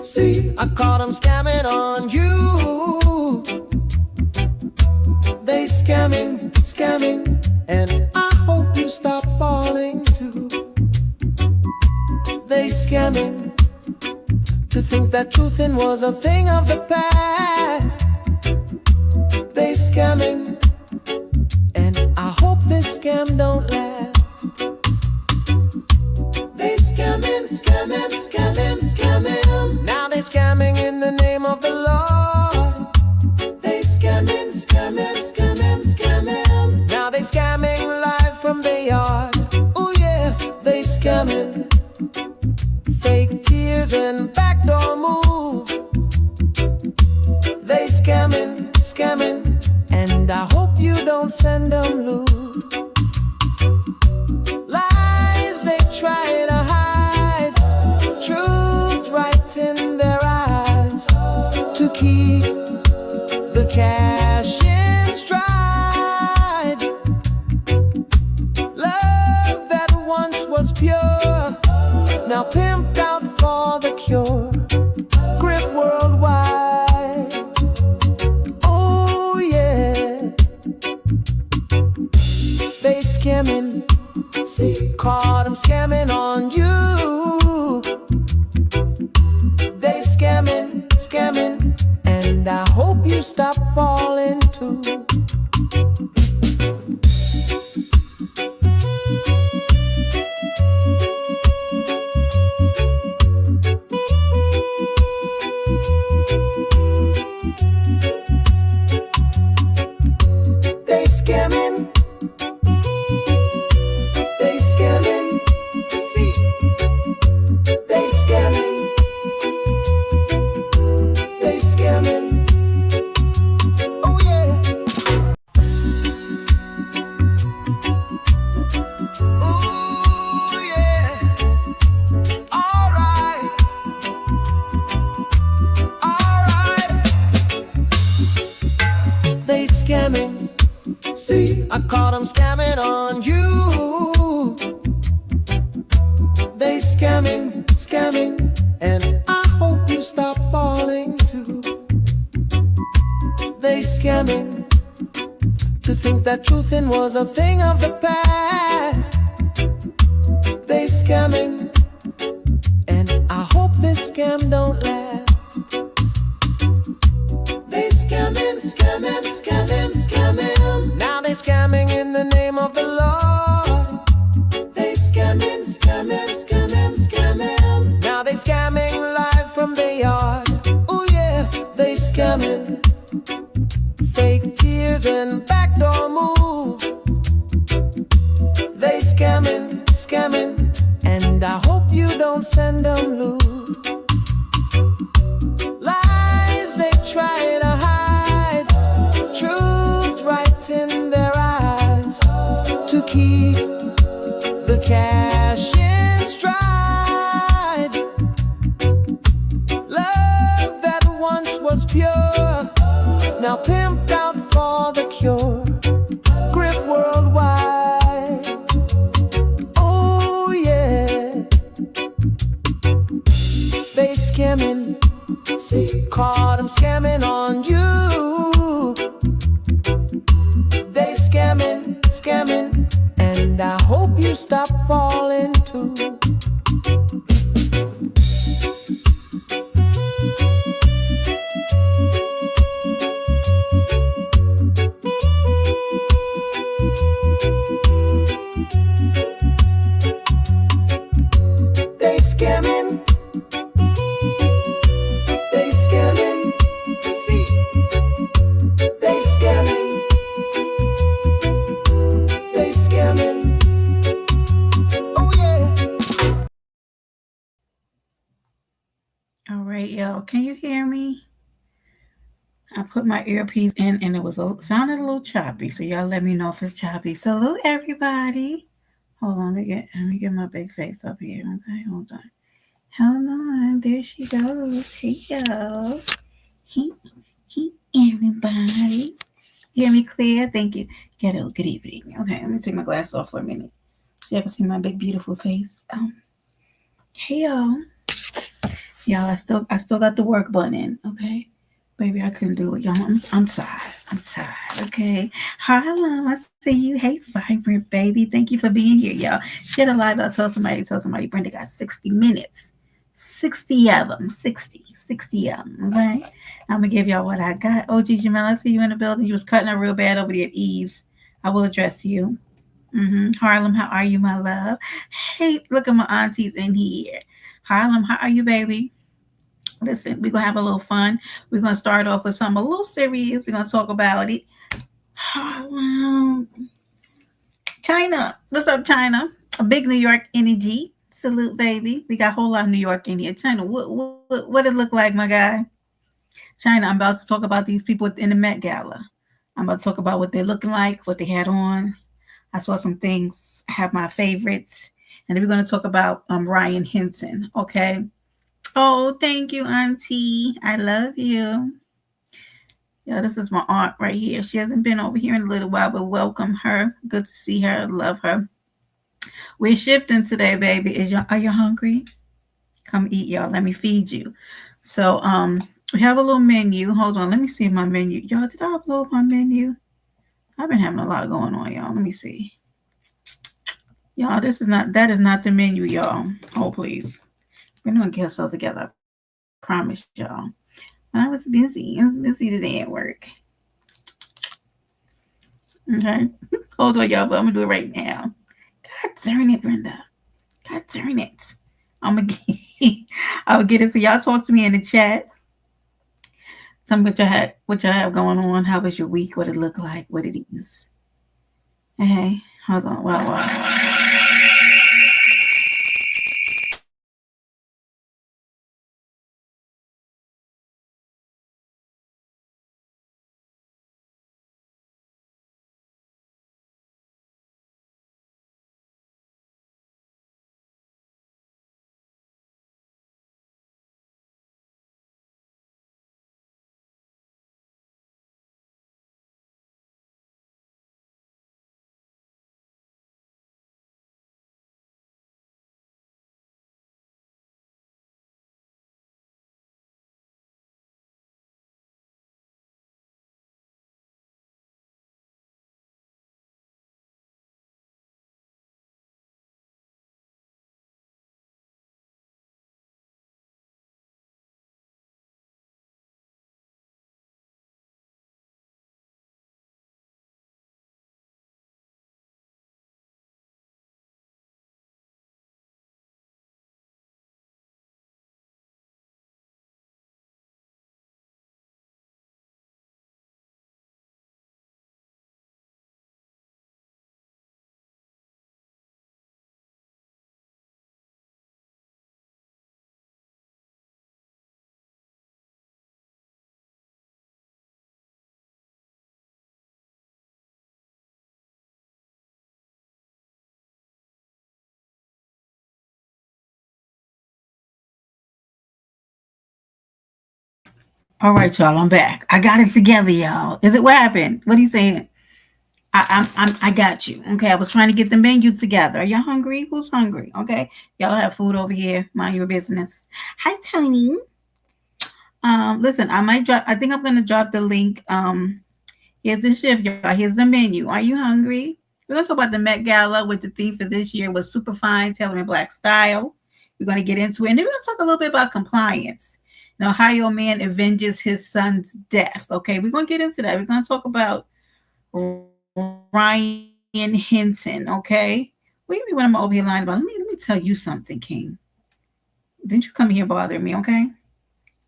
See, I caught them scamming on you. They scamming, and I hope you stop falling too. They scamming, to think that truthin' was a thing of the past. They scamming, and I hope this scam don't last. They scamming, now they scamming in the name of the Lord. They scamming, now they scamming live from the yard. Oh yeah, they scamming, fake tears and backdoor moves. They scamming, and I hope you don't send them lewd. Lies they try to hide, truth right in their eyes, to keep the cash in stride. Love that once was pure, now pimped out for the cure. Grip worldwide, oh yeah. They scamming, see, caught them scamming on you. They scamming, and I hope you stop falling too. They scamming, see, they scamming, oh yeah. Ooh yeah, alright. They scamming, see, I caught them scamming on you. They scamming, and I hope you stop falling too. They scamming, to think that truthin' was a thing of the past. They scamming, and I hope this scam don't last. They scamming, now they scamming in the name of the Lord. They scamming, now they scamming live from the yard. Oh yeah, they scamming, fake tears and backdoor moves. They scamming, and I hope you don't send them lewd. Lies they try to hide, truth right in their eyes, to keep the cash in stride. Love that once was pure, now pimped out for the cure. Grip worldwide, oh yeah. They scamming, see, caught them scamming on you. They scamming, and I hope you stop falling too. They scamming, see, they scamming, oh yeah. All right, y'all. Can you hear me? I put my earpiece in and it was sounded a little choppy. So y'all let me know if it's choppy. Salute everybody. Hold on, let me get my big face up here. Okay, hold on. Hold on. There she goes. Hey y'all. Hey everybody. You hear me clear? Thank you. Ghetto, good evening. Okay, let me take my glasses off for a minute. So y'all can see my big beautiful face. Hey y'all. Y'all, I still got the work button in, okay? Baby, I couldn't do it, y'all. I'm tired. I'm tired, okay? Hello, I see you. Hey, Vibrant baby. Thank you for being here, y'all. Share the live out. Tell somebody. Brenda got 60 minutes. 60 of them. 60 of them, okay? I'm going to give y'all what I got. OG Jamel, I see you in the building. You was cutting up real bad over there at Eve's. I will address you. Harlem, how are you, my love? Hey, look at my aunties in here. Harlem, how are you, baby? Listen, we're gonna have a little fun. We're gonna start off with something a little serious. We're gonna talk about it. Harlem, China. What's up, China? A big New York energy. Salute, baby. We got a whole lot of New York in here. China, what it look like, my guy? China, I'm about to talk about these people in the Met Gala. I'm about to talk about what they're looking like, what they had on. I saw some things. I have my favorites, and then we're gonna talk about Ryan Henson. Okay. Oh, thank you, Auntie. I love you. Yeah, this is my aunt right here. She hasn't been over here in a little while, but welcome her. Good to see her. Love her. We're shifting today, baby. Are you hungry? Come eat, y'all. Let me feed you. So, we have a little menu. Hold on. Let me see my menu. Y'all, did I upload my menu? I've been having a lot going on, y'all. Let me see. Y'all, that is not the menu, y'all. Oh, please. We're gonna get ourselves together. I promise y'all. I was busy. I was busy today at work. Okay. Hold on, y'all, but I'm gonna do it right now. God darn it, Brenda. God darn it. I'm gonna get, I'll get it. So y'all talk to me in the chat. Tell me what y'all have going on. How was your week? What it looked like? What it is. Hey, hold on. Wow. All right, y'all. I'm back. I got it together, y'all. Is it what happened? What are you saying? I got you. Okay, I was trying to get the menu together. Are y'all hungry? Who's hungry? Okay, y'all have food over here. Mind your business. Hi, Tony. Listen, I might drop. I think I'm gonna drop the link. Here's the shift, y'all. Here's the menu. Are you hungry? We're gonna talk about the Met Gala, with the theme for this year was super fine, tailoring black style. We're gonna get into it, and then we're gonna talk a little bit about compliance. An Ohio man avenges his son's death. Okay, we're gonna get into that. We're gonna talk about Ryan Henson. Okay, what do you mean when I'm over here lying about? Let me tell you something, King. Didn't you come here bothering me? Okay,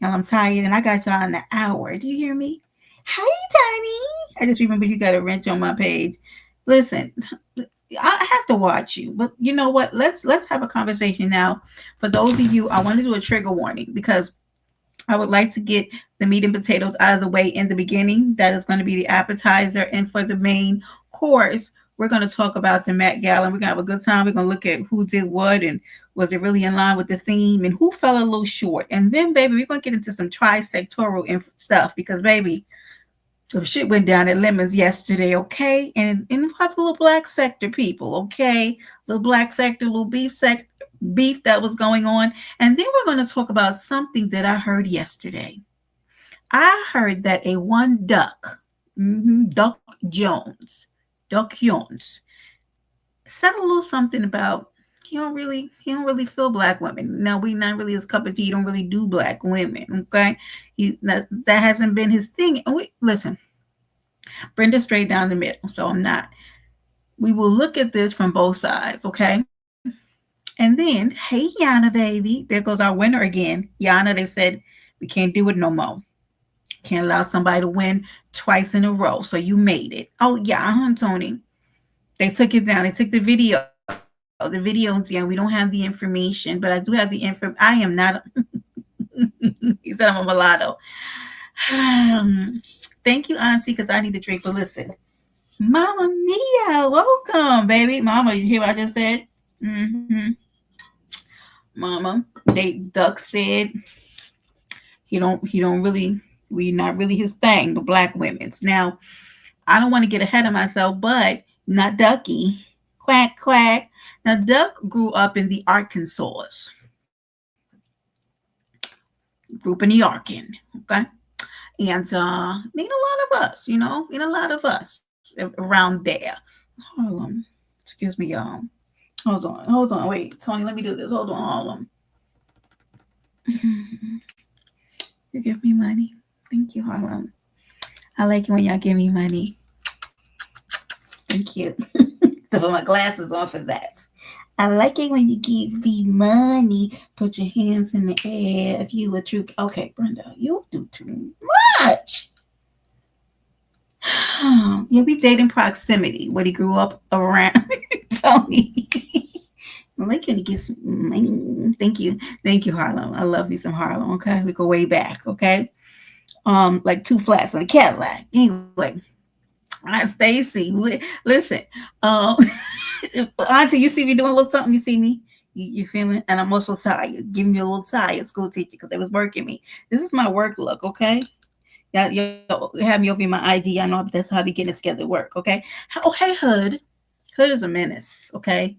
y'all, I'm tired, and I got y'all in an hour. Do you hear me? Hi, Tiny. I just remember you got a wrench on my page. Listen, I have to watch you, but you know what? Let's have a conversation now. For those of you, I want to do a trigger warning because I would like to get the meat and potatoes out of the way in the beginning. That is going to be the appetizer, and for the main course, we're going to talk about the Met Gala. We're going to have a good time. We're going to look at who did what and was it really in line with the theme and who fell a little short. And then, baby, we're going to get into some tri-sectoral stuff because, baby, some shit went down at Lemons yesterday, okay? And it involved a little black sector people, okay? Little black sector, little beef sector. beef that was going on. And then we're going to talk about something that I heard yesterday. I heard that a one Ducc, Ducc Jones, said a little something about he don't really feel black women. No, we not really his cup of tea. He don't really do black women. Okay, that hasn't been his thing. And we listen, Brenda straight down the middle. So I'm not. We will look at this from both sides. Okay. And then, hey Yana, baby, there goes our winner again. Yana, they said we can't do it no more. Can't allow somebody to win twice in a row. So you made it. Oh yeah, Tony. They took it down. They took the video. The video is down. We don't have the information, but I do have the info. I am not. He said I'm a mulatto. Thank you, Auntie, because I need to drink. But listen, Mama Mia, welcome, baby. Mama, you hear what I just said? Mm-hmm. Mama, Ducc said he don't really we not really his thing, the black women's. Now, I don't want to get ahead of myself, but not Ducky. Quack quack. Now Ducc grew up in the Arkansas. Grew up in the Arkan, okay? And need a lot of us, need a lot of us around there. Hold on. Excuse me, y'all. Hold on. Wait, Tony, let me do this. Hold on. You give me money. Thank you, Harlem. I like it when y'all give me money. Thank you. To put my glasses on for that. I like it when you give me money. Put your hands in the air if you a true. Okay, Brenda, you do too much. Yeah, we date in proximity. What he grew up around. Tony. I like when he gets money. Thank you, Harlem. I love me some Harlem. Okay, we go way back. Okay, like two flats on a Cadillac. Anyway, Stacy, listen, Auntie, you see me doing a little something. You see me. You feeling? And I'm also tired. Giving you a little tired, school teacher, because they was working me. This is my work look. Okay. You have me over my ID. I know that's how we getting it together work. Okay. Oh, hey, Hood. Hood is a menace. Okay.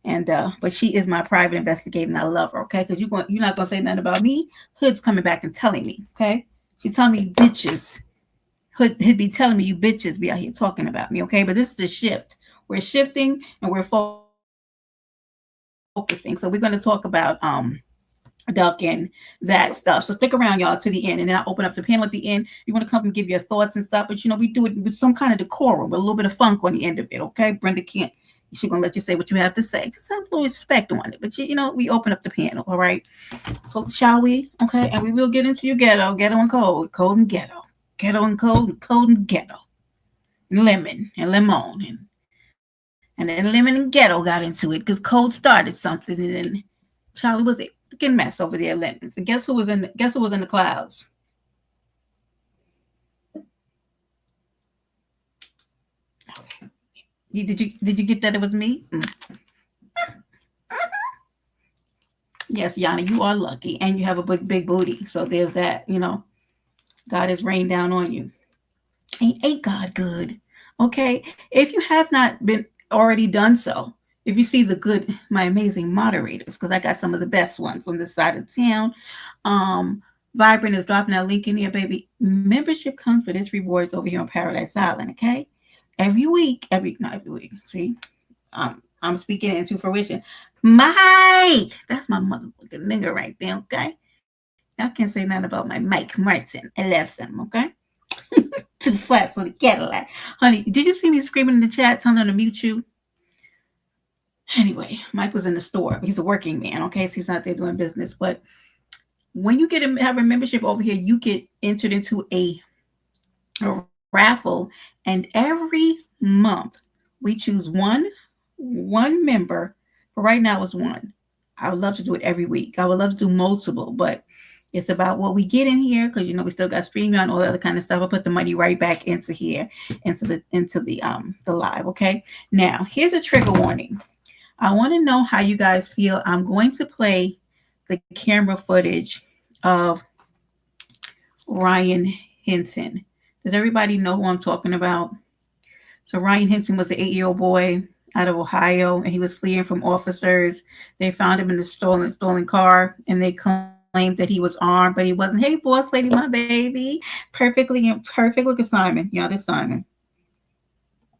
And but she is my private investigator, and I love her. Okay, because you're not gonna say nothing about me. Hood's coming back and telling me. Okay, she's telling me bitches. He'd be telling me you bitches be out here talking about me. Okay, but this is the shift. We're shifting and we're focusing. So we're going to talk about Ducc and that stuff. So stick around, y'all, to the end, and then I'll open up the panel at the end. You want to come and give your thoughts and stuff, but we do it with some kind of decorum, with a little bit of funk on the end of it. Okay, Brenda can't. She's gonna let you say what you have to say. Just have a little respect on it. But we open up the panel, all right? So shall we? Okay, and we will get into your ghetto and cold and ghetto, ghetto and cold and ghetto, lemon and lemon, and then lemon and ghetto got into it because cold started something, and then Charlie was a freaking mess over there, lemons. And guess who was in the clouds? Okay. Did you get that? It was me. Yes, Yana, you are lucky, and you have a big booty. So there's that. God has rained down on you. Ain't God good? Okay. If you have not been already done so, if you see my amazing moderators, because I got some of the best ones on this side of town. Vibrant is dropping that link in here, baby. Membership comes with its rewards over here on Paradise Island. Okay. Not every week. See, I'm speaking into fruition. Mike, that's my motherfucking nigga right there. Okay. Y'all can't say nothing about my Mike Martin. I love him. Okay. Too flat for the Cadillac. Honey, did you see me screaming in the chat telling her to mute you? Anyway, Mike was in the store. He's a working man, okay? So he's not there doing business. But when you have a membership over here, you get entered into a raffle. And every month, we choose one member. But right now, it's one. I would love to do it every week. I would love to do multiple, but it's about what we get in here, because we still got StreamYard and all that other kind of stuff. I put the money right back into here, into the live. Okay. Now here's a trigger warning. I want to know how you guys feel. I'm going to play the camera footage of Ryan Hinton. Does everybody know who I'm talking about? So Ryan Hinton was an 8-year-old boy. out of Ohio, and he was fleeing from officers. They found him in a stolen car, and they claimed that he was armed, but he wasn't. Hey, boss lady, my baby, perfect. Look at Simon. Y'all, this Simon.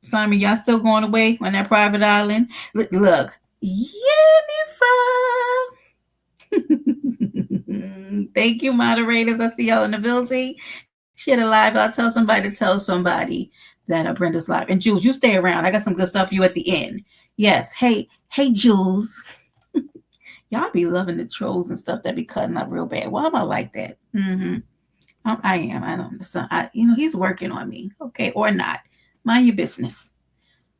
Simon, y'all still going away on that private island? Look, Jennifer. Thank you, moderators. I see y'all in the building. Share the live. I'll tell somebody that Brenda's live. And Jules, you stay around. I got some good stuff for you at the end. Yes. Hey, Jules. Y'all be loving the trolls and stuff that be cutting up real bad. Why am I like that? Mm-hmm. I am. I don't understand. He's working on me. Okay, or not. Mind your business.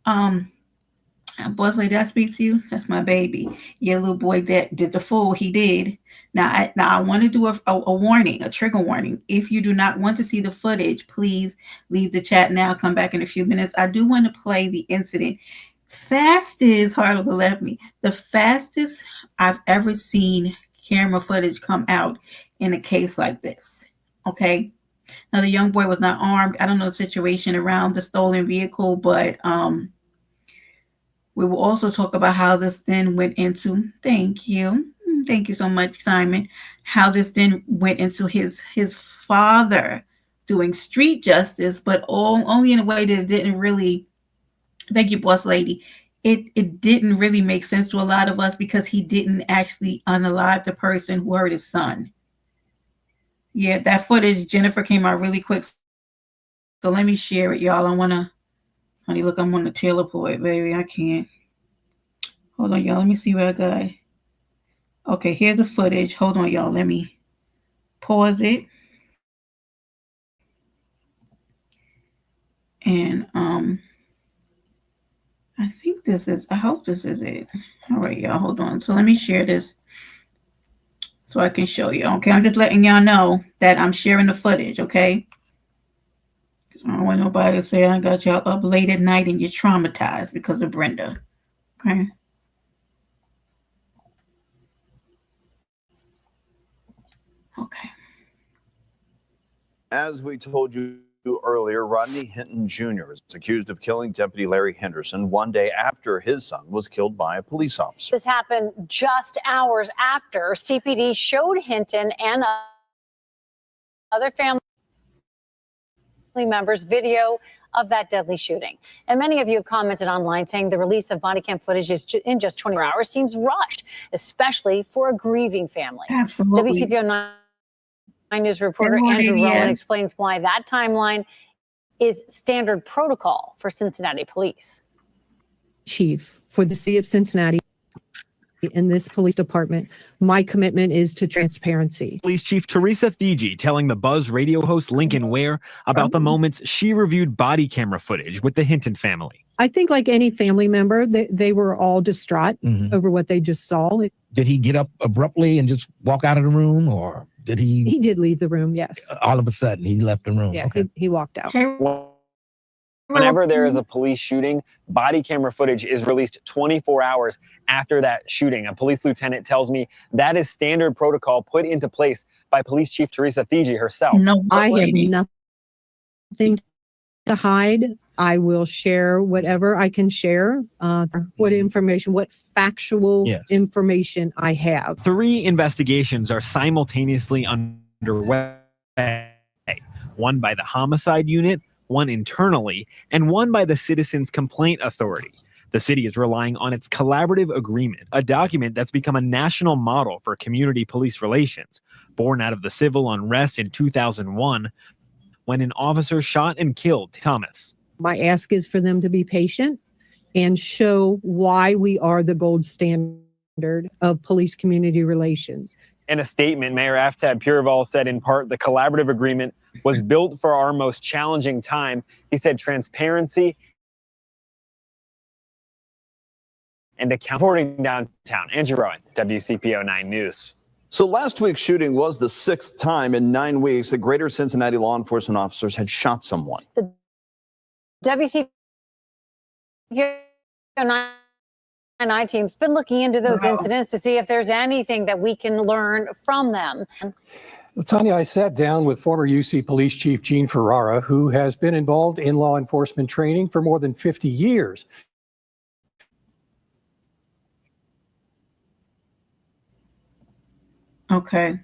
Boss lady, I speak to you. That's my baby. Your little boy that did the fool. He did. Now I want to do a warning, a trigger warning. If you do not want to see the footage, please leave the chat now. Come back in a few minutes. I do want to play the incident. Fastest, Harlow left me. The fastest I've ever seen camera footage come out in a case like this. Okay. Now the young boy was not armed. I don't know the situation around the stolen vehicle, but we will also talk about how this then went into, thank you so much, Simon, how this then went into his father doing street justice, but only in a way that it didn't really, thank you, boss lady, it didn't really make sense to a lot of us because he didn't actually unalive the person who hurt his son. Yeah, that footage, Jennifer, came out really quick. So let me share it, y'all. Honey, look, I'm on the teleport, baby. I can't. Hold on, y'all. Let me see what I got. Okay, here's the footage. Hold on, y'all. Let me pause it. And I hope this is it. All right, y'all. Hold on. So let me share this so I can show you. Okay, I'm just letting y'all know that I'm sharing the footage, okay? I don't want nobody to say I got y'all up late at night and you're traumatized because of Brenda. Okay. Okay. As we told you earlier, Rodney Hinton Jr. is accused of killing Deputy Larry Henderson one day after his son was killed by a police officer. This happened just hours after CPD showed Hinton and other family members video of that deadly shooting. And many of you have commented online saying the release of body cam footage in just 24 hours seems rushed, especially for a grieving family. Absolutely. WCPO 9 News reporter Andrew Rowan explains why that timeline is standard protocol for Cincinnati police. Chief for the city of Cincinnati in this police department, my commitment is to transparency. Police Chief Teresa Thigi telling the Buzz radio host Lincoln Ware about the moments she reviewed body camera footage with the Hinton family. I think like any family member, they were all distraught over what they just saw. Did he get up abruptly and just walk out of the room, or did he? He did leave the room, yes. All of a sudden, he left the room. Yeah, okay. he walked out. Whenever there is a police shooting, body camera footage is released 24 hours after that shooting. A police lieutenant tells me that is standard protocol put into place by Police Chief Teresa Thigi herself. No, I have nothing to hide. I will share whatever I can share, what information, what factual information I have. 3 investigations are simultaneously underway. One by the homicide unit, one internally, and one by the Citizens Complaint Authority. The city is relying on its collaborative agreement, a document that's become a national model for community police relations, born out of the civil unrest in 2001, when an officer shot and killed Thomas. My ask is for them to be patient and show why we are the gold standard of police community relations. In a statement, Mayor Aftab Purival said in part the collaborative agreement was built for our most challenging time. He said transparency and accountability downtown. Andrew Rowan, WCPO 9 News. So last week's shooting was the 6th time in 9 weeks that Greater Cincinnati law enforcement officers had shot someone. The WCPO 9 team's been looking into those incidents to see if there's anything that we can learn from them. Well, Tanya, I sat down with former UC Police Chief Gene Ferrara, who has been involved in law enforcement training for more than 50 years. Okay.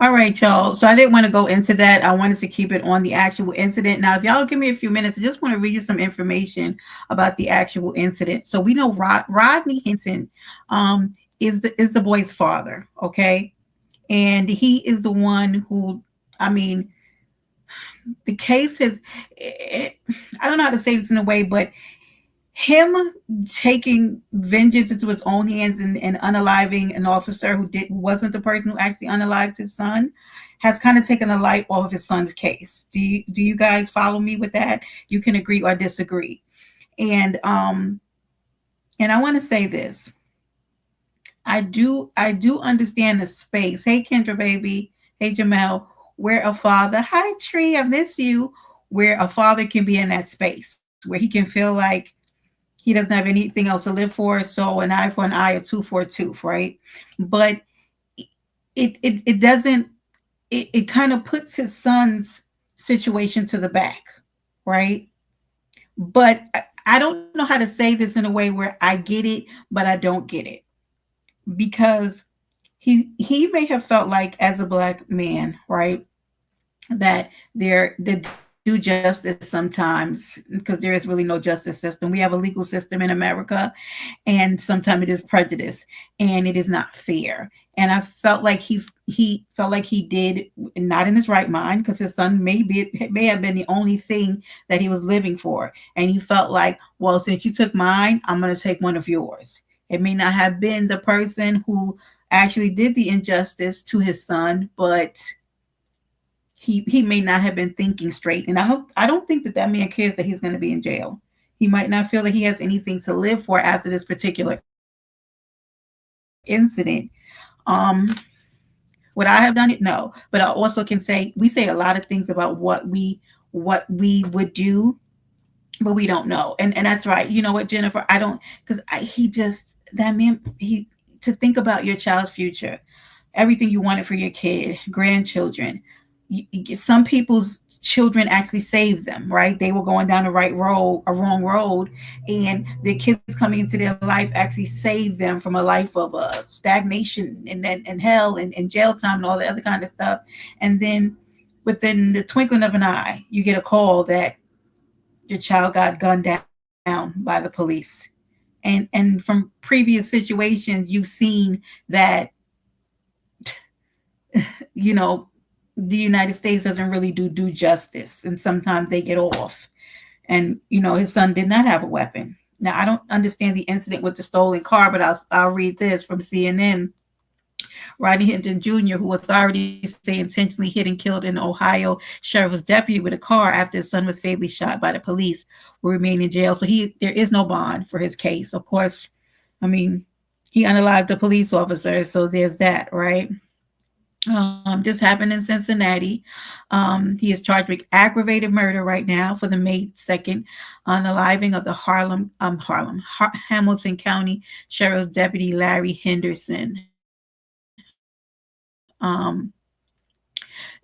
All right, y'all. So I didn't want to go into that. I wanted to keep it on the actual incident. Now, if y'all give me a few minutes, I just want to read you some information about the actual incident. So we know Rodney Hinton is the boy's father, okay? And he is the one who, I mean, the case has, I don't know how to say this in a way, but him taking vengeance into his own hands and unaliving an officer who wasn't the person who actually unalived his son has kind of taken the light off of his son's case. Do you guys follow me with that? You can agree or disagree. And I want to say this. I do understand the space. Hey Kendra baby. Hey Jamel. Where a father, hi Tree, I miss you. Where a father can be in that space where he can feel like he doesn't have anything else to live for. So an eye for an eye, a tooth for a tooth, right? But it doesn't, it kind of puts his son's situation to the back, right? But I don't know how to say this in a way where I get it, but I don't get it. Because he may have felt like as a black man, right, that the do justice sometimes because there is really no justice system. We have a legal system in America, and sometimes it is prejudice and it is not fair. And I felt like he felt like he did not in his right mind because his son may have been the only thing that he was living for, and he felt like, well, since you took mine, I'm going to take one of yours. It may not have been the person who actually did the injustice to his son, but he may not have been thinking straight. And I don't think that man cares that he's going to be in jail. He might not feel that he has anything to live for after this particular incident. Would I have done it? No. But I also can say we say a lot of things about what we would do, but we don't know. And that's right. You know what, Jennifer? I don't, because that man, to think about your child's future, everything you wanted for your kid, grandchildren. Some people's children actually saved them, right? They were going down the right road, a wrong road, and the kids coming into their life actually saved them from a life of stagnation and hell and jail time and all the other kind of stuff. And then within the twinkling of an eye, you get a call that your child got gunned down by the police. And from previous situations, you've seen that, you know, the United States doesn't really do justice, and sometimes they get off. And you know, his son did not have a weapon. Now I don't understand the incident with the stolen car, but I'll read this from CNN. Rodney Hinton Jr., who authorities say intentionally hit and killed an Ohio sheriff's deputy with a car after his son was fatally shot by the police, will remain in jail. So there is no bond for his case. Of course, I mean, he unalived a police officer, so there's that, right? This happened in Cincinnati. He is charged with aggravated murder right now for the May 2nd unaliving of the Hamilton County Sheriff's Deputy Larry Henderson.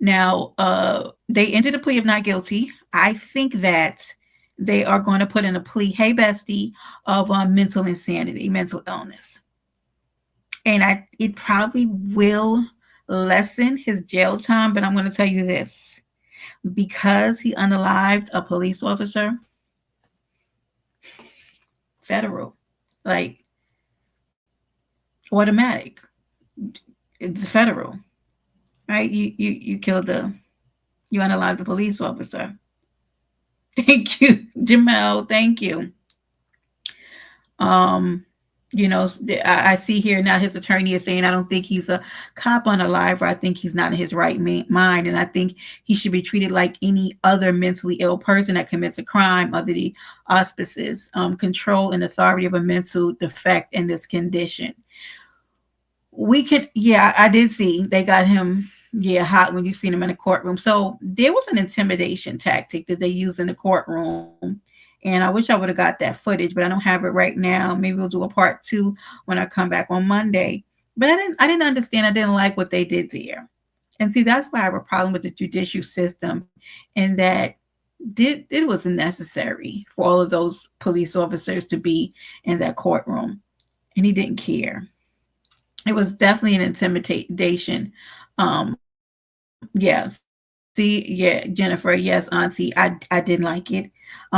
Now, they entered a plea of not guilty. I think that they are going to put in a plea, hey bestie, of mental insanity, mental illness. And it probably will lessen his jail time, but I'm going to tell you this. Because he unalived a police officer, federal, like automatic. It's federal, right? You killed you unalived the police officer. Thank you, Jamel. Thank you. You know, I see here now his attorney is saying, I don't think he's a cop unaliver. I think he's not in his right mind. And I think he should be treated like any other mentally ill person that commits a crime under the auspices, control and authority of a mental defect in this condition. I did see they got him, hot when you seen him in the courtroom. So there was an intimidation tactic that they used in the courtroom. And I wish I would have got that footage, but I don't have it right now. Maybe we'll do a part 2 when I come back on Monday. But I didn't understand. I didn't like what they did there. And see, that's why I have a problem with the judicial system, and that it wasn't necessary for all of those police officers to be in that courtroom. And he didn't care. It was definitely an intimidation. Yeah. See, yeah, Jennifer, yes, Auntie, I didn't like it.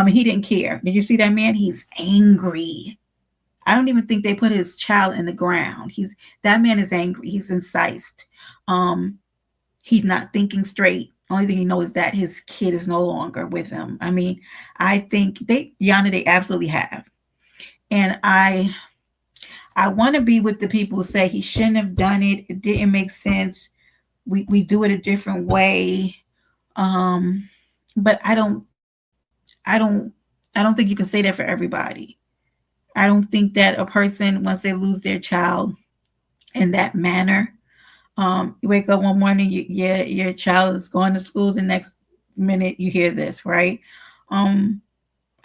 He didn't care. Did you see that man? He's angry. I don't even think they put his child in the ground. That man is angry. He's incensed. Um, he's not thinking straight. Only thing he knows is that his kid is no longer with him. I mean, I think Yana, they absolutely have. And I want to be with the people who say he shouldn't have done it. It didn't make sense. We do it a different way. But I don't I don't think you can say that for everybody. I don't think that a person, once they lose their child in that manner, you wake up one morning, your child is going to school, the next minute you hear this, right? I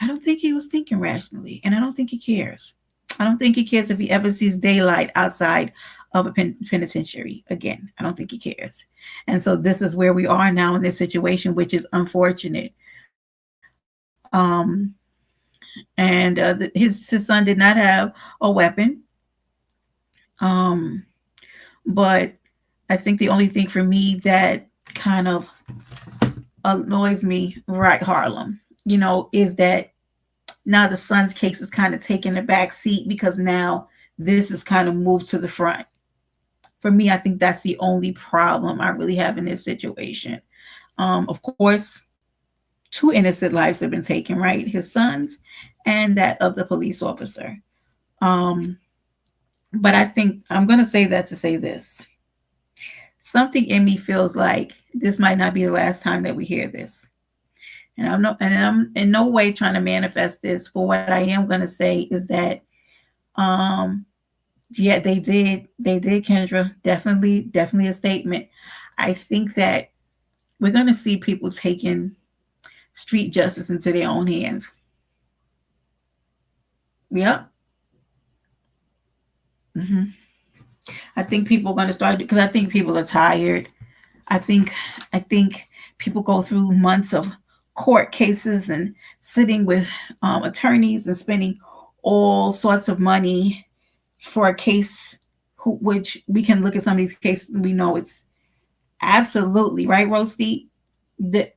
don't think he was thinking rationally, and I don't think he cares. I don't think he cares if he ever sees daylight outside of a penitentiary again. I don't think he cares. And so this is where we are now in this situation, which is unfortunate. And his son did not have a weapon. But I think the only thing for me that kind of annoys me, right, Harlem, is that now the son's case is kind of taking a back seat because now this is kind of moved to the front. For me, I think that's the only problem I really have in this situation. Of course, 2 innocent lives have been taken, right? His son's and that of the police officer. But I think I'm going to say that to say this. Something in me feels like this might not be the last time that we hear this. And I'm in no way trying to manifest this, but what I am going to say is that, yeah, they did, Kendra, definitely a statement. I think that we're going to see people taking street justice into their own hands. Yep. I think people are going to start, because I think people are tired. I think people go through months of court cases and sitting with attorneys and spending all sorts of money for a case, which we can look at some of these cases and we know it's absolutely, right, Roasty? The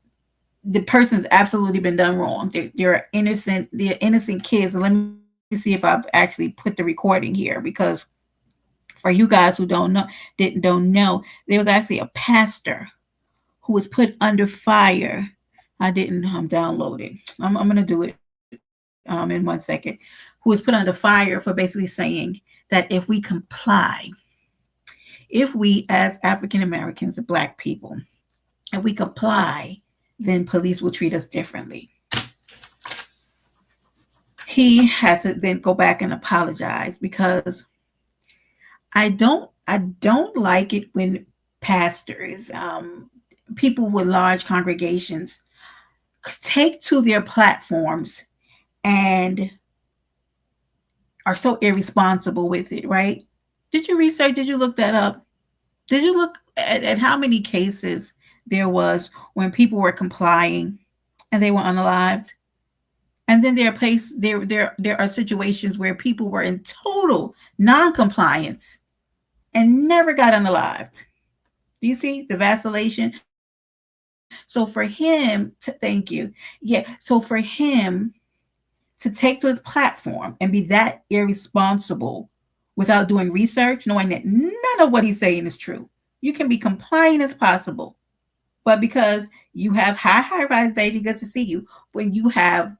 person's absolutely been done wrong. They're innocent kids. And let me see if I've actually put the recording here, because for you guys who don't know, there was actually a pastor who was put under fire. I didn't download it. I'm going to do it in 1 second. Who was put under fire for basically saying that if we comply, if we as African Americans and Black people, if we comply, then police will treat us differently. He had to then go back and apologize, because I don't like it when pastors, people with large congregations, take to their platforms and are so irresponsible with it, right? Did you research? Did you look that up? Did you look at how many cases there was when people were complying and they were unalived? And then there are situations where people were in total non-compliance and never got unalived. Do you see the vacillation? So for him to, thank you. Yeah. So for him to take to his platform and be that irresponsible without doing research, knowing that none of what he's saying is true. You can be compliant as possible, but because you have high rise, baby, good to see you. When you have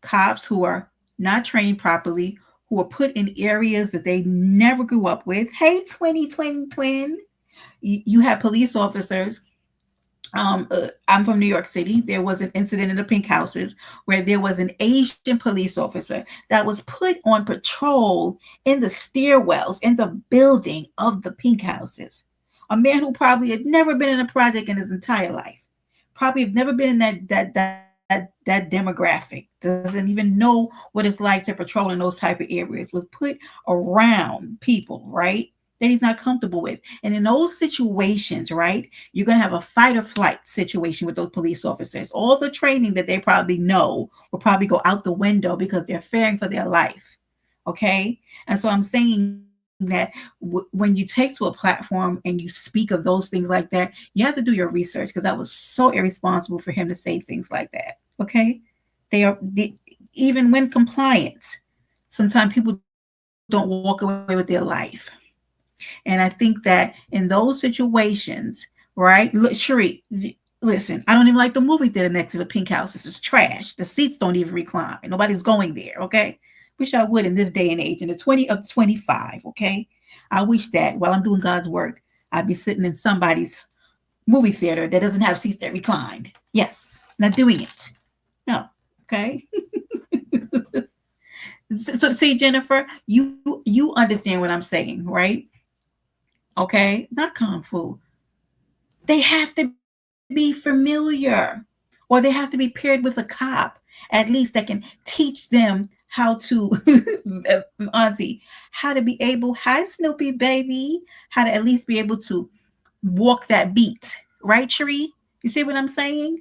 cops who are not trained properly, who are put in areas that they never grew up with. Hey, twin. You have police officers. I'm from New York City. There was an incident in the Pink Houses where there was an Asian police officer that was put on patrol in the stairwells in the building of the Pink Houses. A man who probably had never been in a project in his entire life, probably have never been in that demographic, doesn't even know what it's like to patrol in those type of areas, was put around people, right, that he's not comfortable with. And in those situations, right, you're going to have a fight or flight situation with those police officers. All the training that they probably know will probably go out the window because they're fearing for their life. Okay. And so I'm saying that when you take to a platform and you speak of those things like that, you have to do your research, because that was so irresponsible for him to say things like that. Okay, even when compliant, sometimes people don't walk away with their life. And I think that in those situations, right? Look, Cherie, listen, I don't even like the movie theater next to the Pink House. This is trash. The seats don't even recline. Nobody's going there. Okay. Wish I would in this day and age, in the 25. Okay. I wish that while I'm doing God's work, I'd be sitting in somebody's movie theater that doesn't have seats that recline. Yes. Not doing it. No. Okay. So see, Jennifer, you understand what I'm saying, right? Okay. Not kung fu. They have to be familiar, or they have to be paired with a cop, at least, that can teach them how to, Auntie, how to be able, hi Snoopy baby, how to at least be able to walk that beat, right, Cherie? You see what I'm saying?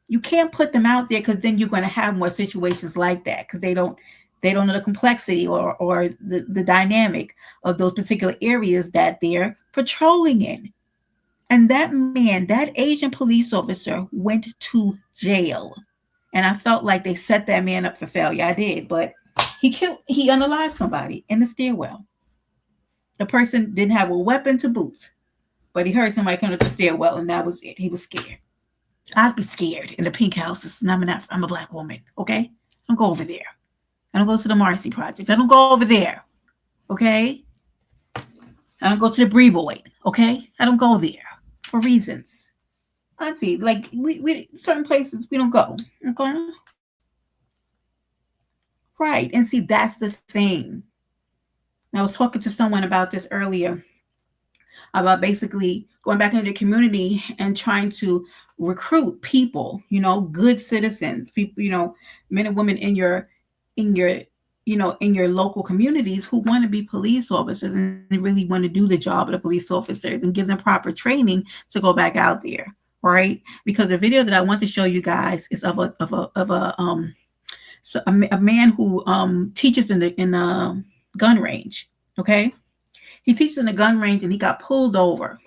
You can't put them out there, because then you're going to have more situations like that, because they don't know the complexity or the dynamic of those particular areas that they're patrolling in. And that man, that Asian police officer, went to jail. And I felt like they set that man up for failure. I did, but he unalived somebody in the stairwell. The person didn't have a weapon to boot, but he heard somebody come up the stairwell, and that was it. He was scared. I'd be scared in the Pink Houses, and I'm a Black woman, okay? I don't go over there. I don't go to the Marcy Project. I don't go over there, okay? I don't go to the Brevoid, okay? I don't go there for reasons. Auntie, like we certain places we don't go, okay? Right, and see, that's the thing. I was talking to someone about this earlier, about basically going back into the community and trying to recruit people, good citizens, people, men and women in your local communities who want to be police officers and really want to do the job of the police officers, and give them proper training to go back out there, right? Because the video that I want to show you guys is of a man who teaches in the gun range. Okay, he teaches in the gun range, and he got pulled over.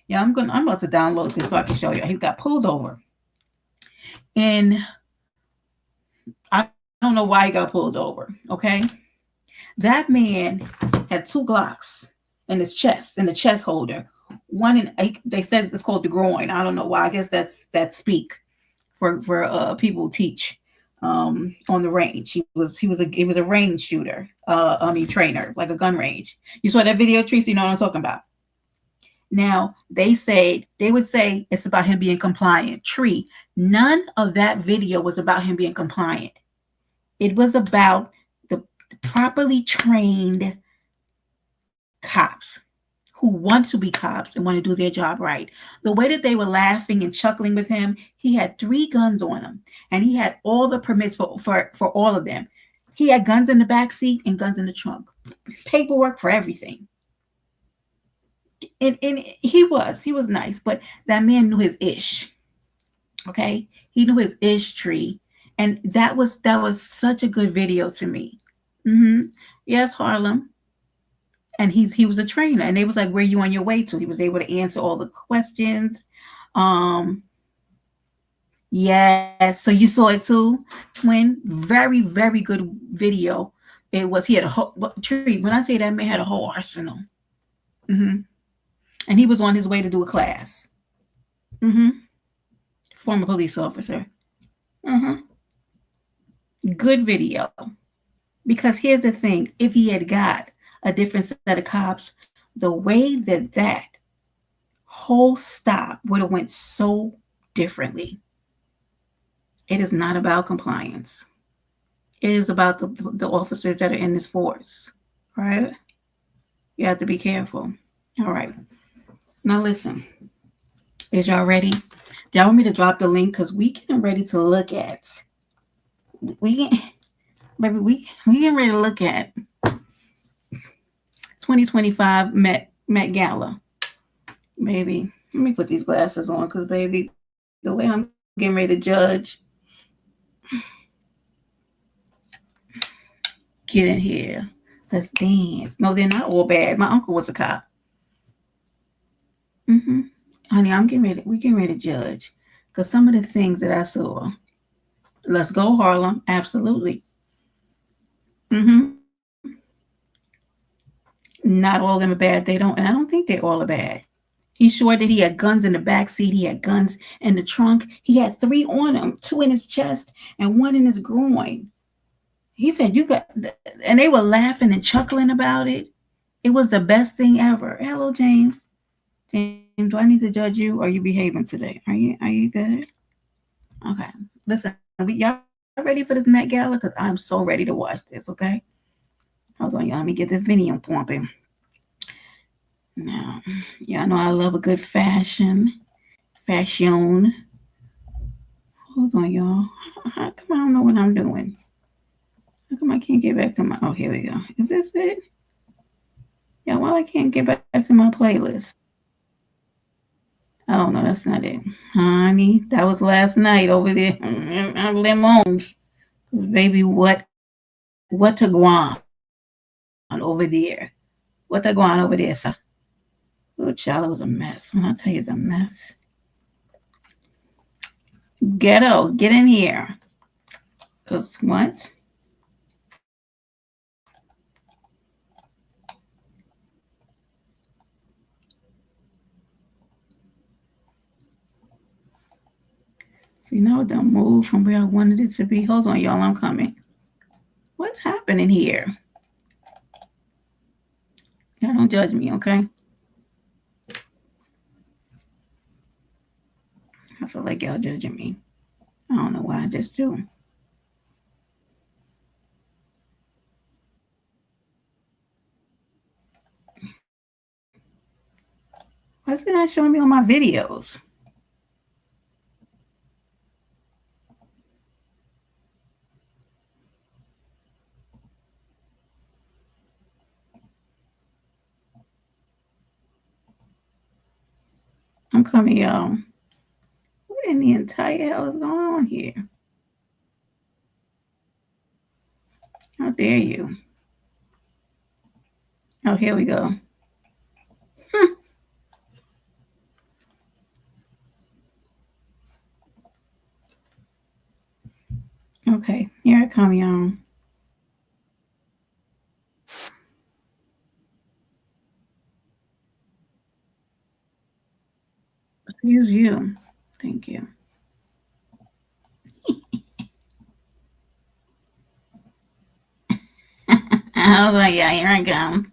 Yeah, I'm about to download this so I can show you. He got pulled over, and I don't know why he got pulled over. Okay, that man had 2 Glocks in his chest, in the chest holder. One they said it's called the groin. I don't know why. I guess that's speak for people who teach on the range. He was a range shooter, trainer, like a gun range. You saw that video, Tracy? You know what I'm talking about. Now they would say it's about him being compliant. Tree, none of that video was about him being compliant. It was about the properly trained cops who want to be cops and want to do their job right. The way that they were laughing and chuckling with him, he had 3 guns on him, and he had all the permits for all of them. He had guns in the back seat and guns in the trunk, paperwork for everything. And he was nice, but that man knew his ish. Okay, he knew his ish, Tree, and that was such a good video to me. Yes, Harlem. And he was a trainer, and they was like, where are you on your way to? He was able to answer all the questions. Yes, so you saw it too, Twin. Very, very good video. It was, he had a whole Tree. When I say that man had a whole arsenal. And he was on his way to do a class. Former police officer. Good video. Because here's the thing, if he had got a different set of cops, the way that whole stop would have went so differently. It is not about compliance. It is about the officers that are in this force, right? You have to be careful. All right. Now listen, is y'all ready? Do y'all want me to drop the link? Because we getting ready to look at, we getting ready to look at 2025 Met Gala. Baby, let me put these glasses on, because baby, the way I'm getting ready to judge. Get in here. Let's dance. No, they're not all bad. My uncle was a cop. Honey, we getting ready to judge. Because some of the things that I saw. Let's go, Harlem. Absolutely. Not all of them are bad. They don't, and I don't think they all are bad. He's sure that he had guns in the back seat. He had guns in the trunk. He had 3 on him, 2 in his chest and 1 in his groin. He said, "You got," and they were laughing and chuckling about it. It was the best thing ever. Hello, James. James, do I need to judge you? Or are you behaving today? Are you good? Okay. Listen, y'all ready for this Met Gala? Because I'm so ready to watch this, okay? Hold on, y'all. Let me get this video pumping. Now, y'all know I love a good fashion. Hold on, y'all. How come I don't know what I'm doing? How come I can't get back to my... Oh, here we go. Is this it? Yeah, well, I can't get back to my playlist. Oh, no, that's not it. Honey, that was last night over there. Lemons. Baby, what to go on over there? What to go on over there, sir? Oh, child, it was a mess. When I tell you it's a mess. Ghetto, get in here. Because what? See, now it don't move from where I wanted it to be. Hold on, y'all, I'm coming. What's happening here? Y'all don't judge me, okay? I feel like y'all judging me. I don't know why, I just do. Why is it not showing me on my videos? I'm coming, y'all. What in the entire hell is going on here? How dare you? Oh, here we go. Okay, here I come, y'all. Excuse you. Thank you. I was like, yeah, here I come.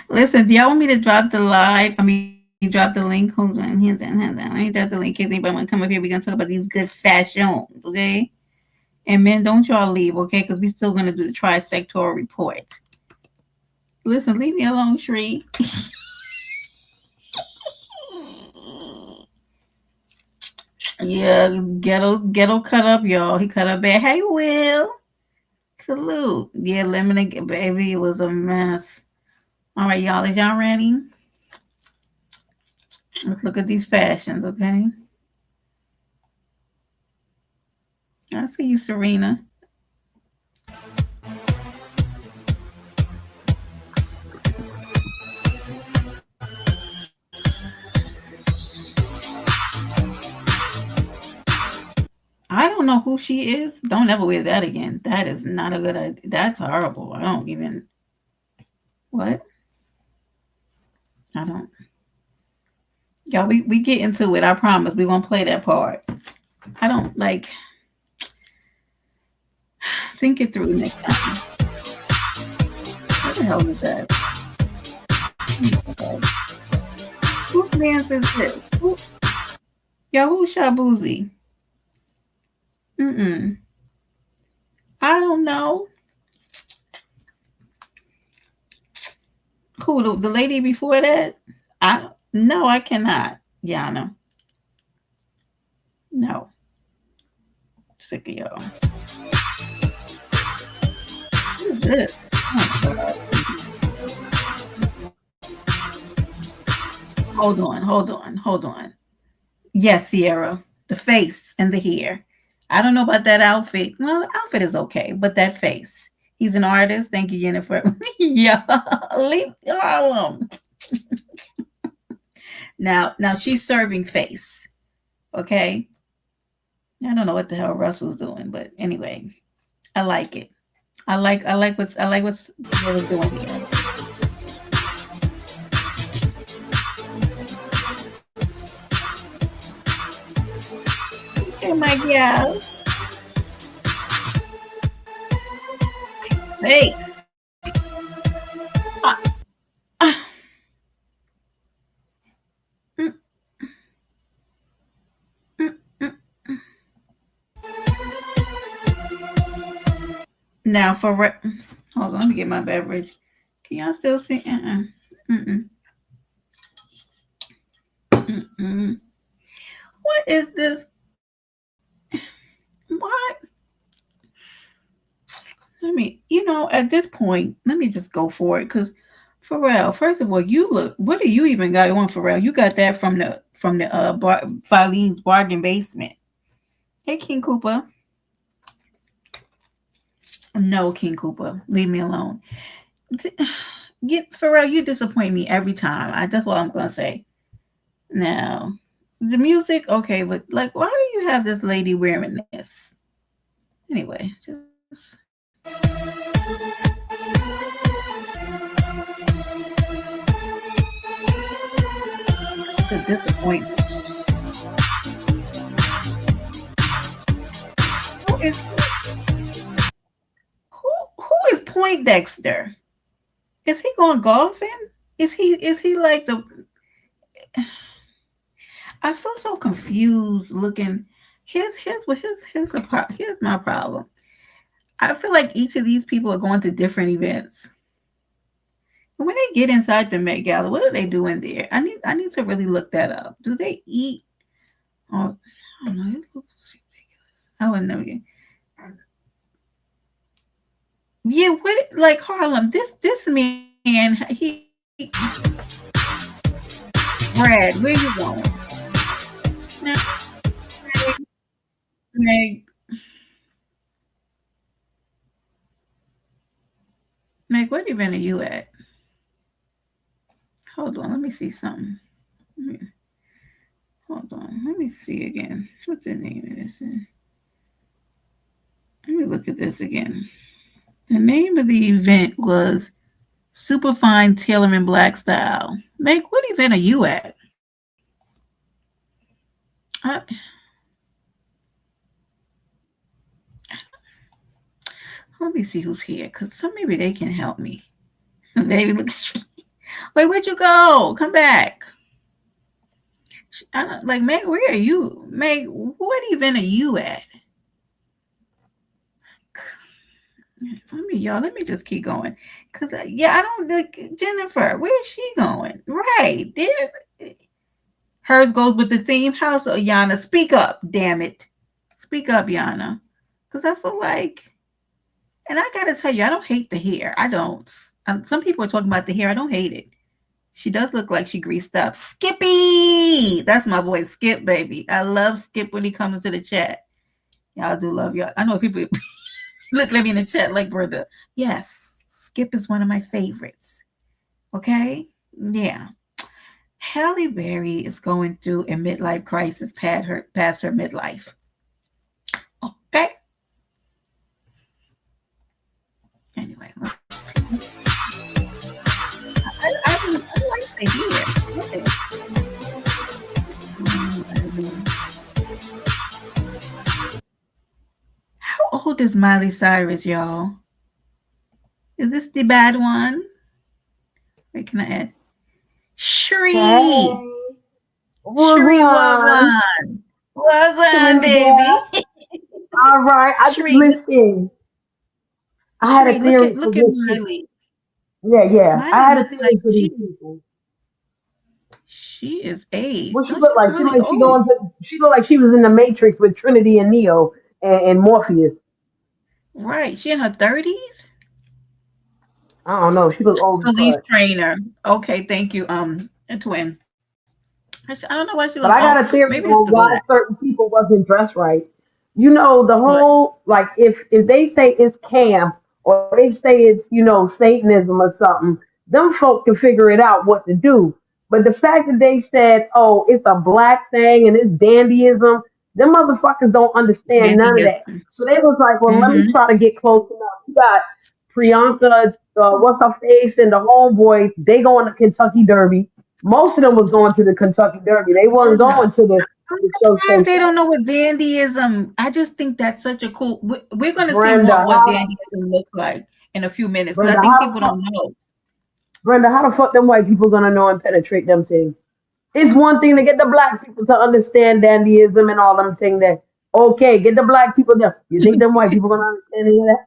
Listen, do y'all want me to drop the live? Drop the link. Hold on. Let me drop the link. In case anybody want to come up here, we're going to talk about these good fashions, okay? And men, don't y'all leave, okay? Because we're still going to do the tri-sector report. Listen, leave me alone, Shree. Yeah, ghetto cut up, y'all. He cut up bad. Hey, Will. Salute. Yeah, lemon, baby, it was a mess. All right, y'all. Is y'all ready? Let's look at these fashions, okay? I see you, Serena. I don't know who she is. Don't ever wear that again. That is not a good idea. That's horrible. I don't even... What? I don't... Y'all, we get into it. I promise. We won't play that part. I don't, like... Think it through next time. What the hell is that? Okay. Whose dance is this? Y'all, who's Shabuzi? I don't know. Who, the lady before that? No, I cannot. Yana. No. Sick of y'all. What is this? Oh, Hold on. Yes, Sierra. The face and the hair. I don't know about that outfit. Well, the outfit is okay, but that face. He's an artist. Thank you, Jennifer. Yeah, leave Harlem. Now she's serving face. Okay. I don't know what the hell Russell's doing, but anyway, I like it. I like what's doing here. Okay, my gal. Hey. Uh, mm, mm, mm. Now hold on, let me get my beverage. Can y'all still see? Mm-mm. Mm-mm. What is this? What? At this point, let me just go for it. Because Pharrell, first of all, what do you even got on, Pharrell? You got that from the Filene's bargain basement. Hey, King Cooper. No, King Cooper. Leave me alone. Pharrell, you disappoint me every time. That's what I'm going to say. Now, the music, okay, but why do you have this lady wearing this? Anyway, just... The disappointment. Who is Poindexter? Is he going golfing? Is he like the... I feel so confused looking. Here's my problem. I feel like each of these people are going to different events. And when they get inside the Met Gala, what are they doing there? I need to really look that up. Do they eat? Oh, I don't know. It looks ridiculous. I would never get... Yeah, what Harlem? This man, he Brad, where you going? Now, Meg, what event are you at? Hold on, let me see something. Hold on, let me see again. What's the name of this? Let me look at this again. The name of the event was Superfine Tailoring Black Style. Meg, what event are you at? Let me see who's here, because maybe they can help me. Baby, look. Wait, where'd you go? Come back. Meg, where are you? Meg, what event are you at? Let me just keep going. Because, I don't like Jennifer. Where is she going? Right. Hers goes with the theme house. Oh, Yana, speak up, damn it. Speak up, Yana. Because I feel like, and I got to tell you, I don't hate the hair. I don't. Some people are talking about the hair. I don't hate it. She does look like she greased up. Skippy! That's my boy Skip, baby. I love Skip when he comes into the chat. Y'all do love y'all. I know people look at me in the chat like, brother. Yes, Skip is one of my favorites. Okay? Yeah. Halle Berry is going through a midlife crisis past her midlife. Okay? Anyway. I like the hair. How old is Miley Cyrus, y'all? Is this the bad one? Wait, can I add? Shree! Hey. Shree, Wagwan, baby. All right, I just listened. I had a theory for look at this. Miley. Yeah. Miley I had a looks theory like for these people. She is aged. What she Don't look she like? look really old? She looked like she was in the Matrix with Trinity and Neo and Morpheus. Right. She in her 30s? I don't know. She look old as Police fuck. trainer. Okay, thank you. A twin. I don't know why she But looks I got old. a theory Maybe it's on the why black. certain people wasn't dressed right. You know, the What? whole, like, if they say it's camp or they say it's, Satanism or something, them folk can figure it out what to do. But the fact that they said, oh, it's a black thing and it's dandyism, them motherfuckers don't understand none of that. Dandyism. So they was like, well, let me Mm-hmm. try to get close enough. You got Priyanka, what's her face, and the homeboy, they going to Kentucky Derby. Most of them was going to the Kentucky Derby. They wasn't going to the show Surprised they station. don't know what dandyism. I just think that's such a cool. We're going to see more Brenda, of what dandyism looks like in a few minutes because I Brenda, think people don't know. Brenda, how the fuck them white people gonna know and penetrate them things? It's one thing to get the black people to understand dandyism and all them things that okay, get the black people there. You think them white people gonna understand any of that?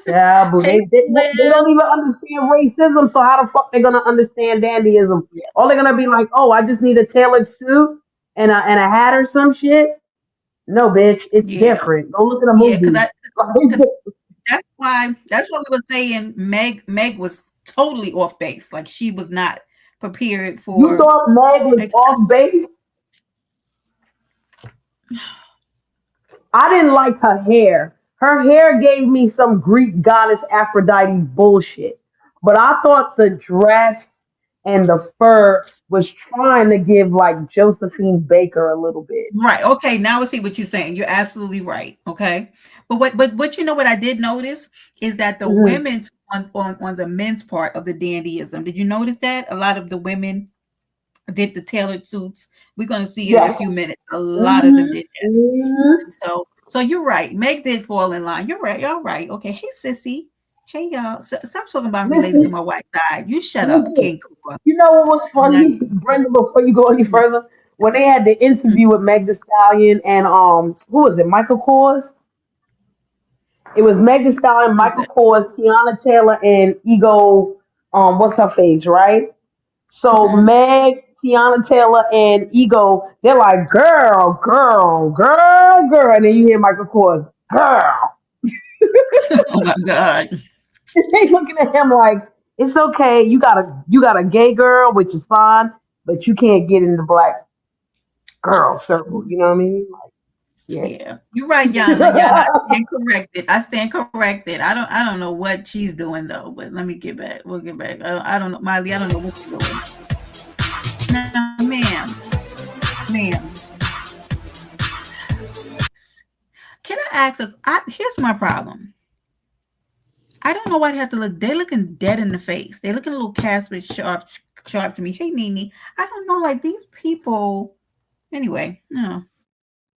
Yeah, but Hey, they don't Slim. even understand racism, so how the fuck they gonna understand dandyism? Yeah. All they're gonna be like, oh, I just need a tailored suit and a hat or some shit. No, bitch, it's Yeah. different. Go look at a Yeah, movie. that's what we were saying. Meg was totally off base. Like she was not prepared You for. thought Meg was off base? I didn't like her hair. Her hair gave me some Greek goddess Aphrodite bullshit. But I thought the dress and the fur was trying to give like Josephine Baker a little bit. Right. Okay. Now I see what you're saying. You're absolutely right. Okay. But you know what I did notice is that the Mhm. women's on the men's part of the dandyism. Did you notice that a lot of the women did the tailored suits? We're going to see it in a Yes. few minutes. A lot of them Mhm. did Mhm. that. So you're right. Meg did fall in line. You're right. Y'all right. Okay. Hey, sissy. Hey, y'all. Stop talking about related to Listen, my white side. You shut up, listen. King Cooper. You know what was Not- funny, Brenda? Before you go any further, when they had the interview with Meg Thee Stallion and who was it? Michael Kors. It was Meg Thee Stallion, Who's Michael that? Kors, Tiana Taylor, and Ego. What's her face, right? So Mhm. Meg, Tiana Taylor, and Ego, they're like, girl, girl, girl, girl. And then you hear Michael Kors, girl. Oh my God. They looking at him like, it's okay. You got a gay girl, which is fine, but you can't get in the black girl circle. You know what I mean? Like, yeah. Yeah, you're right, Yana. Yana, I stand corrected. I stand corrected. I don't know what she's doing though, but let me get back. We'll get back. I don't know, Miley. I don't know what she's doing. No, ma'am. Can I ask? Here's my problem. I don't know why they have to look. They're looking dead in the face. They're looking a little Casper sharp to me. Hey, Nene. I don't know. Like these people. Anyway, no.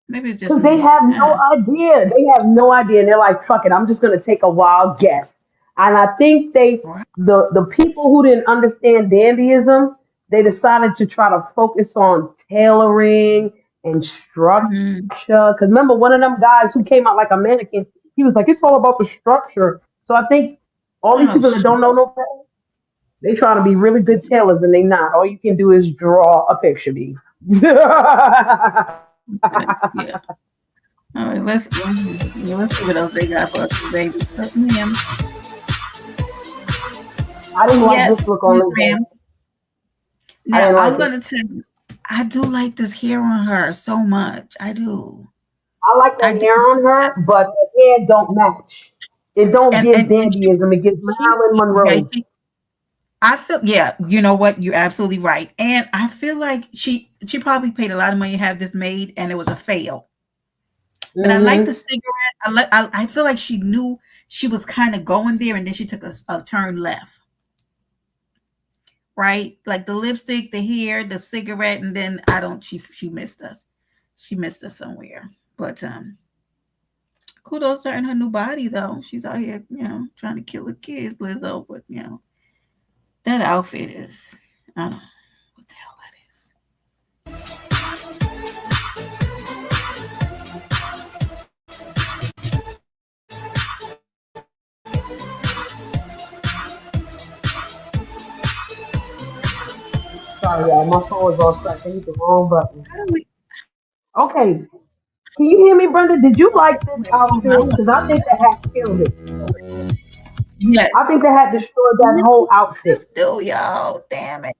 Maybe it's just Because they me. have no idea. They have no idea. And they're like, fuck it, I'm just gonna take a wild guess. And I think Right. the people who didn't understand dandyism, they decided to try to focus on tailoring and structure. Mhm. Because remember, one of them guys who came out like a mannequin, he was like, it's all about the structure. So I think all these Oh people that shit. don't know no better, they trying to be really good tailors and they not. All you can do is draw a picture, B. Yeah. All right, let's see what else they got for us, baby. Ma'am. I didn't like Yes, this look on yes, LinkedIn. ma'am. I Now didn't I'm like it. gonna tell you, I do like this hair on her so much. I do. I like I the do. hair on her, but the hair don't match. It don't give And dandyism. It gives Marilyn yeah, Monroe. I feel yeah, you know what? You're absolutely right. And I feel like she probably paid a lot of money to have this made and it was a fail. But I like Hmm. the cigarette. I feel like she knew she was kind of going there and then she took a turn left. Right? Like the lipstick, the hair, the cigarette, and then I don't she missed us. She missed us somewhere. But kudos to her in her new body though. She's out here, trying to kill the kids, Lizzo, but that outfit is I don't know what the hell that is. Sorry, y'all. My phone was all stuck. I hit the wrong button. How do we Okay. Can you hear me, Brenda? Did you like this wait, hold on, outfit? Because I think the hat killed it. yes. I think the hat destroyed that whole outfit. Just do y'all. Damn it.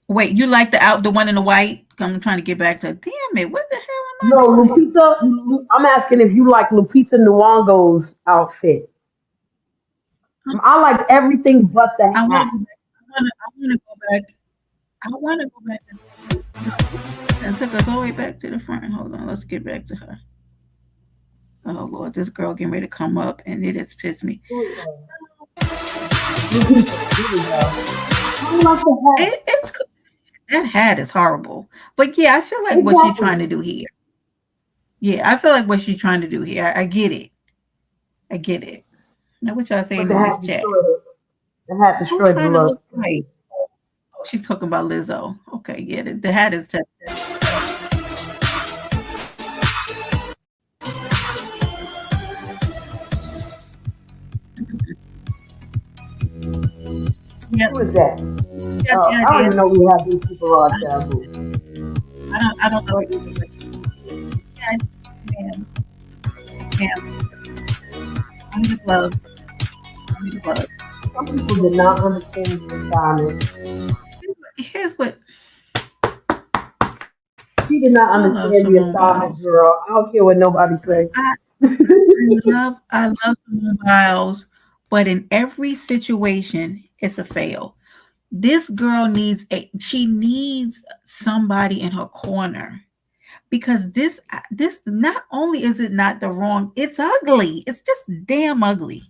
Wait, you like the one in the white? I'm trying to get back to damn it. What the hell am No, Lupita. I'm asking if you like Lupita Nyong'o's outfit. I like everything but the I hat. want to. I want to go back. I want to go back. That took us all the way back to the front. Hold on. Let's get back to her. Oh Lord, this girl getting ready to come up, and it has pissed me. Who is that? Lupita. Here we go. I don't like the hat. It's that hat is horrible. But yeah, I feel like what she's trying Exactly. to do here. Yeah, I feel like what she's trying to do here. I get it. I get it. Now what y'all But saying the in hat this chat? destroyed it. The hat Who destroyed the trying to look look. right? Oh, she's talking about Lizzo. Okay, yeah, the hat is yeah, Who is that? got the I don't idea. even know who have these people on taboo. I don't know. But Yeah, man, man. I need love. I need love. some people did not understand the assignment. Here's what She did not I love understand the Simone assignment, Biles. girl. I don't care what nobody say. I I love Simone Biles, but in every situation, it's a fail. This girl she needs somebody in her corner because this not only is it not the wrong, it's ugly. It's just damn ugly.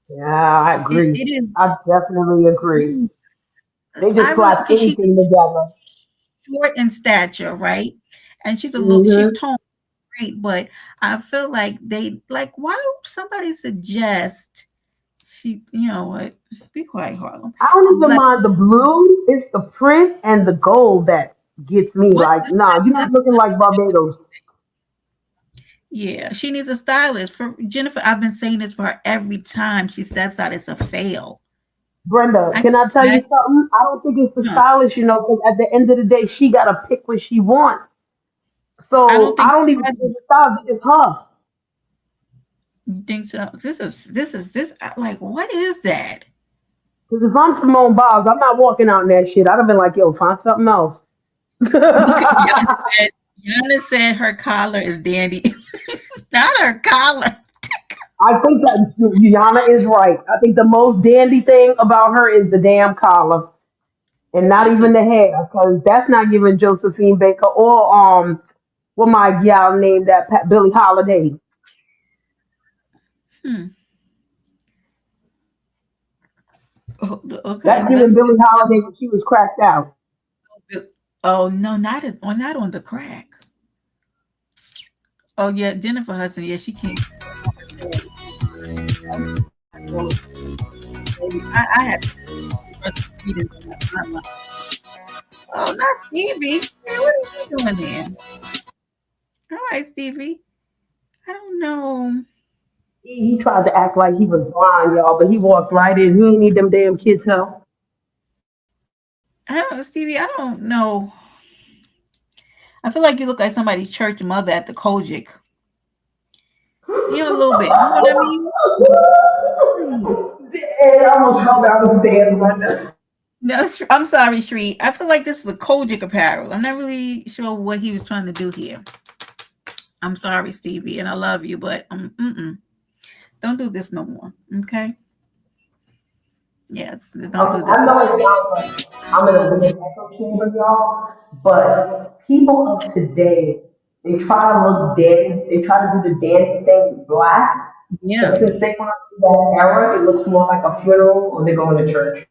Yeah, I agree. It is. I definitely agree. They just I really slap because she's anything together. short in stature, right? And she's Hmm. toned great, but I feel like why would somebody suggest you know what? Be quiet, Harlem. I don't even Like mind the blue. It's the print and the gold that gets me. what? Like, nah, you're not looking like Barbados. Yeah, she needs a stylist for Jennifer. I've been saying this for her every time she steps out. It's a fail. Brenda, I can I tell you can't something? I don't think it's the imagine. stylist, because at the end of the day, she got to pick what she wants. I So don't I think don't she even has think it's the stylist, it's her. you think so. This like what is that? Because if I'm Simone Biles, I'm not walking out in that shit. I'd have been like, yo, find something else. Look at I Yana said her collar is dandy. Not her collar. think that Yana is right. I think the most dandy thing about her is the damn collar. And not Listen, even the hair, because that's not giving Josephine Baker or what my gal named that Billie Holiday. hmm. Oh, okay, That's let's giving Billie Holiday when she was cracked out. oh no, not on the crack. Oh yeah, Jennifer Hudson. Yeah, she can't. I had oh, not Stevie. Hey, what are you doing there? All right, Stevie. I don't know. He tried to act like he was blind, y'all, but he walked right in. He ain't need them damn kids' help. I don't, Stevie. I don't know. I feel like you look like somebody's church mother at the Kojic. You know, a little bit. You know what I mean? I almost felt I was dead right now. No, I'm sorry, Shree. I feel like this is a Kojic apparel. I'm not really sure what he was trying to do here. I'm sorry, Stevie, and I love you, but don't do this no more. Okay? Yes, don't do this I no know it more. sounds like I'm in a weird echo chamber, y'all, but people of today, they try to look dead. They try to do the dancing thing with black. Yeah. But since they want to do that era, it looks more like a funeral or they're going to church.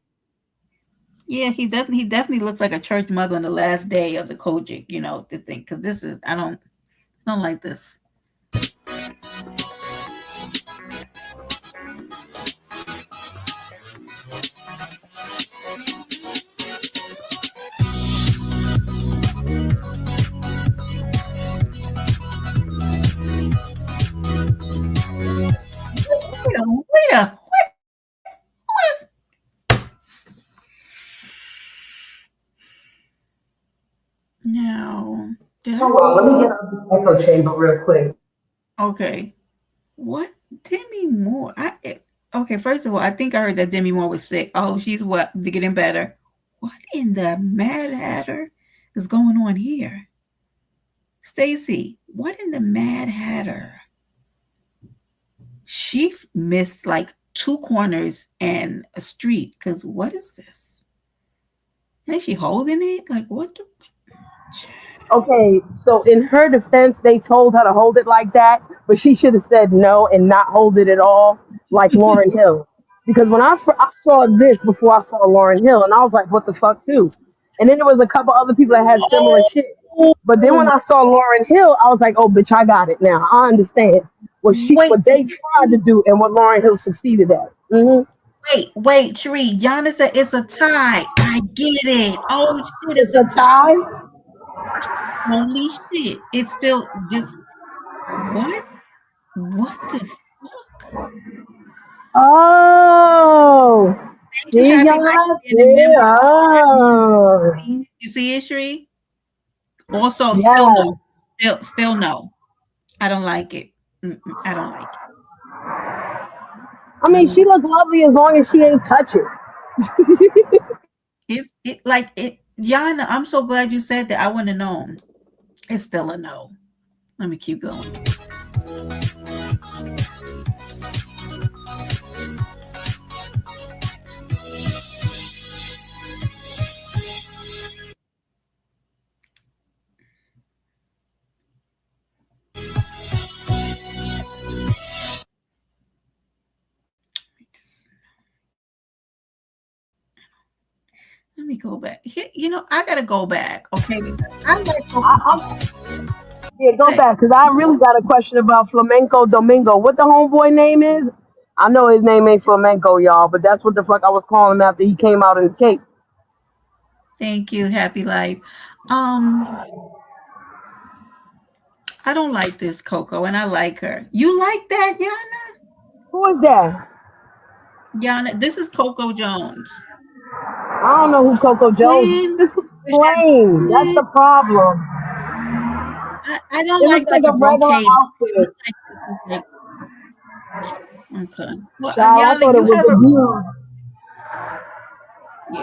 Yeah, he definitely looks like a church mother on the last day of the Kojic, you know, the thing. Because this is I don't like this. Wait a no. Did I Hold on, let me get out of this echo chamber real quick. okay. What? Demi Moore. Okay, first of all, I think I heard that Demi Moore was sick. Oh, she's what? Getting better. What in the Mad Hatter is going on here? Stacy, what in the Mad Hatter? She missed like 2 corners and a street. Because what is this? And is she holding it? Like, what the? Okay, so in her defense, they told her to hold it like that, but she should have said no and not hold it at all, like Lauryn Hill. Because when I saw this before I saw Lauryn Hill, and I was like, what the fuck, too? And then there was a couple other people that had similar shit. But then when I saw Lauryn Hill, I was like, oh, bitch, I got it now. I understand Wait, what they tried to do and what Lauryn Hill succeeded at. wait, Tree. Yana said it's a tie. I get it. Oh, shit, It's it's a a tie. tie. Holy shit. It's still just, what? What the fuck? Oh, Thank you, see, Happy y'all. Life being a member. Yeah. You see it, Sheree? Also, still Yeah. no. Still no. I don't like it. I don't like it. I mean, she looks lovely as long as she ain't touch it. It's like it, Yana. I'm so glad you said that. I wouldn't have known. It's still a no. Let me keep going. Let me go back. Here, I gotta go back. Okay, I Yeah, go back because I really got a question about Flamenco Domingo. What the homeboy name is? I know his name ain't Flamenco, y'all, but that's what the fuck I was calling him after he came out in the tape. Thank you, Happy Life. I don't like this Coco, and I like her. You like that, Yana? Who is that? Yana, this is Coco Jones. I don't know who Coco Jones is. Twin. This is plain. That's the problem. I don't It looks like like a a regular brocade. outfit. Okay. Well, Child, I Yana, thought it you was have a, a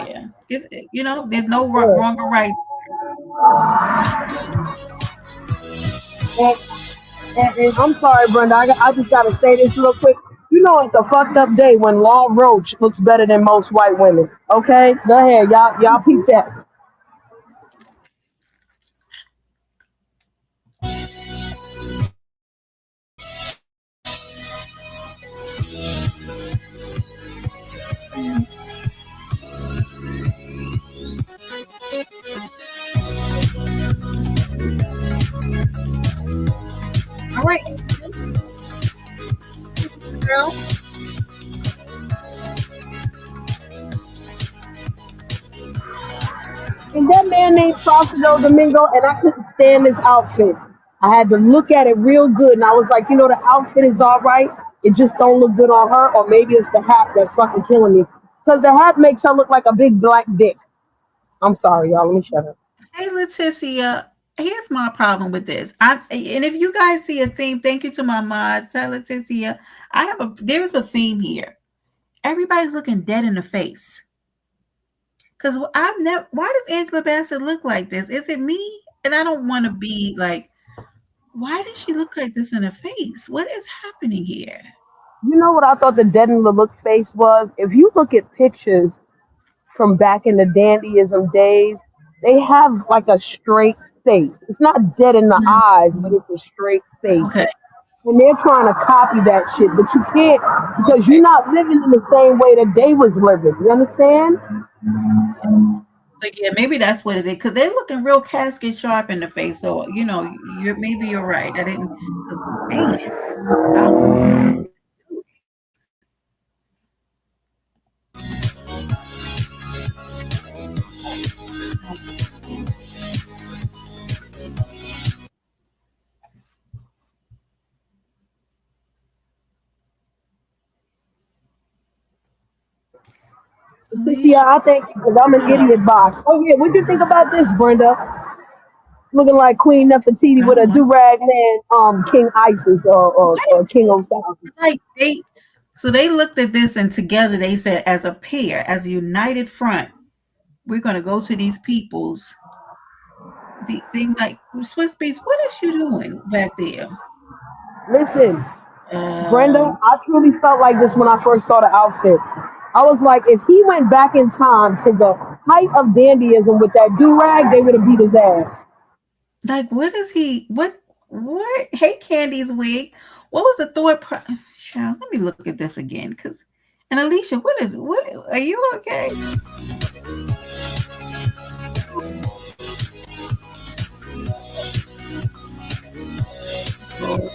yeah. There's no view. wrong or right. And I'm sorry, Brenda. I just gotta say this real quick. You know it's a fucked up day when Law Roach looks better than most white women. Okay, go ahead, y'all peep that. All right, girl. And that man named Placido Domingo, and I couldn't stand this outfit. I had to look at it real good, and I was like, the outfit is all right. It just don't look good on her, or maybe it's the hat that's fucking killing me. Because the hat makes her look like a big black dick. I'm sorry, y'all. Let me shut up. Hey, Leticia. Here's my problem with this. And if you guys see a theme, thank you to my mods. Tell Leticia, there's a theme here. Everybody's looking dead in the face. Because I've never. Why does Angela Bassett look like this? Is it me? And I don't want to be like. Why does she look like this in the face? What is happening here? You know what I thought the dead in the look face was? If you look at pictures from back in the dandyism days, they have like a straight face. It's not dead in the eyes, but it's a straight face. Okay. And they're trying to copy that shit, but you can't because you're not living in the same way that they was living. You understand? Like, yeah, maybe that's what it is. Because they're looking real casket sharp in the face. So you're right. I didn't. Man, Yeah, I think because I'm an idiot box. Oh yeah, what'd you think about this, Brenda? Looking like Queen Nefertiti I with a don't like. do rag man, King Isis or King Osiris. Like so they looked at this and together they said, as a pair, as a united front, we're going to go to these peoples the thing like Swiss Beats. What is you doing back there? Listen, Brenda, Um, I truly felt like this when I first saw the outfit. I was like, if he went back in time to the height of dandyism with that do rag, they would have beat his ass. like what is he? What? Hey, Candy's wig. What was the thought? Child, let me look at this again. Cause and Alicia, what? Are you okay? Oh,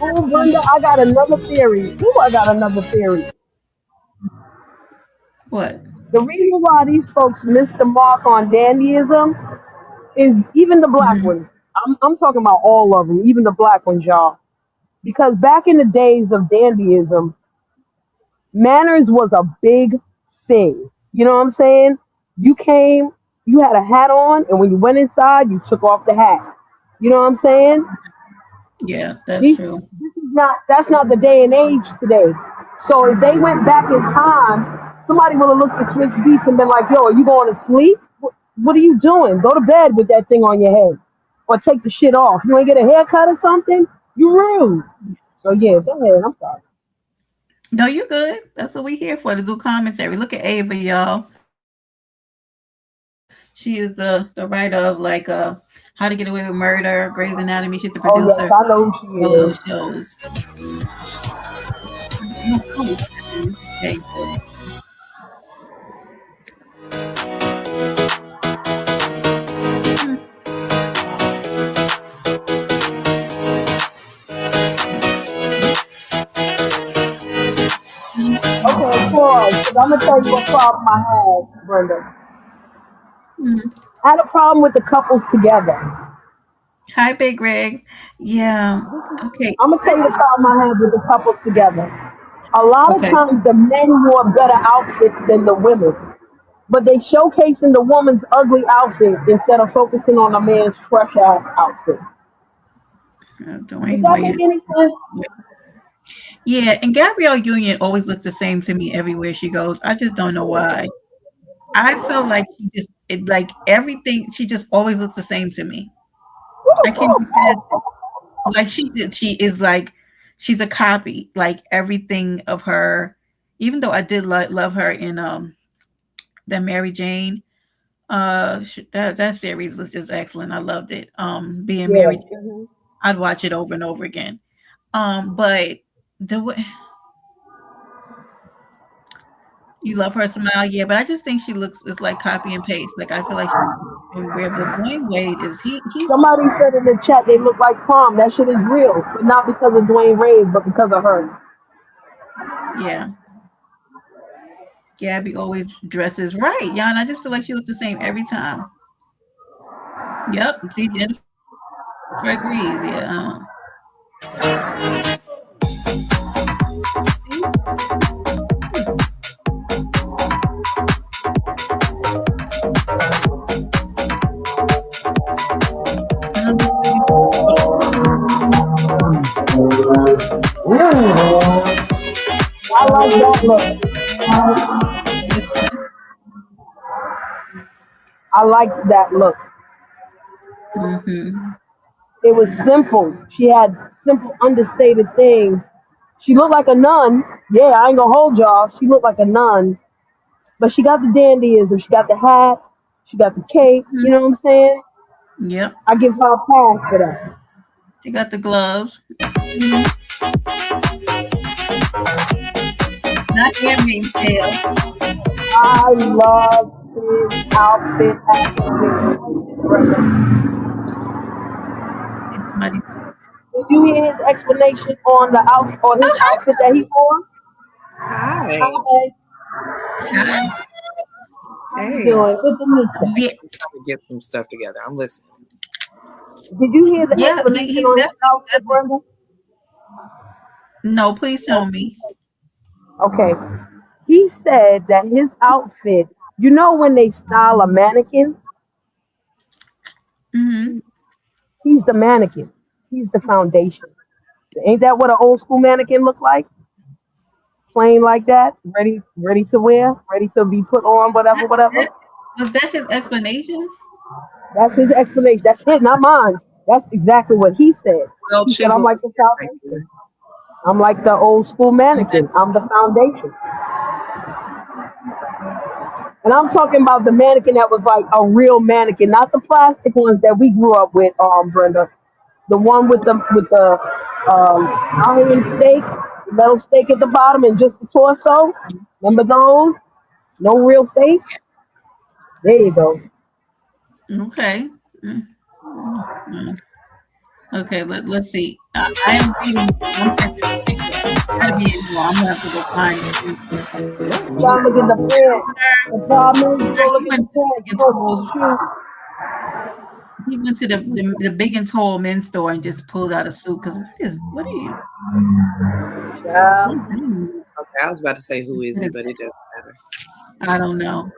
Oh, Brenda, I got another theory. Ooh, I got another theory. what? The reason why these folks missed the mark on dandyism is even the black Hmm. ones. I'm talking about all of them, even the black ones, y'all. Because back in the days of dandyism, manners was a big thing. You know what I'm saying? You came, you had a hat on, and when you went inside, you took off the hat. You know what I'm saying? Yeah, that's These, true. this is not that's not the day and age today. So if they went back in time, somebody would have looked at Swiss Beats and been like, "Yo, are you going to sleep? What are you doing? Go to bed with that thing on your head, or take the shit off. You want to get a haircut or something? You rude." So yeah, go ahead. I'm sorry. No, you're good. That's what we here for to do commentary. Look at Ava, y'all. She is the writer of like How to Get Away with Murder, Grey's Anatomy. She's the Oh yes, producer. I know who she All of is. those shows. Okay. Okay, pause. Because I'm gonna tell you what problem I had, Brenda. I had a problem with the couples together. Hi, Big Rig. Yeah. Okay. I'm gonna I tell you the just problem I had with the couples together. A lot of okay. times the men wore better outfits than the women, but they showcasing the woman's ugly outfit instead of focusing on a man's fresh ass outfit. Does Dwayne that make Wade. any sense? Yeah, and Gabrielle Union always looks the same to me everywhere she goes. I just don't know why. I feel like like everything. She just always looks the same to me. I can't get past it. Like she did. She is like she's a copy. Like everything of her. Even though I did love her in the Mary Jane. That series was just excellent. I loved it. Being Yeah. Mary Jane, I'd watch it over and over again. But the way you love her smile, yeah, but I just think she looks it's like copy and paste. Like I feel like she's everywhere. But Dwayne Wade is he's Somebody said in the chat they look like prom. That shit is real, but not because of Dwayne Reed, but because of her. yeah. Gabby always dresses right, yeah, and I just feel like she looks the same every time. Yep. See, Jennifer agrees. Yeah. See? I like that look. Which one? I liked that look. Mm-hmm. It was simple. She had simple, understated things. She looked like a nun. Yeah, I ain't gonna hold y'all. She looked like a nun, but she got the dandyism. She got the hat. She got the cape. You know what I'm saying? Yep. I give her a pass for that. She got the gloves. Mm-hmm. Not handmaid's tale. I love his outfit activation. It's somebody. Did you hear his explanation on the outfit or his Oh, hi, outfit that he wore? Hi. Hi, Hi. how you Hey. doing? Good to meet you. Yeah, I'm trying to get some stuff together. I'm listening. Did you hear the yeah. explanation He's on his definitely outfit, Brenda? no. Please tell Oh, me. okay. He said that his outfit, you know, when they style a mannequin, Mm-hmm. he's the mannequin. He's the foundation. Ain't that what an old school mannequin look like? plain like that, ready to wear, ready to be put on, whatever, whatever. Was that his explanation? That's his explanation. That's it, not mine. That's exactly what he said. Well, He said, I'm chiseled. like the foundation. I'm like the old school mannequin. I'm the foundation. And I'm talking about the mannequin that was like a real mannequin, not the plastic ones that we grew up with, Brenda. The one with the iron steak, metal steak at the bottom and just the torso. Remember those? No real face. There you go. Okay. Okay, let's see. I am reading one picture. Gotta be in more. I'm gonna have to go find it. You gotta look at the pants. The problem is you don't look at the pants. You don't see the shoe. He went to the big and tall men's store and just pulled out a suit. Because what are you? Yeah. Okay, I was about to say who is it, but it doesn't matter. I don't know.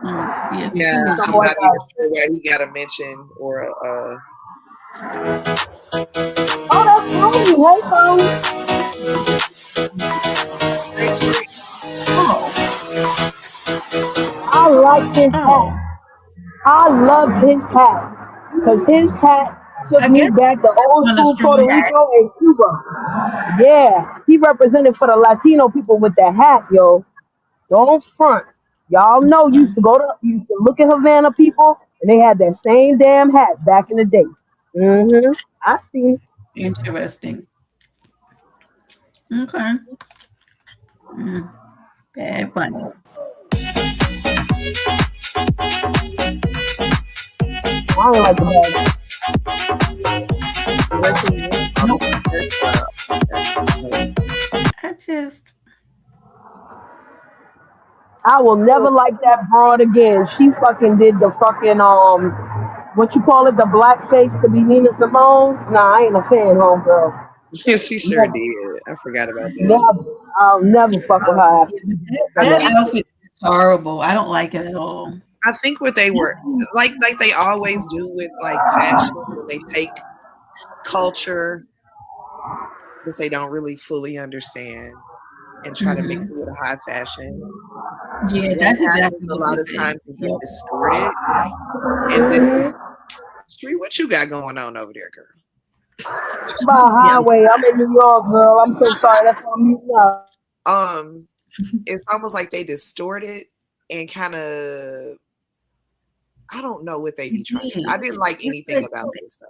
Yeah, I'm not even sure why he got a mention or a. Oh, that's Tony. Hey, Tony. I like his hat. I love his hat because his hat took me back to old school Puerto Rico and Cuba. Yeah, he represented for the Latino people with that hat, yo. Don't front. Y'all know used to look at Havana people and they had that same damn hat back in the day. I see. Interesting. Okay. Bad funny. I don't like the bag. I will never like that broad again. She fucking did the fucking what you call it, the blackface to be Nina Simone. Nah, I ain't a fan, homegirl. Yeah, she sure did. I forgot about that. Never. I'll never fuck with her. That outfit is horrible. I don't like it at all. I think what they were like they always do with like fashion, they take culture that they don't really fully understand and try to mix it with a high fashion. Yeah, that's exactly a lot of times it get distorted. And listen, Shree, what you got going on over there, girl? By highway, I'm in New York, girl. I'm so sorry. That's why I'm meeting up. It's almost like they distort it and kind of, I don't know what they be trying to do. I didn't like anything about this stuff.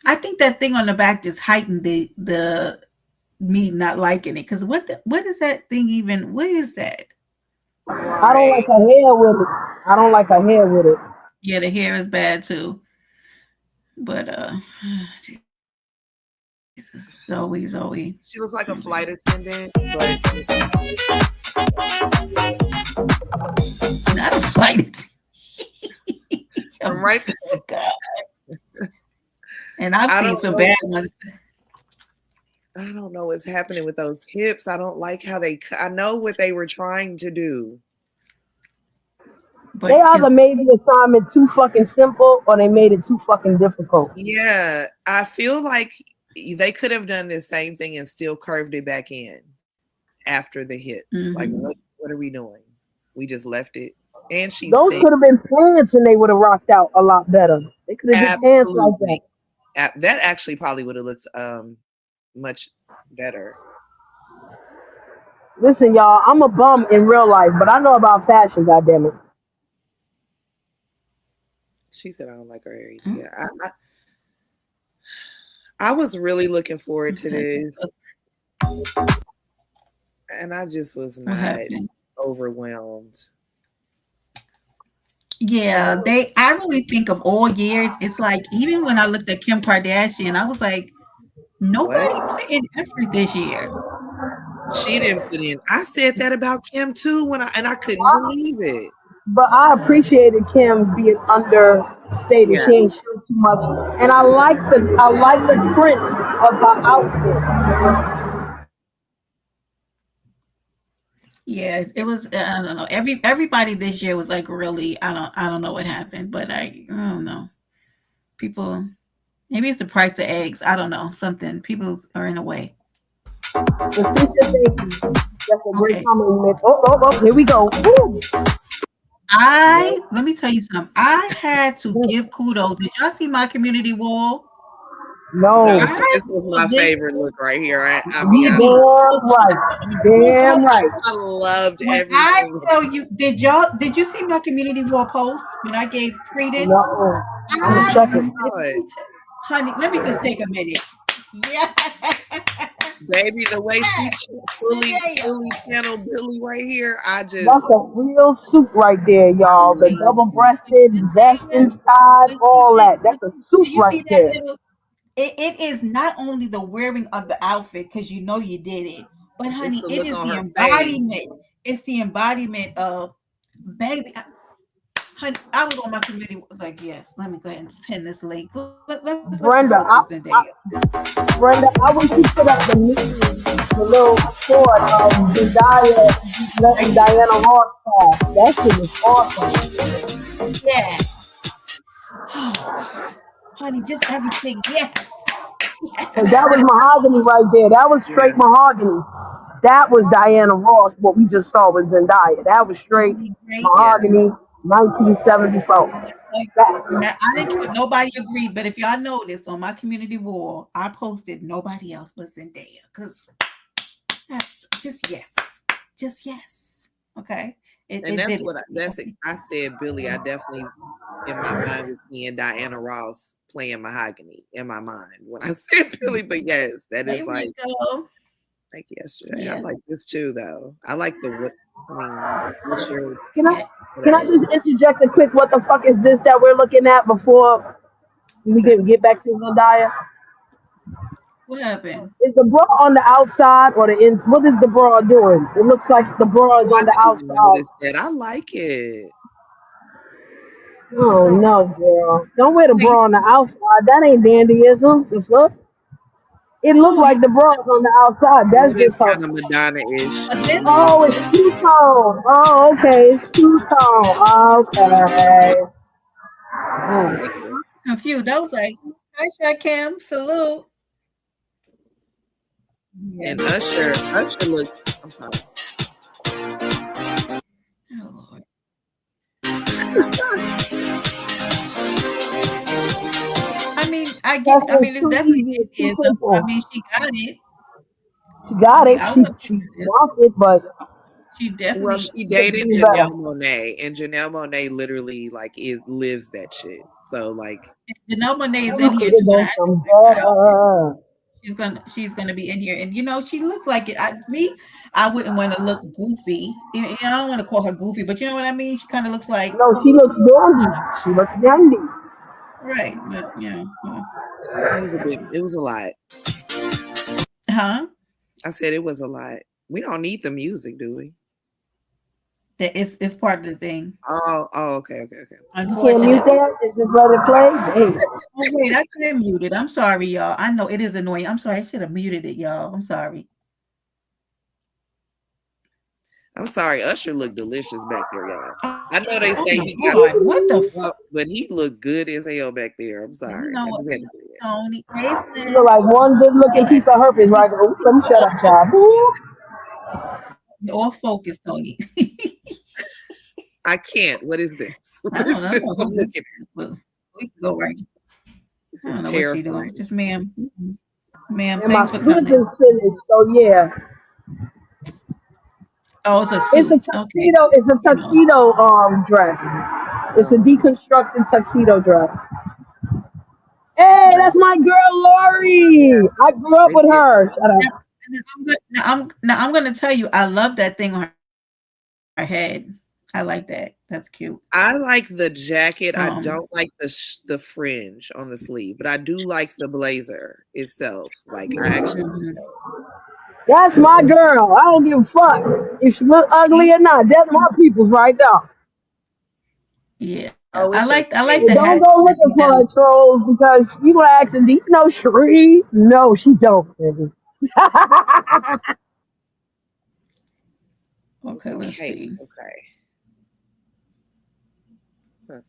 I think that thing on the back just heightened the me not liking it. Because what is that thing even? What is that? Right. I don't like her hair with it. I don't like her hair with it. Yeah, the hair is bad too. But Jesus, Zoe. She looks like a flight attendant, but not a flight attendant. I'm right there. And I've seen some bad ones. I don't know what's happening with those hips. I don't like how I know what they were trying to do. But they either made the assignment too fucking simple or they made it too fucking difficult. Yeah, I feel like they could have done the same thing and still curved it back in after the hips. Like, what are we doing? We just left it. And those could have been pants and they would have rocked out a lot better. They could have did pants like that. That actually probably would have looked much better. Listen, y'all, I'm a bum in real life, but I know about fashion, goddammit. She said I don't like her hair either. Yeah, I was really looking forward to this. And I just was not overwhelmed. Yeah, I really think of all years, it's like even when I looked at Kim Kardashian, I was like, nobody put in effort this year. She didn't put in. I said that about Kim too and I couldn't believe it. But I appreciated Kim being understated. Yeah. She ain't showing too much. And I like the print of her outfit. Yeah, it was. I don't know. Everybody this year was like really. I don't know what happened, but I don't know. People, maybe it's the price of eggs. I don't know. Something. People are in a way. Leticia, thank you. That's a great Okay. comment. Oh, here we go. Woo. Let me tell you something. I had to give kudos. Did y'all see my community wall? No. No, I this was my favorite look right here. I'll be You honest. damn right. Damn right. I loved When I everything. tell you, did you see my community wall post when I gave credence? No. I'm I second. saw it. Honey, let me just take a minute. Yeah. Baby, the way she Yes. fully Yeah. channeled Billy right here, I just That's a real soup right there, y'all. The love it. double-breasted, vest inside, all that. That's a soup You right see that there. little it is not only the wearing of the outfit because you know you did it, but It's honey, the it look is on the her face. embodiment. It's the embodiment of baby. Honey, I was on my committee like, yes, let me go ahead and pin this link. Let's just Brenda, look at Zendaya. I wish you put up the meme, the little short of Zendaya letting Diana Ross pass. That shit was awesome. Yes. Oh God. Honey, just everything. Yes. Because that was mahogany right there. That was straight Yeah. mahogany. That was Diana Ross. What we just saw was Zendaya. That was straight Great. Yeah. mahogany, 1974. Now, I didn't care. Nobody agreed, but if y'all notice on my community wall, I posted nobody else but Zendaya because that's just yes. Okay, And it that's did it. what I said, Billy. I definitely in my mind was seeing Diana Ross playing mahogany in my mind when I said Billy, but yes, that is There like we go. yesterday. I Yeah. like this too though. I like the what I mean, what's your Can I Yeah. can I whatever. just interject a quick what the fuck is this that we're looking at before we can get back to Zendaya? What happened? Is the bra on the outside or the in? What is the bra doing? It looks like the bra is Oh, I on the didn't even outside. notice that. I like it. Oh no, girl! Don't wear the Wait, bra on the outside. That ain't dandyism. The fuck? It looked oh, you like the bra is on the outside. Oh, That's it is just her. kind of Madonna-ish. but this Oh, it's two tone. Oh, okay, it's two tone. Okay. Mm. confused. I was like, hi, Shaq Kim, salute. Yeah. And Usher looks. I'm sorry. Oh Lord. That's I just mean, it's too definitely easy. It's too dandyism. I simple. mean, she got it. She I got mean, it. I She love she this. wants it, but She Well, definitely she she could dated do better. Janelle Monae, and Janelle Monae literally like it lives that shit. So like, Janelle Monae is We in here could have too, and I done actually some like her outfit. better. She's gonna be in here, and she looks like it. I wouldn't want to look goofy. I don't want to call her goofy, but you know what I mean. She kind of looks like No, she looks dandy. She looks dandy. right, but it was a lot. huh? I said it was a lot. We don't need the music, do we? That it's part of the thing. Okay. You can't mute Unfortunately. that? Is it let it play? Hey. Oh wait, I couldn't mute it. I'm sorry, y'all. I know it is annoying. I'm sorry. I should have muted it, y'all. I'm sorry. I'm sorry. Usher looked delicious back there, y'all. Oh I know they say my he got God, what the well, but he looked good as hell back there. I'm sorry. I what, just had to say that. Tony? Hey, You look like one good looking piece of herpes right there. Ooh, let me shut up, child. Ooh. You're all focused, Tony. I can't. What is this? I What is don't know. this? I I'm don't know looking. we can go right. This I is don't know what she's doing. terrifying. Just ma'am. Ma'am, And my thanks for slip coming. is finished, so yeah. Oh, it's a It's a suit. Okay. tuxedo. It's a tuxedo dress. It's a deconstructed tuxedo dress. Hey, that's my girl Lori. I grew up They with did. her. Shut up. Now I'm gonna tell you, I love that thing on her head. I like that. That's cute. I like the jacket. I Um, don't like the fringe on the sleeve, but I do like the blazer itself. Like I actually. mhm. That's my girl. I don't give a fuck if she look ugly or not. That's my people's right there. Yeah. Oh, I it's a like I like And the shade. don't hat. go looking for her trolls because you gonna ask them, do you know Sheree? No, she don't, baby. It's Okay, a let's cape. see. Okay. Huh.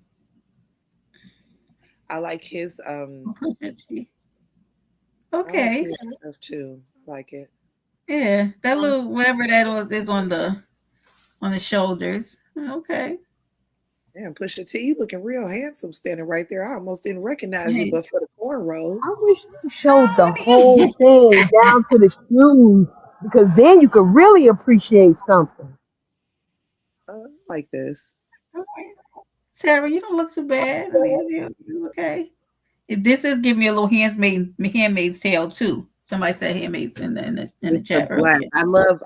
I like his I like Okay. his stuff too. I like it. Yeah, that little whatever is on the shoulders. Okay. Damn, Pusha T, you looking real handsome standing right there. I almost didn't recognize you, Hey, but for the cornrows. I wish you showed the whole Tony. thing down to the shoes because then you could really appreciate something. Like this. Sarah, you don't look too bad. I mean, you okay? This is giving me a little handmaid's tale too. Somebody said handmaids in the It's the chat black. earlier.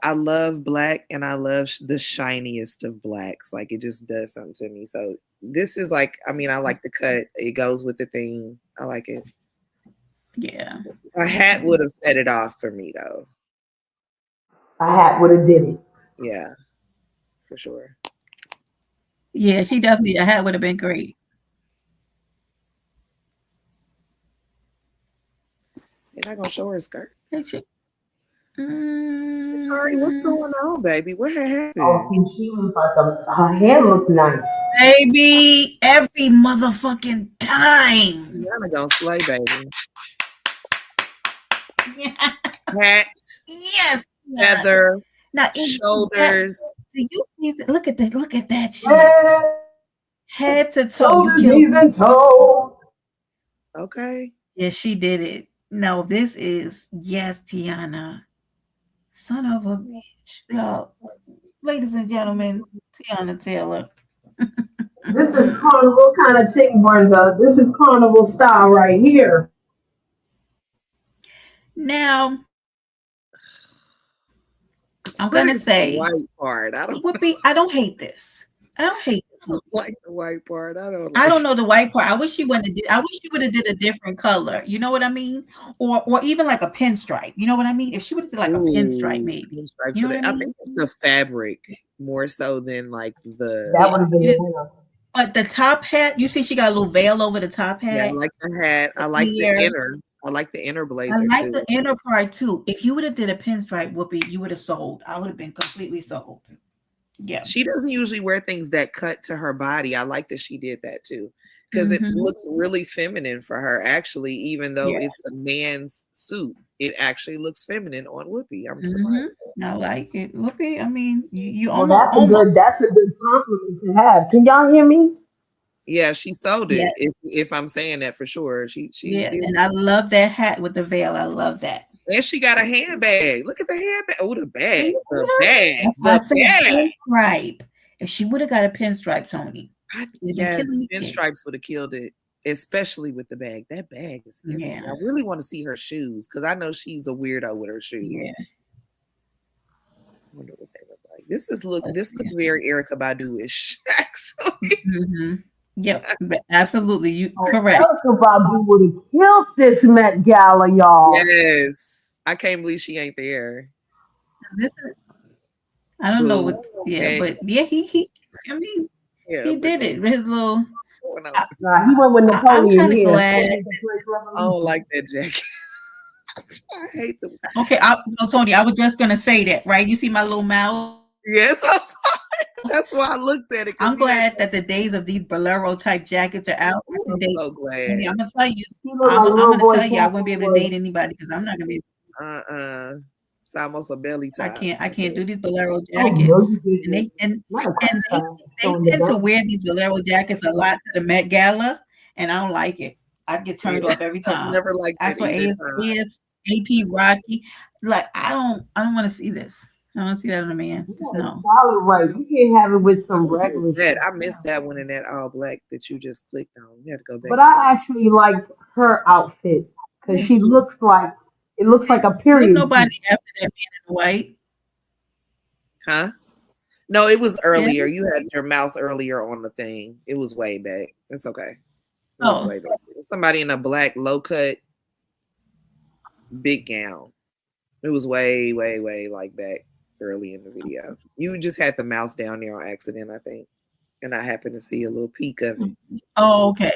I love black, and I love the shiniest of blacks. Like it just does something to me. So this is like, I mean, I like the cut. It goes with the theme. I like it. Yeah. A hat would have set it off for me though. A hat would have did it. Yeah, for sure. Yeah, she definitely a hat would have been great. You're not gonna show her skirt. Hey, she, Sorry, what's going on, baby? What had happened? Oh, and she was like, her hair looked nice. baby, every motherfucking time. Rihanna gonna slay, baby. Yeah. Hat, Yes. feather, Now, shoulders. Do you see? Look at that! Look at that shit. Yeah, Head to toe. shoulders, You knees, killed. and toes. Okay. Yes, she did it. No, this is yes, Tiana. Son of a bitch. Yo, ladies and gentlemen, Tiana Taylor. This is carnival kind of thing, Brenda. This is carnival style right here. Now, I'm What gonna is the say, white part. I don't Whoopi, I don't hate this. I don't hate this. like the white part. I don't. I don't know the white part. I wish you would have did. I wish you would have did a different color. You know what I mean? Or even like a pinstripe. You know what I mean? If she would have did like a pinstripe, maybe. Pinstripes. You know what I I mean? think it's the fabric more so than like the. That would have been the winner. But the top hat, you see, she got a little veil over the top hat. Yeah, I like the hat. I like the inner. I like the inner blazer. I like too. the inner part too. If you would have did a pinstripe, Whoopi, you would have sold. I would have been completely sold. Yeah. She doesn't usually wear things that cut to her body. I like that she did that too. Because it looks really feminine for her, actually, even though it's a man's suit. It actually looks feminine on Whoopi. I'm surprised. I like it. Whoopi, I mean, you Well, almost. that's a good compliment to have. Can y'all hear me? Yeah, she sold it. If I'm saying that for sure, she Yeah, did. and I love that hat with the veil. I love that. And she got a handbag. Look at the handbag. Oh, the bag. The That's bag. pinstripe. If she would have got a pinstripe, Tony. Yes, pinstripes would have killed it, especially with the bag. That bag is everything. I really want to see her shoes because I know she's a weirdo with her shoes. Yeah. I wonder what they look like. This looks very Erykah Badu-ish, actually. Yep, absolutely. You correct. Erykah Badu would have killed this Met Gala, y'all. Yes, I can't believe she ain't there. I don't know what. Yeah, but yeah, he. I mean, he did it. His little. He went with Napoleon. I'm kind of glad. I don't like that jacket. I hate them. Okay, Tony, I was just gonna say that, right? You see my little mouth? Yes, I saw it. That's why I looked at it. I'm glad that the days of these bolero type jackets are out. I'm so glad. I'm gonna tell you. I'm gonna tell you, I wouldn't be able to date anybody because I'm not gonna be. It's almost a belly top. I can't do these bolero jackets. They tend to wear these bolero jackets a lot to the Met Gala, and I don't like it. I get turned off every time. I've never liked That's what AP Rocky. Like I don't want to see this. I don't want to see that on a man. Just no. Right. You can't have it with some regular. I missed that one in that all black that you just clicked on. You had to go back. But I actually liked her outfit because she looks like a period. Nobody after that man in the white. Huh? No, it was earlier. You had your mouse earlier on the thing. It was way back. It's okay. It was way back. Somebody in a black low cut big gown. It was way, way, way like back early in the video. You just had the mouse down there on accident, I think. And I happened to see a little peek of it. Oh, okay.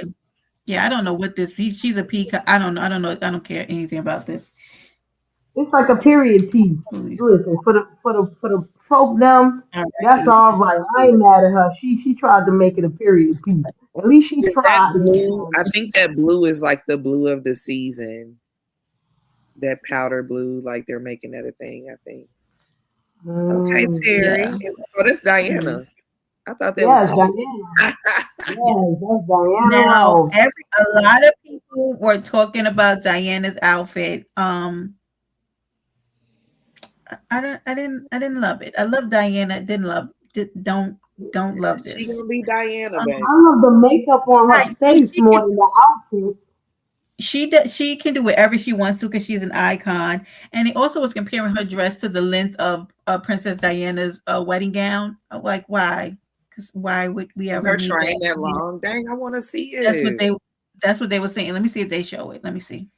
Yeah, I don't know what this. She's a peacock. I don't know. I don't care anything about this. It's like a period piece. Listen, for the folk them, that's all right. I ain't mad at her. She tried to make it a period piece. At least she tried. Blue, I think that blue is like the blue of the season. that powder blue, like they're making that a thing, I think. Okay, Terry. Yeah. Oh, that's Diana. I thought that Yes, was Diana. Yes, that's Diana Now, Rose. a lot of people were talking about Diana's outfit. I didn't love it. I love Diana. Don't love She this. gonna be Diana, baby. I love the makeup on her Right, so face more than the outfit. she can do whatever she wants to because she's an icon. And it also was comparing her dress to the length of Princess Diana's wedding gown. Like, why? Because why would we Is ever her need train that that? long? Dang, I want to see That's what it. they were saying. Let me see if they show it. Let me see.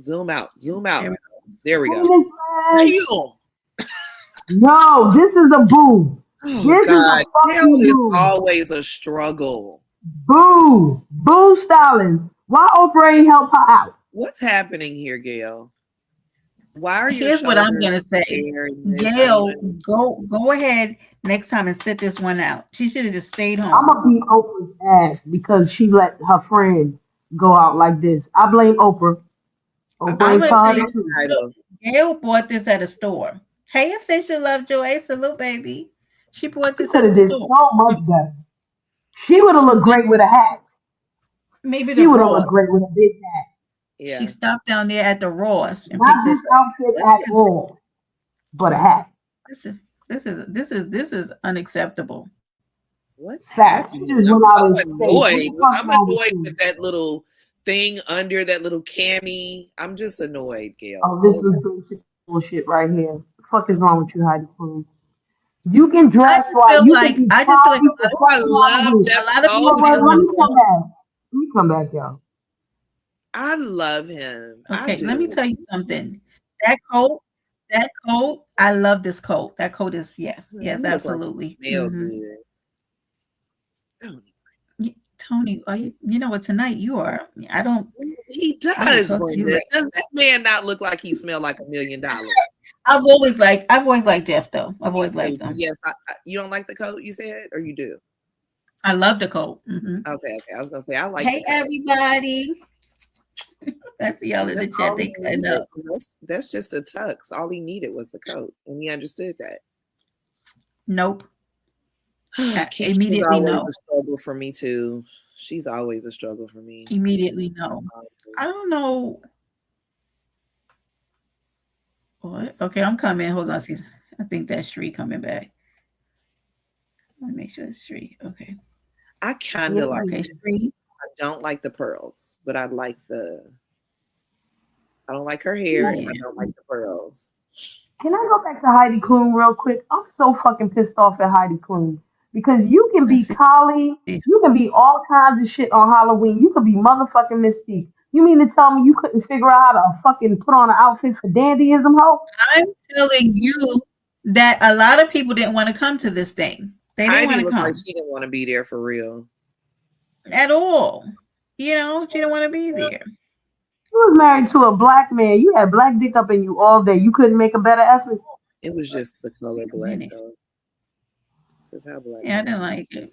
Zoom out. Zoom out. There we There we Hey, go. Miss Damn. No, this is a boo. Oh This is God, a fucking hell is boo. always a struggle. Boo. Boo styling. Why Oprah ain't help her out? What's happening here, Gail? Why are your Here's what I'm shoulders gonna say. bare and this Gail, even? go ahead next time and sit this one out. She should have just stayed I'm home. gonna beat Oprah's ass because she let her friend go out like this. I blame Oprah. Oprah I'm ain't gonna tell tired you, of truth. look, Gail bought this at a store. Hey, official Lovejoy, salute, baby. She bought She this could at have the did store. so much better. She would have looked great with a hat. Maybe She the would have Ross. looked great with a big hat. Yeah. She stopped down there at the Ross and Not picked this this up. outfit at all, but a hat. This is unacceptable. What's Facts. She happening? just I'm went out so in space. What annoyed. the fuck's I'm wrong with annoyed you? with that little thing under that little cami. I'm just annoyed, Gail. Oh, this is basic bullshit right here. The fuck is wrong with you, Heidi Klum? You can dress like you can be I just feel like sloppy for Oh, I fucking love Halloween. Jeff a lot of You people know what? didn't Let want me to come go. back. Let me come back, y'all. I love him. I Okay, let me do. tell you something. That coat, I love this coat. That coat is yes, You look like absolutely. you smell Mhm. good. Oh, Tony, are you know what tonight you are? I don't he I don't does, talk to you Brenda. like Does that man not look like he smelled like $1 million? I've always liked Jeff though. I've always liked him. Yes, you don't like the coat, you said, or you do? I love the coat. Hmm. Okay. I was gonna say I like Hey the coat. everybody. I see y'all in the That's chat. all They he cutting needed. up. That's just a tux. All he needed was the coat, and he understood that. Nope. Kim's Immediately always no. a struggle for me too. She's always a struggle for me. Immediately no. I don't know. What? Okay, I'm coming. Hold on. See, I think that's Shree coming back. Let me make sure it's Shree. Okay. I kind of like. Okay, Shree. I don't like the pearls, but I like the. I don't like her hair. And I don't like the pearls. Can I go back to Heidi Klum real quick? I'm so fucking pissed off at Heidi Klum because you can be Kali, you can be all kinds of shit on Halloween. You could be motherfucking Mystique. You mean to tell me you couldn't figure out how to fucking put on an outfit for dandyism, ho? I'm telling you that a lot of people didn't want to come to this thing. They didn't want to looked come like she didn't want to be there for real at all. You know, she didn't want to be there. You was married to a black man. You had black dick up in you all day. You couldn't make a better effort. It was just the color black though. That's how black. Yeah, I didn't like it.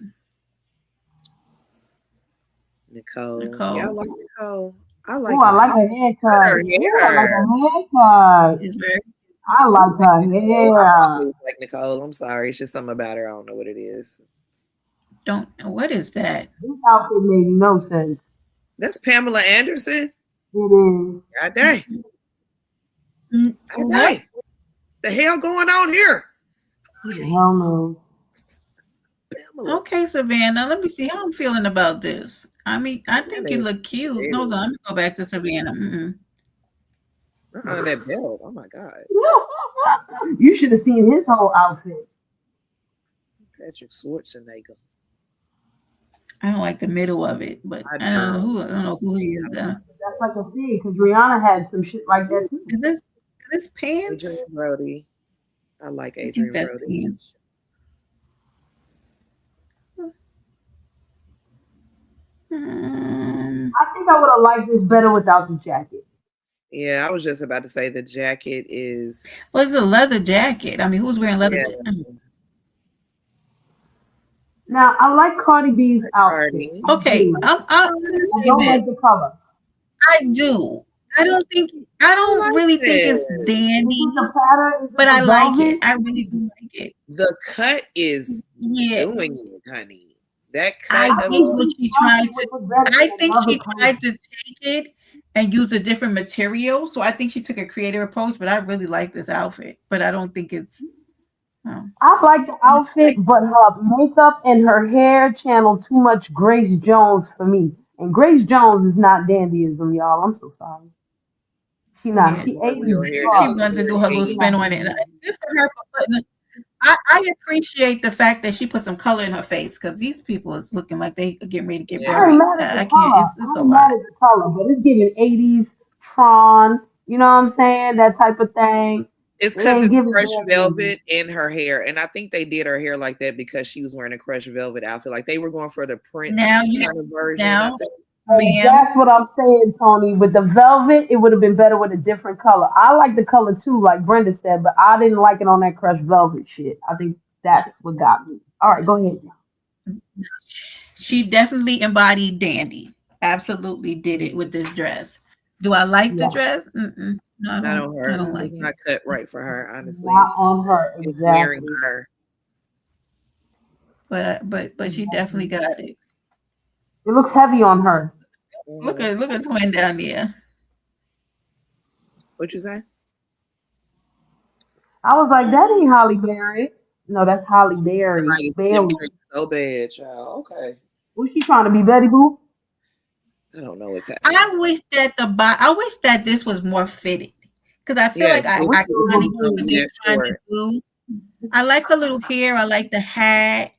Nicole. Yeah, I like Nicole. I like. Oh, I like her haircut. Her Ooh, I like hair. her haircut. It's very. I like her hair. I always like Nicole. I'm sorry. It's just something about her. I don't know what it is. What is that? This outfit made no sense. That's Pamela Anderson. It is. God dang. God dang. The hell going on here? Hell no. Okay, Savannah. Let me see how I'm feeling about this. I mean, I think you look cute. No, let me go back to Savannah. That belt. Oh my God. You should have seen his whole outfit. Patrick Schwarzenegger. I don't like the middle of it, but I don't know who he is. That's like a thing because Rihanna had some shit like that too. Is this pants? Adrian Brody. I like Adrian Brody. Pants. I think I would have liked this better without the jacket. Yeah, I was just about to say the jacket is. Well, it's a leather jacket. I mean, who's wearing leather? Now I like Cardi B's outfit. Okay, I don't like the color. I do. I don't really think it's Is dandy, it the pattern? Is it but the I like it. velvet? I really do like it. The cut is Yeah, doing it, honey. That I cut I of think think what she she felt tried it to. would look better I in think another she color. tried to take it and use a different material. So I think she took a creative approach. But I really like this outfit. But I don't think it's. Oh, I like the outfit, like but her makeup and her hair channel too much Grace Jones for me. And Grace Jones is not dandyism, y'all. I'm so sorry. She not. yeah, She normally 80s on as here she just fuck. looks wanted to do very her little She 80s. spin not on it, and dandy. good for her for putting. I appreciate the fact that she put some color in her face because these people is looking like they getting ready to get Yeah. I ain't buried. mad at the I can't. color. It's I a ain't mad lot. at the color, but it's giving 80s Tron. You know what I'm saying? That type of thing. It's It because ain't it's giving crushed dandy. velvet in her hair. And I think they did her hair like that because she was wearing a crushed velvet outfit. Like they were going for the Now Prince you kind of version, I now, think. And ma'am. that's what I'm saying, Tony. With the velvet, it would have been better with a different color. I like the color too, like Brenda said, but I didn't like it on that crushed velvet shit. I think that's what got me. All right, go ahead. She definitely embodied dandy. Absolutely did it with this dress. Do I like the Yeah, dress? Mm-mm. No, I Not don't. on I her. don't It's like it. not cut right for her, honestly. not on her It's wearing exactly. her. But she definitely Exactly. got it. It looks heavy on her. Mhm. Look at Twin down there. What you say? I was like, that ain't Holly Berry. No, that's Holly Berry. Somebody skin Bailey. print so bad, child. Okay. Was she trying to be Betty Boop? I don't know what's happening. I wish that I wish that this was more fitted because I feel Yes, like I I wish it's, kind it it's was of a get gonna what be blue. they're that trying to short. do. I like her little hair. I like the hat,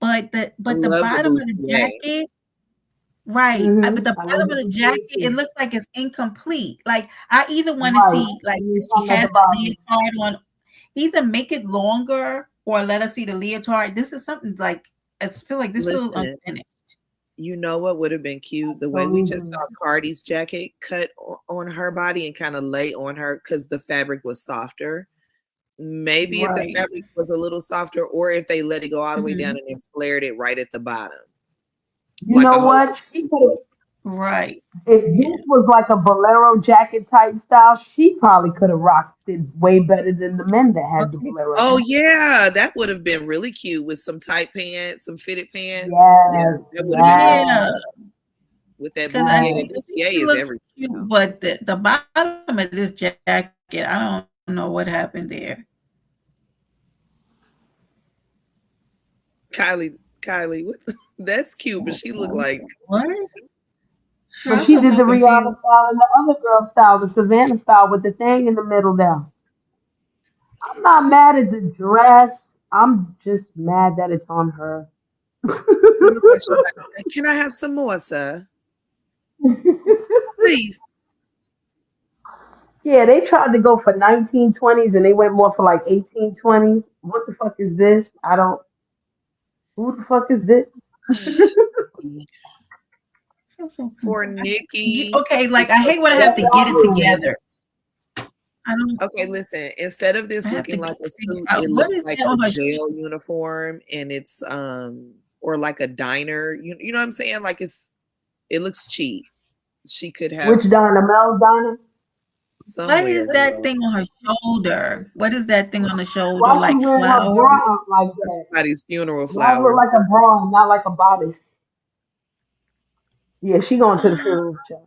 but I the love the bottom of the bustier. jacket. Right, but the I love bottom the of the jacket, blue it too. looks like it's incomplete. Like I either want to Right. see like And if it's she something at has the the bottom. leotard on, either make it longer or let us see the leotard. This is something like I feel like this feels Listen, unfinished. you know what would have been cute? The way we Totally just saw agree. Cardi's jacket cut on her body and kind of lay on her because the fabric was softer. Maybe if the Right. fabric was a little softer, or if they let it go all the way down Mhm. and then flared it right at the bottom, You like a know whole. what? She could have. Right. If Yeah. this was like a bolero jacket type style, she probably could have rocked it way better than the men that had the Okay. bolero Oh jacket. yeah, that would have been really cute with some tight pants, some fitted pants. Yeah, Yes, that would have been really yes, Yeah. cute with that Because bustier. yes. That I think bustier she is looks everything. cute, but the bottom of this jacket, I don't know what happened there. Kylie, what that's cute, but she looked like, What? But I she feel did so the Rihanna confused. style and the other girl style, the Savannah style with the thing in the middle down. I'm not mad at the dress. I'm just mad that it's on her. it looked like she was about to say, "Can I have some more, sir? Please." Yeah, they tried to go for 1920s and they went more for like 1820s. What the fuck is this? I don't. Who the fuck is this? I feel so For confused. Nikki, Okay, like I instead hate when I of have That's to this get it what I'm looking, doing. together. I don't. okay, listen, instead of I this have to looking like a figure suit, out it what looks is like that a on her. jail uniform, and it's or like a diner. You know what I'm saying? Like it looks cheap. She could have Which Donna? Mel Donna? What somewhere, is that girl. thing on her shoulder? What is that thing on the shoulder? Why she Like wearing her flower? bra out like that? Somebody's funeral Why it look flowers. like a bra and not like a bodice? Yeah, she going to the Uh, funeral. Child.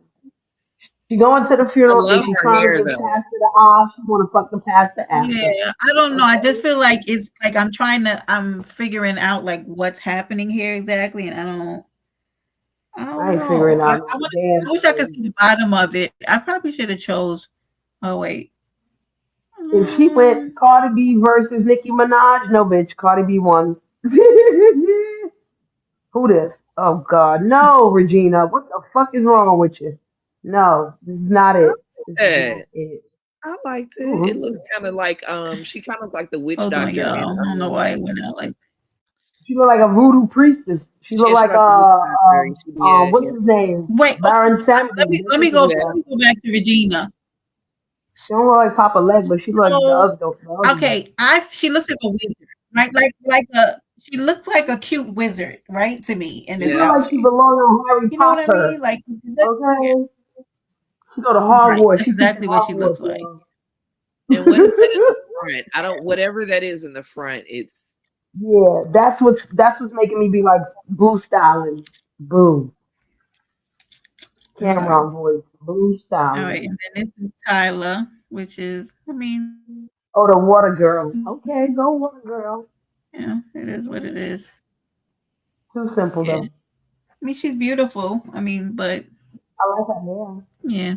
She going to the I funeral and love she her trying to hair give though. pastor the eye. She want to fuck the pastor after. yeah, I don't know. I just Okay. feel like it's like I'm figuring out like what's happening here exactly, and I I don't ain't figuring know. out no I damn wish I could thing. see the bottom of it. I probably should have chose. Oh wait. If she went Um, Cardi B versus Nicki Minaj, no bitch, Cardi B won. Who this? Oh God, no, Regina. What the fuck is wrong with you? No, this is not it. This is not Yeah, it. I liked Ooh, it. It who's looks this? kind of like she kind of like the witch hold on, doctor y'all. in I don't know why it went out like. She look like a voodoo priestess. She look she like like the witch doctor. And she be what's yeah. his name? Wait. Okay. Baron Samedi. That's what she look Yeah. Let like. me go back to Regina. She don't look like Papa Leg, but she look like So the other one. okay, I she looks like a wizard, right? Like a she looks like a cute wizard, right? To me in She this Yeah. look like she outfit. belong on Harry You know what I Potter. mean? Like Okay. She go to Right. Hogwarts. That's She teaching exactly what she looks Hogwarts, like. y'all. And what is that in the front? I don't. Whatever that is in the front, it's Yeah, that's what's making me be like Boo styling. Boo. Okay. Cameron voice. Boo All right. styling. And then this is Tyla, which is, I mean, Oh, the water girl. Okay, go water girl. yeah, it is what it is. Too simple Yeah. though. I mean, she's beautiful. I mean, but I like her hair. yeah.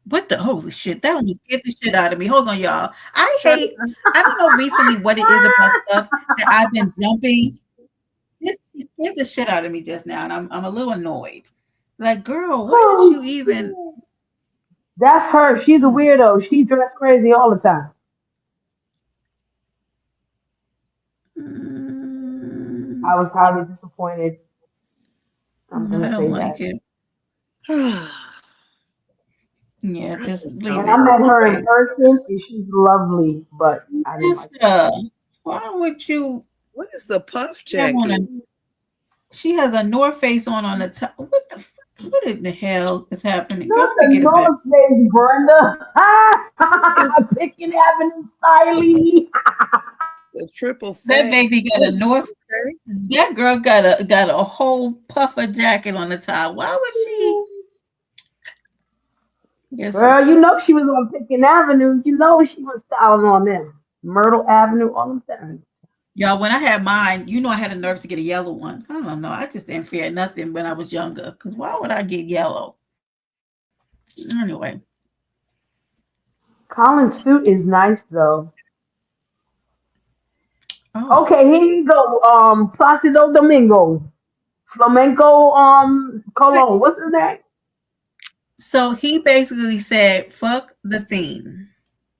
What the holy shit? That almost scared the shit out of me. Hold on, y'all. I don't know recently what it is about stuff that I've been jumping. This scared the shit out of me just now, and I'm a little annoyed. Like, girl, what is Oh, you even? shit. That's her. She's a weirdo. She dressed crazy all the time. Mm, I was highly disappointed. I'm no, I gonna don't say like that. it. I Yeah, just just leave And don't. I it. met All her in right. person, and she's lovely, but I didn't like her. Sister, why would you What is the puff have on a? jacket? She has a North Face on the top. What the? What in the hell is happening? Girl, Not let me the get a better. North Face, Brenda. It's Picking Avenue Stylie. the triple That fat. baby got a North. Okay. That girl got a whole puffer jacket on the top. Why would she? Yes, Girl, you know she was on Picking Avenue. You know she was styling on them. Myrtle Avenue, all them things. y'all. When I had mine, I had a nerve to get a yellow one. I don't know. I just didn't fear nothing when I was younger. Cause why would I get yellow? Anyway. Colin's suit is nice though. Oh, Okay, here you go. Placido Domingo. Flamenco Colon. What's his name? so he basically said, "Fuck the theme."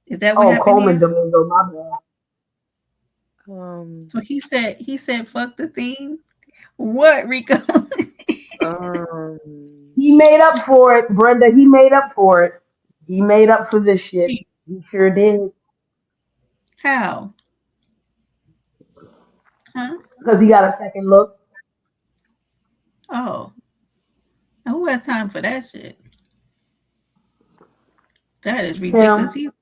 Is that what Oh, happened Coleman here? Domingo, my bad. So he said, "Fuck the theme." What, Rico? Um, He made up for it, Brenda. He made up for it. He made up for this shit. He sure did. How? Huh? Because he got a second look. Oh, now who has time for that shit? That is ridiculous. Him.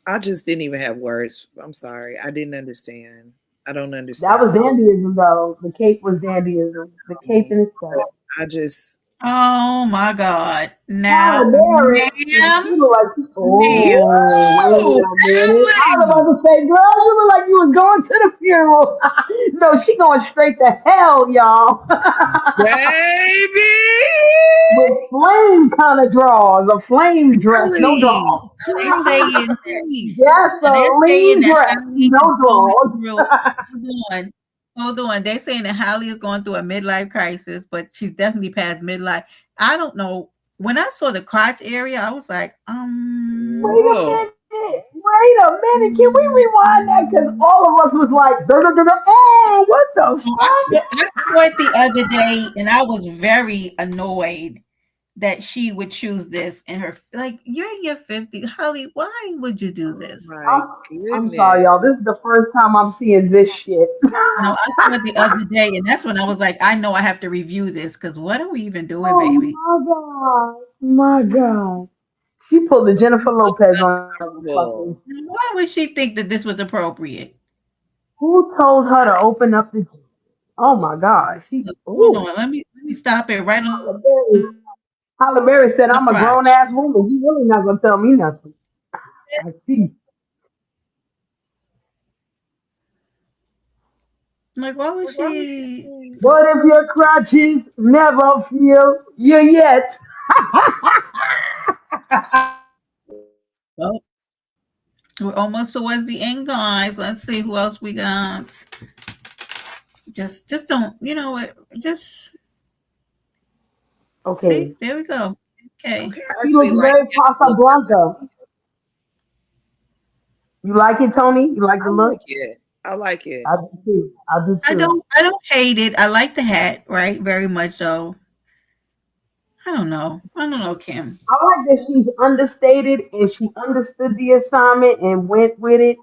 I just didn't even have words. I'm sorry. I didn't understand. I don't That understand. was dandyism though. The cape was dandyism. The cape in itself. I just. Oh my God! Halle Now, Berry, she ma'am, look like, ma'am. oh, wait Whoa, a minute. I was Allie, about to say, girl, you look like you was going to the funeral. No, she going straight to hell, y'all. baby, With flame kind of draws, a flame dress, no Allie, draws. They girl, you saying that crazy. they're saying Gasoline that dress, Holly is no going draws. through. Hold on, hold on. They're saying that Holly is going through a midlife crisis, but she's definitely past midlife. I don't know. When I saw the crotch area, I was like, Wait a Whoa. minute. Wait a minute. Can we rewind that? Because all of us was like, "Duh, duh, duh, duh." Oh, what the Oh, fuck? I saw it the other day, and I was very annoyed that she would choose this in her. Like, you're in your 50s, Holly. Why would you do Oh this? my I'm, I'm goodness. sorry, y'all. This is the first time I'm seeing this shit. No, I saw it the other day, and that's when I was like, I know I have to review this because what are we even doing, Oh baby? my God. My God. She pulled the Jennifer Lopez on the fucking. Uncomfortable. Why would she think that this was appropriate? Who told her to open up the. Oh my God. She. Look, hold Ooh. on, let me stop it right on Halle Berry. Halle Berry said, the I'm a grown crotch. ass woman. You really not going to tell me nothing. I see. Like, why would she? What if your crutches never feel you yet? Well, we're almost towards the end, guys. Let's see who else we got. Just don't. You know what? Just Okay. see. There we go. Okay. Okay, I She actually looks like very it. Look, Casablanca. You like it, Tony? You like I the like look? it. I like it. I do too. I do I too. don't hate it. I like the hat, right? Very much so. I don't know. I don't know, Kim. I like that she's understated and she understood the assignment and went with it,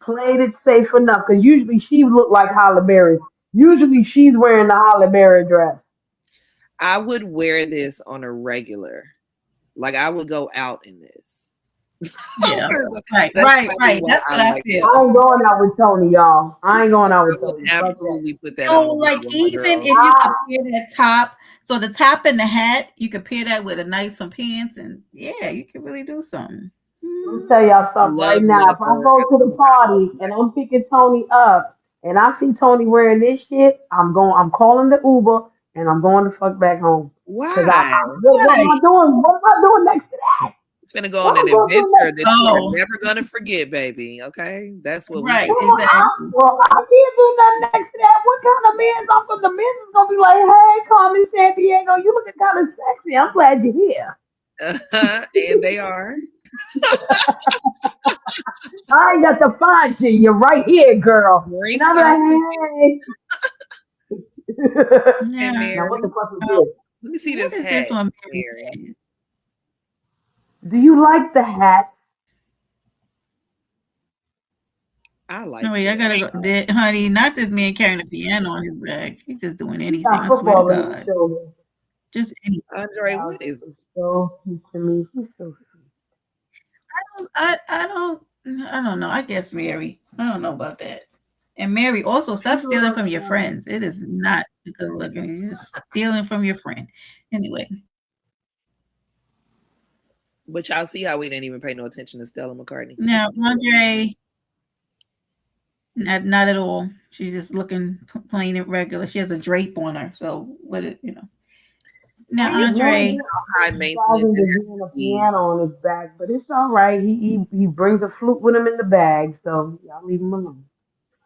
played it safe enough. Because usually she looked like Halle Berry. Usually she's wearing the Halle Berry dress. I would wear this on a regular. Like I would go out in this. Yeah. Right. That's That's what I feel. I ain't going out with Tony, y'all. I ain't going out with I would Tony. Fuck that. absolutely put that So, on. like, with my even girl. if you could pair that top, so the top and the hat, you could pair that with a nice some pants, and yeah, you could really do something. Let me tell y'all something Love right now. If I leather. go to the party and I'm picking Tony up and I see Tony wearing this shit, I'm calling the Uber and I'm going the fuck back home. Cause Why? what am I doing? What am I doing next to that? It's gonna go What on am an I going to do adventure next? that you are never gonna forget, baby. Okay, that's what we. Right, Well, exactly. I can't do nothing next to that. What kind of man's uncle? The man's is gonna be like, hey, Carmen San Diego, you looking kind of sexy. I'm glad you're here. And they are. I ain't got to find you. You're right here, girl. Bring And I'm like, hey. Yeah. Now, what the fuck is Oh, this? let me see What this is hat. this one? Mary. Do you like the hat? I like. No, wait, I gotta go. Honey, not this man carrying a piano on his back. He's just doing anything. Got I swear to football in his God. shoulder. Just anything. Andre, what is? So sweet to me. He's so sweet. I don't know. I guess Mary. I don't know about that. And Mary, also stop stealing from your friends. It is not good looking. You're just stealing from your friend. Anyway. But y'all see how we didn't even pay no attention to Stella McCartney. Now, Andre, not at all. She's just looking plain and regular. She has a drape on her. So what is Now, Andre, high maintenance. A piano on his back, but it's all right. He brings a flute with him in the bag, so y'all leave him alone.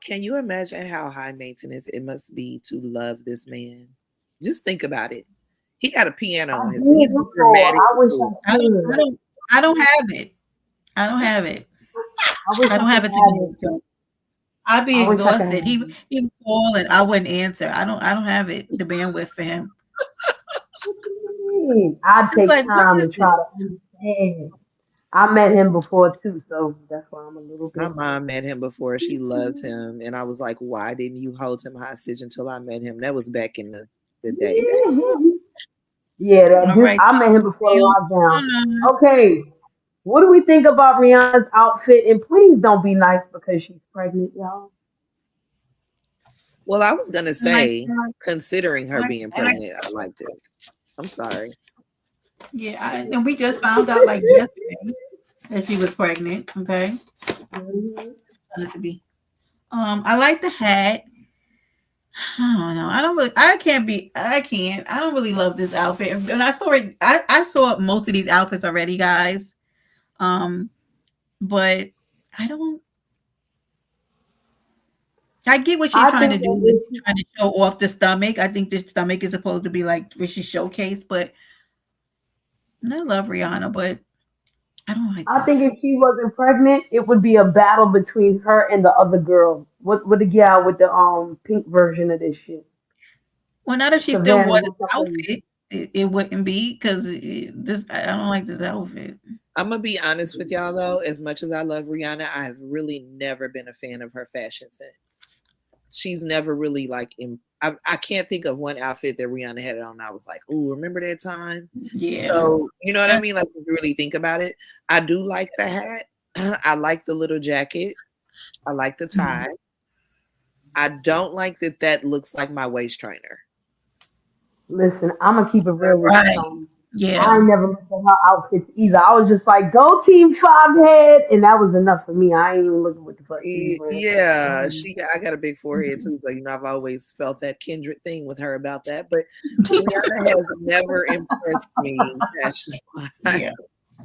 Can you imagine how high maintenance it must be to love this man? Just think about it. He got a piano on his. He's dramatic. I don't have it. I don't have it. I don't have it to I'd be exhausted. He would call and I wouldn't answer. I don't have it, the bandwidth for him. I take time to try to understand. I met him before too, so that's why I'm a little bit. My mom met him before. She loved him, and I was like, "Why didn't you hold him hostage until I met him?" That was back in the day. Yeah, I met him before lockdown. Okay, what do we think about Rihanna's outfit? And please don't be nice because she's pregnant, y'all. Well, I was gonna say, considering her being pregnant, I liked it. I'm sorry. Yeah, and we just found out like yesterday that she was pregnant. Okay. I like the hat. I don't know. I don't really love this outfit. And I saw it. I saw most of these outfits already, guys. But I get what she's trying to do with trying to show off the stomach. I think the stomach is supposed to be like where she showcased, but I love Rihanna, but I don't like I think if she wasn't pregnant, it would be a battle between her and the other girl. What the gal with the pink version of this shit? Well, not if she still wore the outfit. It wouldn't be because I don't like this outfit. I'm gonna be honest with y'all though. As much as I love Rihanna, I've really never been a fan of her fashion sense. She's never really like. I can't think of one outfit that Rihanna had on. I was like, "Ooh, remember that time?" Yeah. So you know what I mean? Like, if you really think about it, I do like the hat. I like the little jacket. I like the tie. I don't like that looks like my waist trainer. Listen, I'm gonna keep it real with you. Yeah. I ain't never looked at her outfits either. I was just like, "Go Team 5 and that was enough for me. I ain't even looking what the fuck. Yeah, I got a big forehead too, so I've always felt that kindred thing with her about that. But Rihanna has never impressed me fashion-wise.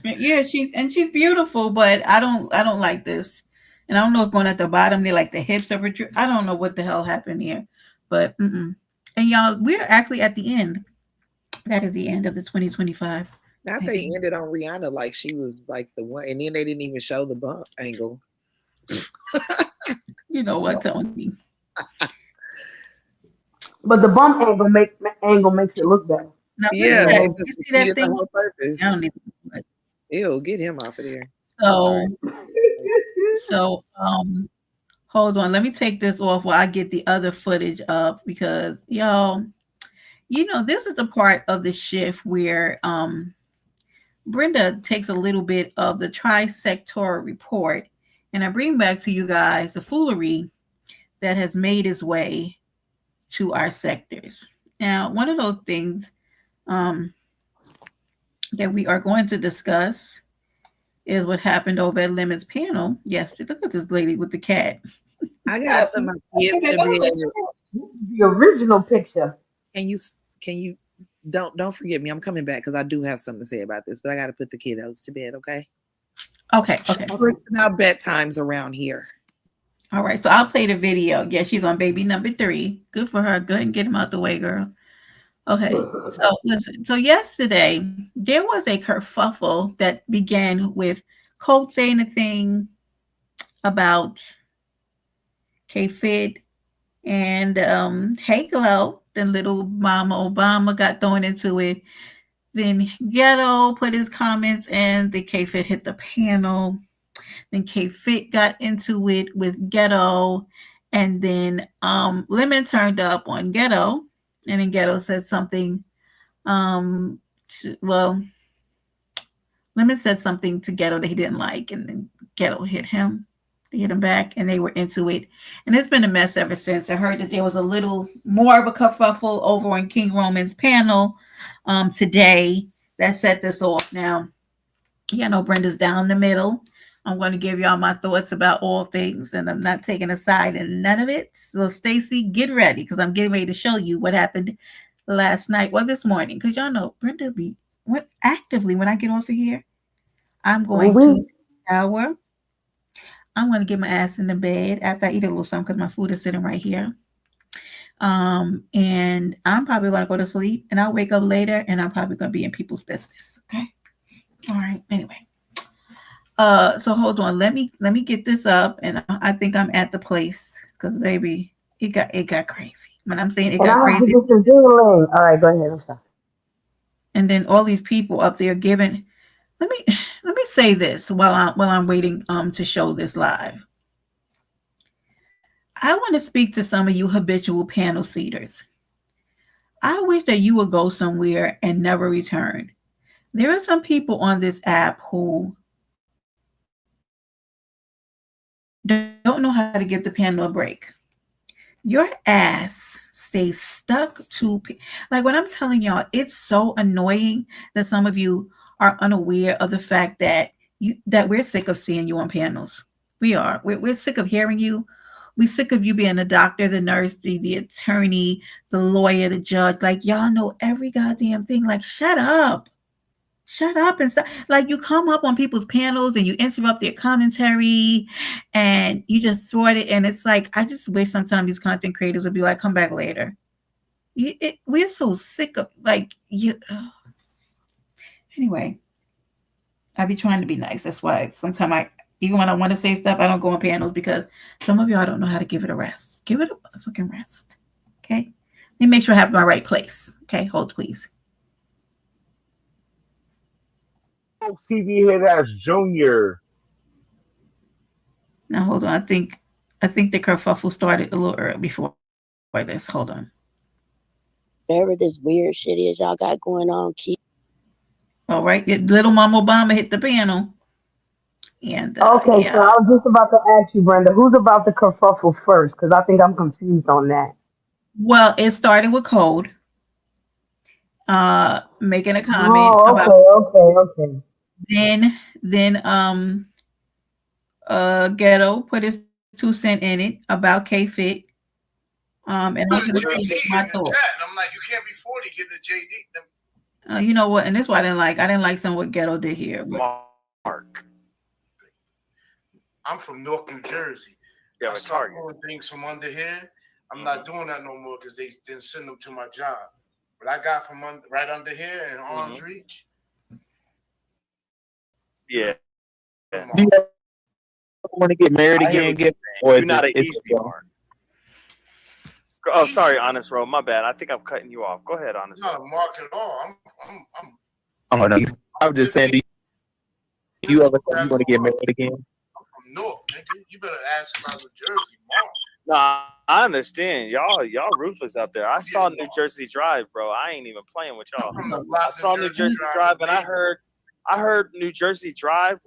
Yeah, she's beautiful, but I don't like this. And I don't know what's going at the bottom there, like the hips are protrude. I don't know what the hell happened here, but and y'all, we're actually at the end. That is the end of the 2025. Not they ended on Rihanna like she was like the one, and then they didn't even show the bump angle. You know what, Tony? But the bump angle makes it look better. Now, yeah, you see that thing? Purpose. I don't even. Ew, get him off of there. So hold on. Let me take this off while I get the other footage up because y'all, this is a part of the shift where Brenda takes a little bit of the tri-sector report, and I bring back to you guys the foolery that has made its way to our sectors. Now, one of those things that we are going to discuss is what happened over at Lemon's panel yesterday. Look at this lady with the cat. I gotta put my kids to bed. The original picture. Can you don't forget me. I'm coming back because I do have something to say about this, but I gotta put the kiddos to bed, okay? Okay. Now bedtimes around here. All right, so I'll play the video. Yeah, she's on baby number 3. Good for her. Go ahead and get him out the way, girl. Okay, so listen. So yesterday, there was a kerfuffle that began with Colt saying a thing about K-Fit and Hey Glow. Then little Mama Obama got thrown into it. Then Ghetto put his comments and the K-Fit hit the panel. Then K-Fit got into it with Ghetto. And then Lemon turned up on Ghetto. And then Ghetto said something. Lemon said something to Ghetto that he didn't like. And then Ghetto hit him. They hit him back, and they were into it. And it's been a mess ever since. I heard that there was a little more of a kerfuffle over on King Roman's panel today that set this off. Now, Brenda's down the middle. I'm going to give y'all my thoughts about all things, and I'm not taking a side in none of it. So, Stacy, get ready, because I'm getting ready to show you what happened last night, this morning. Because y'all know Brenda went actively when I get off of here. I'm going to shower. I'm going to get my ass in the bed after I eat a little something because my food is sitting right here. And I'm probably going to go to sleep, and I'll wake up later, and I'm probably going to be in people's business. Okay. All right. Anyway. So hold on. Let me get this up, and I think I'm at the place because baby, it got crazy. When I'm saying it got crazy. All right, go ahead. I'm sorry. And then all these people up there giving. Let me say this while I'm waiting to show this live. I want to speak to some of you habitual panel seaters. I wish that you would go somewhere and never return. There are some people on this app who don't know how to give the panel a break. Your ass stays stuck to, like when I'm telling y'all, it's so annoying that some of you are unaware of the fact that we're sick of seeing you on panels. We are. We're sick of hearing you. We're sick of you being the doctor, the nurse, the attorney, the lawyer, the judge. Like, y'all know every goddamn thing. Like, shut up. Shut up and stop. Like, you come up on people's panels and you interrupt their commentary and you just throw it. And it's like, I just wish sometimes these content creators would be like, come back later. We're so sick of, like, you. Anyway, I be trying to be nice. That's why sometimes even when I want to say stuff, I don't go on panels because some of y'all don't know how to give it a rest. Give it a motherfucking rest. Okay? Let me make sure I have my right place. Okay? Hold, please. TV head ass Junior. Now hold on. I think the kerfuffle started a little early before this. Hold on. Whatever this weird shit is y'all got going on, keep. All right. Little Mama Obama hit the panel. And okay, so I was just about to ask you, Brenda, who's about the kerfuffle first? Because I think I'm confused on that. Well, it started with Code making a comment about. Okay. Then Ghetto put his 2 cents in it about K-Fit. And I'm going to my thoughts. I'm like, you can't be 40 getting a JD. You know what? And this is what I didn't like. I didn't like some of what Ghetto did here. Mark. I'm from Newark, New Jersey. Yeah, I start doing things from under here. I'm not doing that no more because they didn't send them to my job. But I got from right under here in arm's reach. Yeah. Do you want to get married again? You're not an easy Mark. Oh, sorry, Honest Row. My bad. I think I'm cutting you off. Go ahead, Honest Row. Not a Mark at all. Oh no, I was just saying. Do you ever think you want to get married again? I'm from Newark, nigga. You better ask about New Jersey, Mark. Nah, I understand. Y'all ruthless out there. I saw New Jersey Drive, bro. I ain't even playing with y'all. I saw New Jersey Drive, and I heard New Jersey Drive.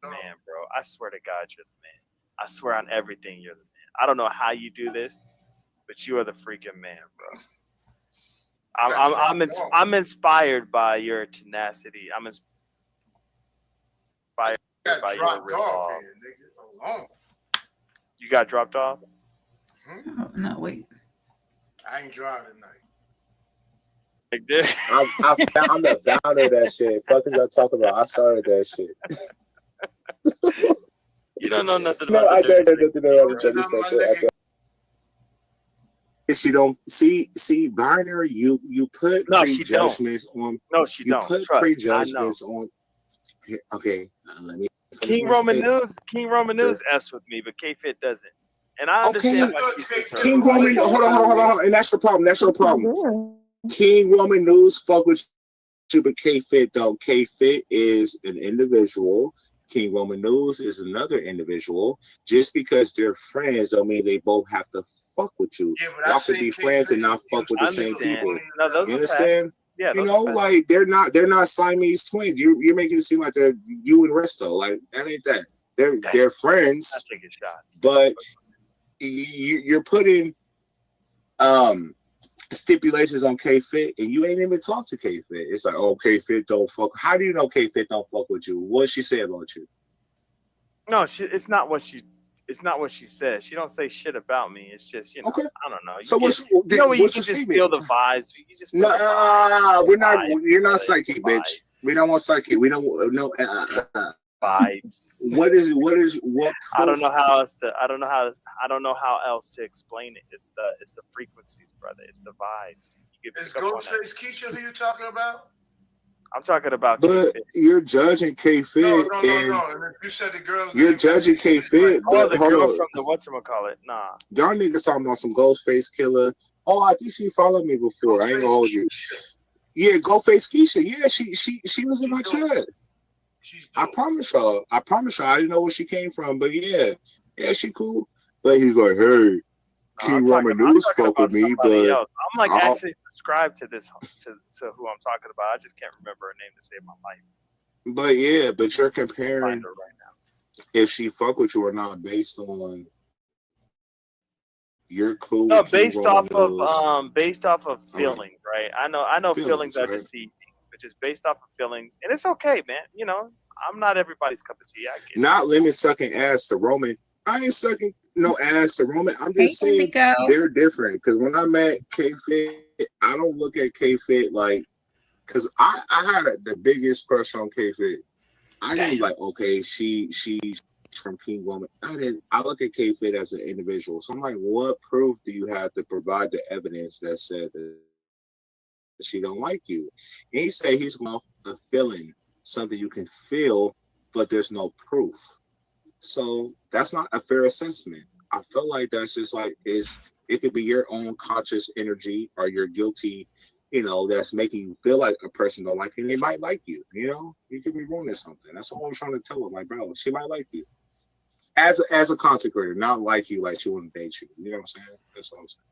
Man, bro, I swear to God, you're the man. I swear on everything, you're the man. I don't know how you do this, but you are the freaking man, bro. I'm inspired by your tenacity. I'm inspired by your resolve. You got dropped off? Oh, no, wait. I ain't driving tonight. I'm the founder of that shit. Fuck is y'all talking about? I started that shit. You don't know nothing No, about I don't know nothing about the the sector. She don't see binary. You put prejudgments on. No, she don't. You put prejudgments on. Okay, let me. King Roman News f's with me, but K-Fit doesn't. And I understand why she's King Roman. Hold on. And that's the problem. King Roman News fuck with you, but K-Fit though. K-Fit is an individual. King Roman News is another individual. Just because they're friends don't mean they both have to fuck with you. Yeah, y'all could be friends and not fuck with the same people. No, you understand? Yeah, you know, like they're not Siamese twins. You're making it seem like they're you and Resto. Like that ain't that. They're friends, but you're putting stipulations on K-Fit, and you ain't even talked to K-Fit. It's like, oh, K-Fit don't fuck. How do you know K-Fit don't fuck with you? What did she say about you? No, it's not what she says. She don't say shit about me. It's just, I don't know. So when you can just feel the vibes. You just feel we're not. You're not psychic, bitch. We don't want psychic. We don't no vibes. What? I don't know how else to explain it. It's the frequencies, brother. It's the vibes. Is Ghostface Keisha who you talking about? I'm talking about But K-Fit. You're judging K-Fit. No. And you said the girls. You're judging K-Fit. Oh, the girl from the whatchamacallit. Nah. Y'all niggas talking about some Ghostface Killer. Oh, I think she followed me before. I ain't gonna hold you. Yeah, Ghostface Keisha. Yeah, she was in my chat. I promise y'all. I didn't know where she came from, but yeah, she cool. But he's like, hey, King Roman News fuck with me, but else. I'm like actually subscribed to this to who I'm talking about. I just can't remember her name to save my life. But you're comparing if she fuck with you or not based on you're cool. No, based off of feelings, right? I know feelings are deceiving, but just based off of feelings, and it's okay, man. You know, I'm not everybody's cup of tea. I get not limit sucking ass to Roman. I ain't sucking no ass to Roman. I'm just saying they're different. Because when I met K-Fit, I don't look at K-Fit like, because I had the biggest crush on K-Fit. I didn't like, okay, she's from King Woman. I look at K-Fit as an individual. So I'm like, what proof do you have to provide the evidence that said that she don't like you? And he said he's going off a feeling, something you can feel, but there's no proof. So that's not a fair assessment. I feel like that's just like it could be your own conscious energy or your guilty, that's making you feel like a person don't like you, and they might like you. You could be wrong or something. That's all I'm trying to tell them. Like, bro, she might like you as a content creator, not like you like she wouldn't date you. You know what I'm saying? That's what I'm saying.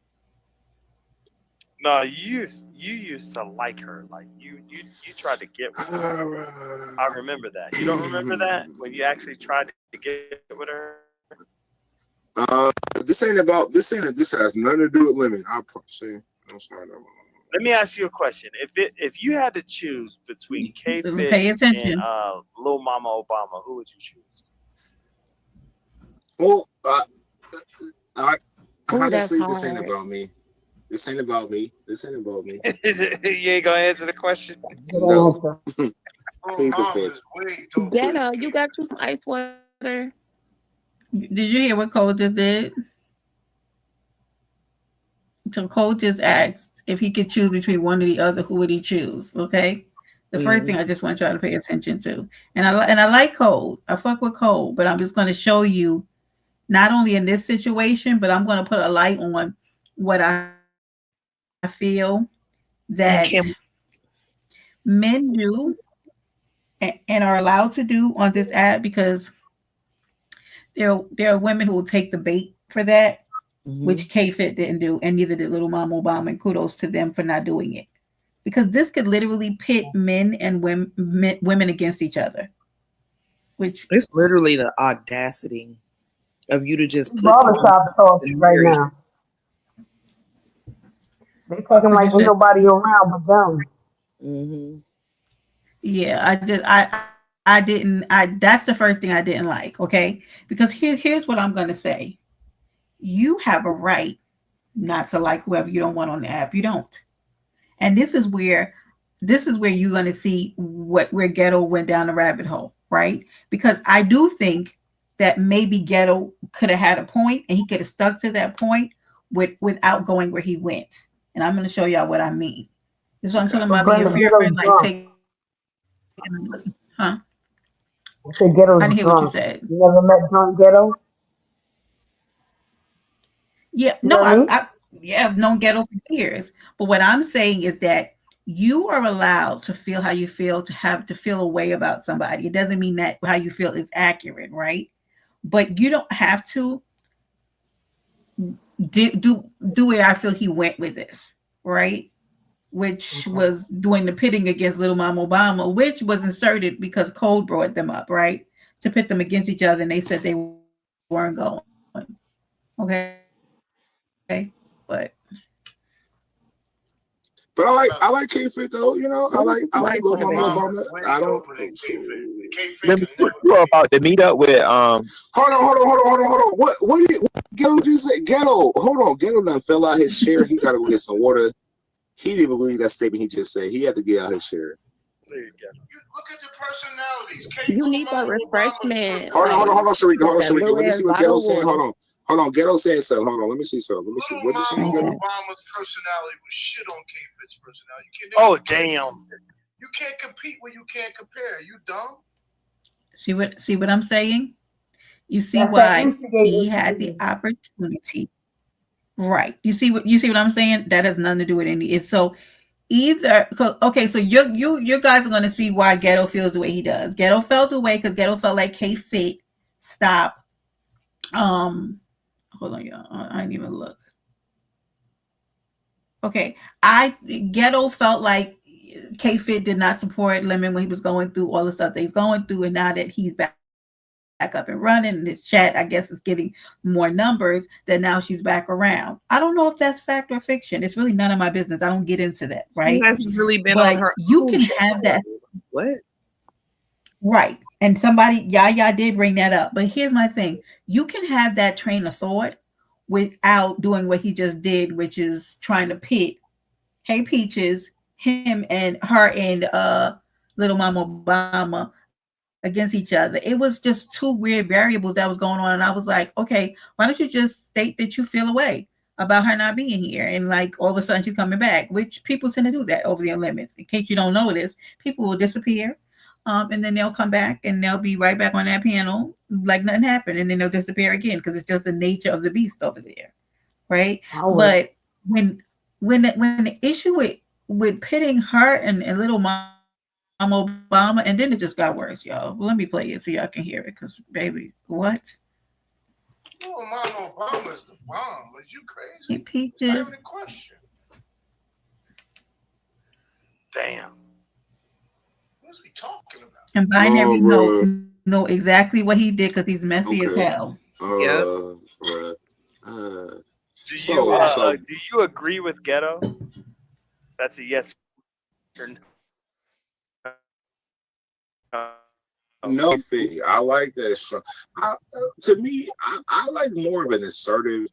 No, you used to like her. Like you tried to get with her. I remember that. You don't remember that when you actually tried to get with her? This has nothing to do with Lemon. I say. I'm sorry. Let me ask you a question. If you had to choose between K-Fit and Lil Mama Obama, who would you choose? Well, honestly, this ain't about me. This ain't about me. You ain't gonna answer the question? No. Ghetto, you got you some ice water. Did you hear what Cole just did? So Cole just asked if he could choose between one or the other, who would he choose? Okay. The first thing I just want y'all to pay attention to. And I like Cole. I fuck with Cole, but I'm just going to show you not only in this situation, but I'm going to put a light on what I feel that men do and are allowed to do on this app, because there are women who will take the bait for that, which K-Fit didn't do, and neither did Little Mama Obama, and kudos to them for not doing it. Because this could literally pit men and women against each other. Which it's literally the audacity of you to just put Barbershop talk right now. They talking like ain't nobody around but them. Yeah, that's the first thing I didn't like, okay? Because here's what I'm gonna say. You have a right not to like whoever you don't want on the app. You don't. And this is where you're gonna see where Ghetto went down the rabbit hole, right? Because I do think that maybe Ghetto could have had a point and he could have stuck to that point without going where he went. And I'm gonna show y'all what I mean. This is what I'm talking about being fair and like take. Huh? I said Ghetto's I didn't hear drunk. what you said. You never met drunk Ghetto? Yeah, no, I've known Ghetto for years. But what I'm saying is that you are allowed to feel how you feel, to feel a way about somebody. It doesn't mean that how you feel is accurate, right? But you don't have to do where I feel he went with this, right? Which was doing the pitting against Little Mama Obama, which was inserted because Code brought them up, right? To pit them against each other, and they said they weren't going. Okay. But I like K-Fit though, you know. I like Lil Mama Obama. I don't. You about to meet up with Hold on. What did Ghetto just say? Ghetto, hold on. Ghetto done fell out his chair. He gotta go get some water. He didn't believe that statement he just said. He had to get out his chair. You look at the personalities. You need a refreshment. Hold on, Sharika. Let me see what Ghetto's saying. Hold on. Ghetto saying something. Hold on. Let me see something. What you saying? Obama's personality was shit on K-Fit's personality. Oh, damn. You can't compete when you can't compare. You dumb? See what I'm saying? You see why he had the opportunity. Right. You see what I'm saying? That has nothing to do with any. It's so either okay. So you guys are going to see why Ghetto feels the way he does. Ghetto felt the way because Ghetto felt like K-Fit stopped. Hold on, y'all. I didn't even look. Okay, Ghetto felt like K-Fit did not support Lemon when he was going through all the stuff that he's going through, and now that he's back up and running, and his chat, I guess, is getting more numbers, that now she's back around. I don't know if that's fact or fiction. It's really none of my business. I don't get into that, right? She hasn't really been but on her. You can have that. What? Right. And somebody, Yaya did bring that up. But here's my thing. You can have that train of thought without doing what he just did, which is trying to pit Hey Peaches, him and her and Little Mama Obama against each other. It was just two weird variables that was going on. And I was like, okay, why don't you just state that you feel a way about her not being here? And like all of a sudden she's coming back, which people tend to do that over their limits. In case you don't notice, people will disappear. And then they'll come back and they'll be right back on that panel like nothing happened. And then they'll disappear again because it's just the nature of the beast over there. Right. But when the issue with pitting her and Little Mama Obama, and then it just got worse, y'all. Well, let me play it so y'all can hear it, because baby, what? Little Mama Obama is the bomb. Is you crazy? Hey, Peaches. Not even a question. Damn. What's we talking about? And Binary know exactly what he did because he's messy as hell. Do you agree with Ghetto? That's a yes or no. No, I like that. To me, I like more of an assertive,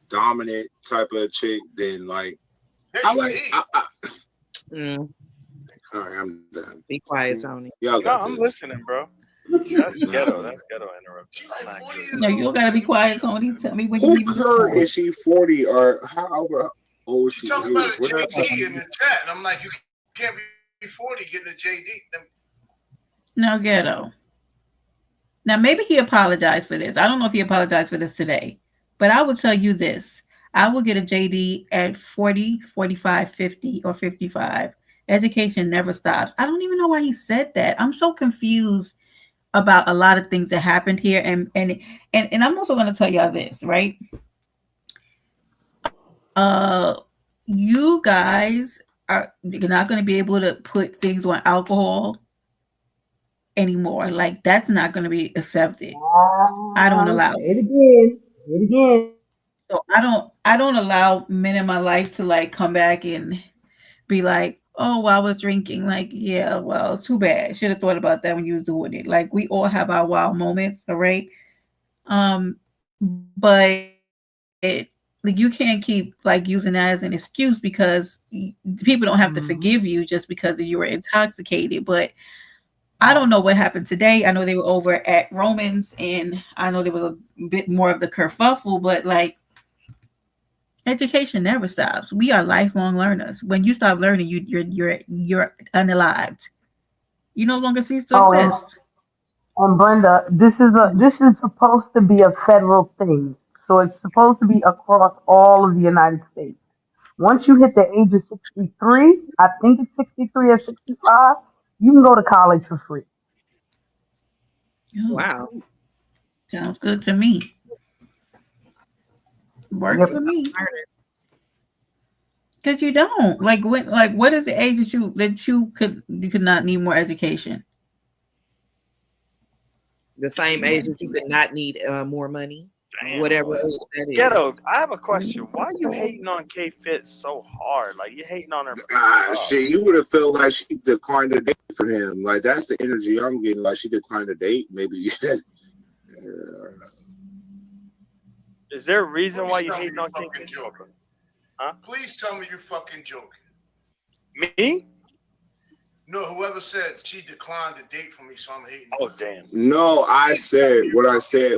dominant type of chick than like. I like. All right, I'm done. Be quiet, Tony. Y'all got I'm this. listening, bro. That's Ghetto. That's Ghetto interruption. No, you gotta be quiet, Tony. Tell me when Who you her is she 40 or how old she Talk is? about a JD in the chat, and I'm like, you can't be 40 getting a JD. No, Ghetto. Now, maybe he apologized for this. I don't know if he apologized for this today, but I will tell you this. I will get a JD at 40, 45, 50, or 55. Education never stops. I don't even know why he said that. I'm so confused about a lot of things that happened here, and I'm also going to tell y'all this, right? You guys you're not going to be able to put things on alcohol anymore. Like that's not going to be accepted. I don't allow. Say it again. Say it again. So I don't allow men in my life to like come back and be like, oh, well, I was drinking. Like, yeah, well, too bad. Should have thought about that when you was doing it. Like, we all have our wild moments, all right? But like, you can't keep like using that as an excuse because people don't have to forgive you just because you were intoxicated. But I don't know what happened today. I know they were over at Romans, and I know there was a bit more of the kerfuffle, but like, education never stops. We are lifelong learners. When you stop learning, you're unalived. You no longer cease to exist. And Brenda, this is supposed to be a federal thing. So it's supposed to be across all of the United States. Once you hit the age of 63, I think it's 63 or 65, you can go to college for free. Wow. Sounds good to me. Works for me. Because you don't. Like what is the age that you could not need more education? The same age that you could not need more money. Damn. Whatever age that is. Ghetto, I have a question. Why are you hating on K Fit so hard? Like you hating on her. Shit, you would have felt like she declined a date for him. Like that's the energy I'm getting. Like she declined a date. Maybe. Is there a reason why you hating on K Fit? Huh? Please tell me you're fucking joking. Me? No, whoever said she declined a date for me, so I'm hating. Oh damn. No, I said what I said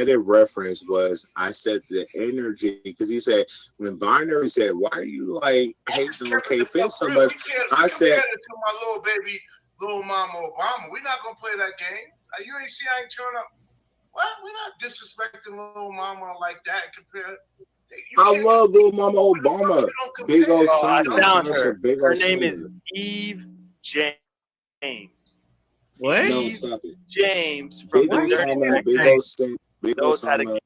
in reference was I said the energy because he said when Binary said, why are you like hating on K Fit so much? I said to my little baby, little mama Obama. We're not gonna play that game. You ain't see I ain't turn up. What? We're not disrespecting little mama like that compared. I love little mama Obama. Big old I son. found her. Big Her old name son. is Eve James. What? No, stop it. James from Big old the summer, big old summer,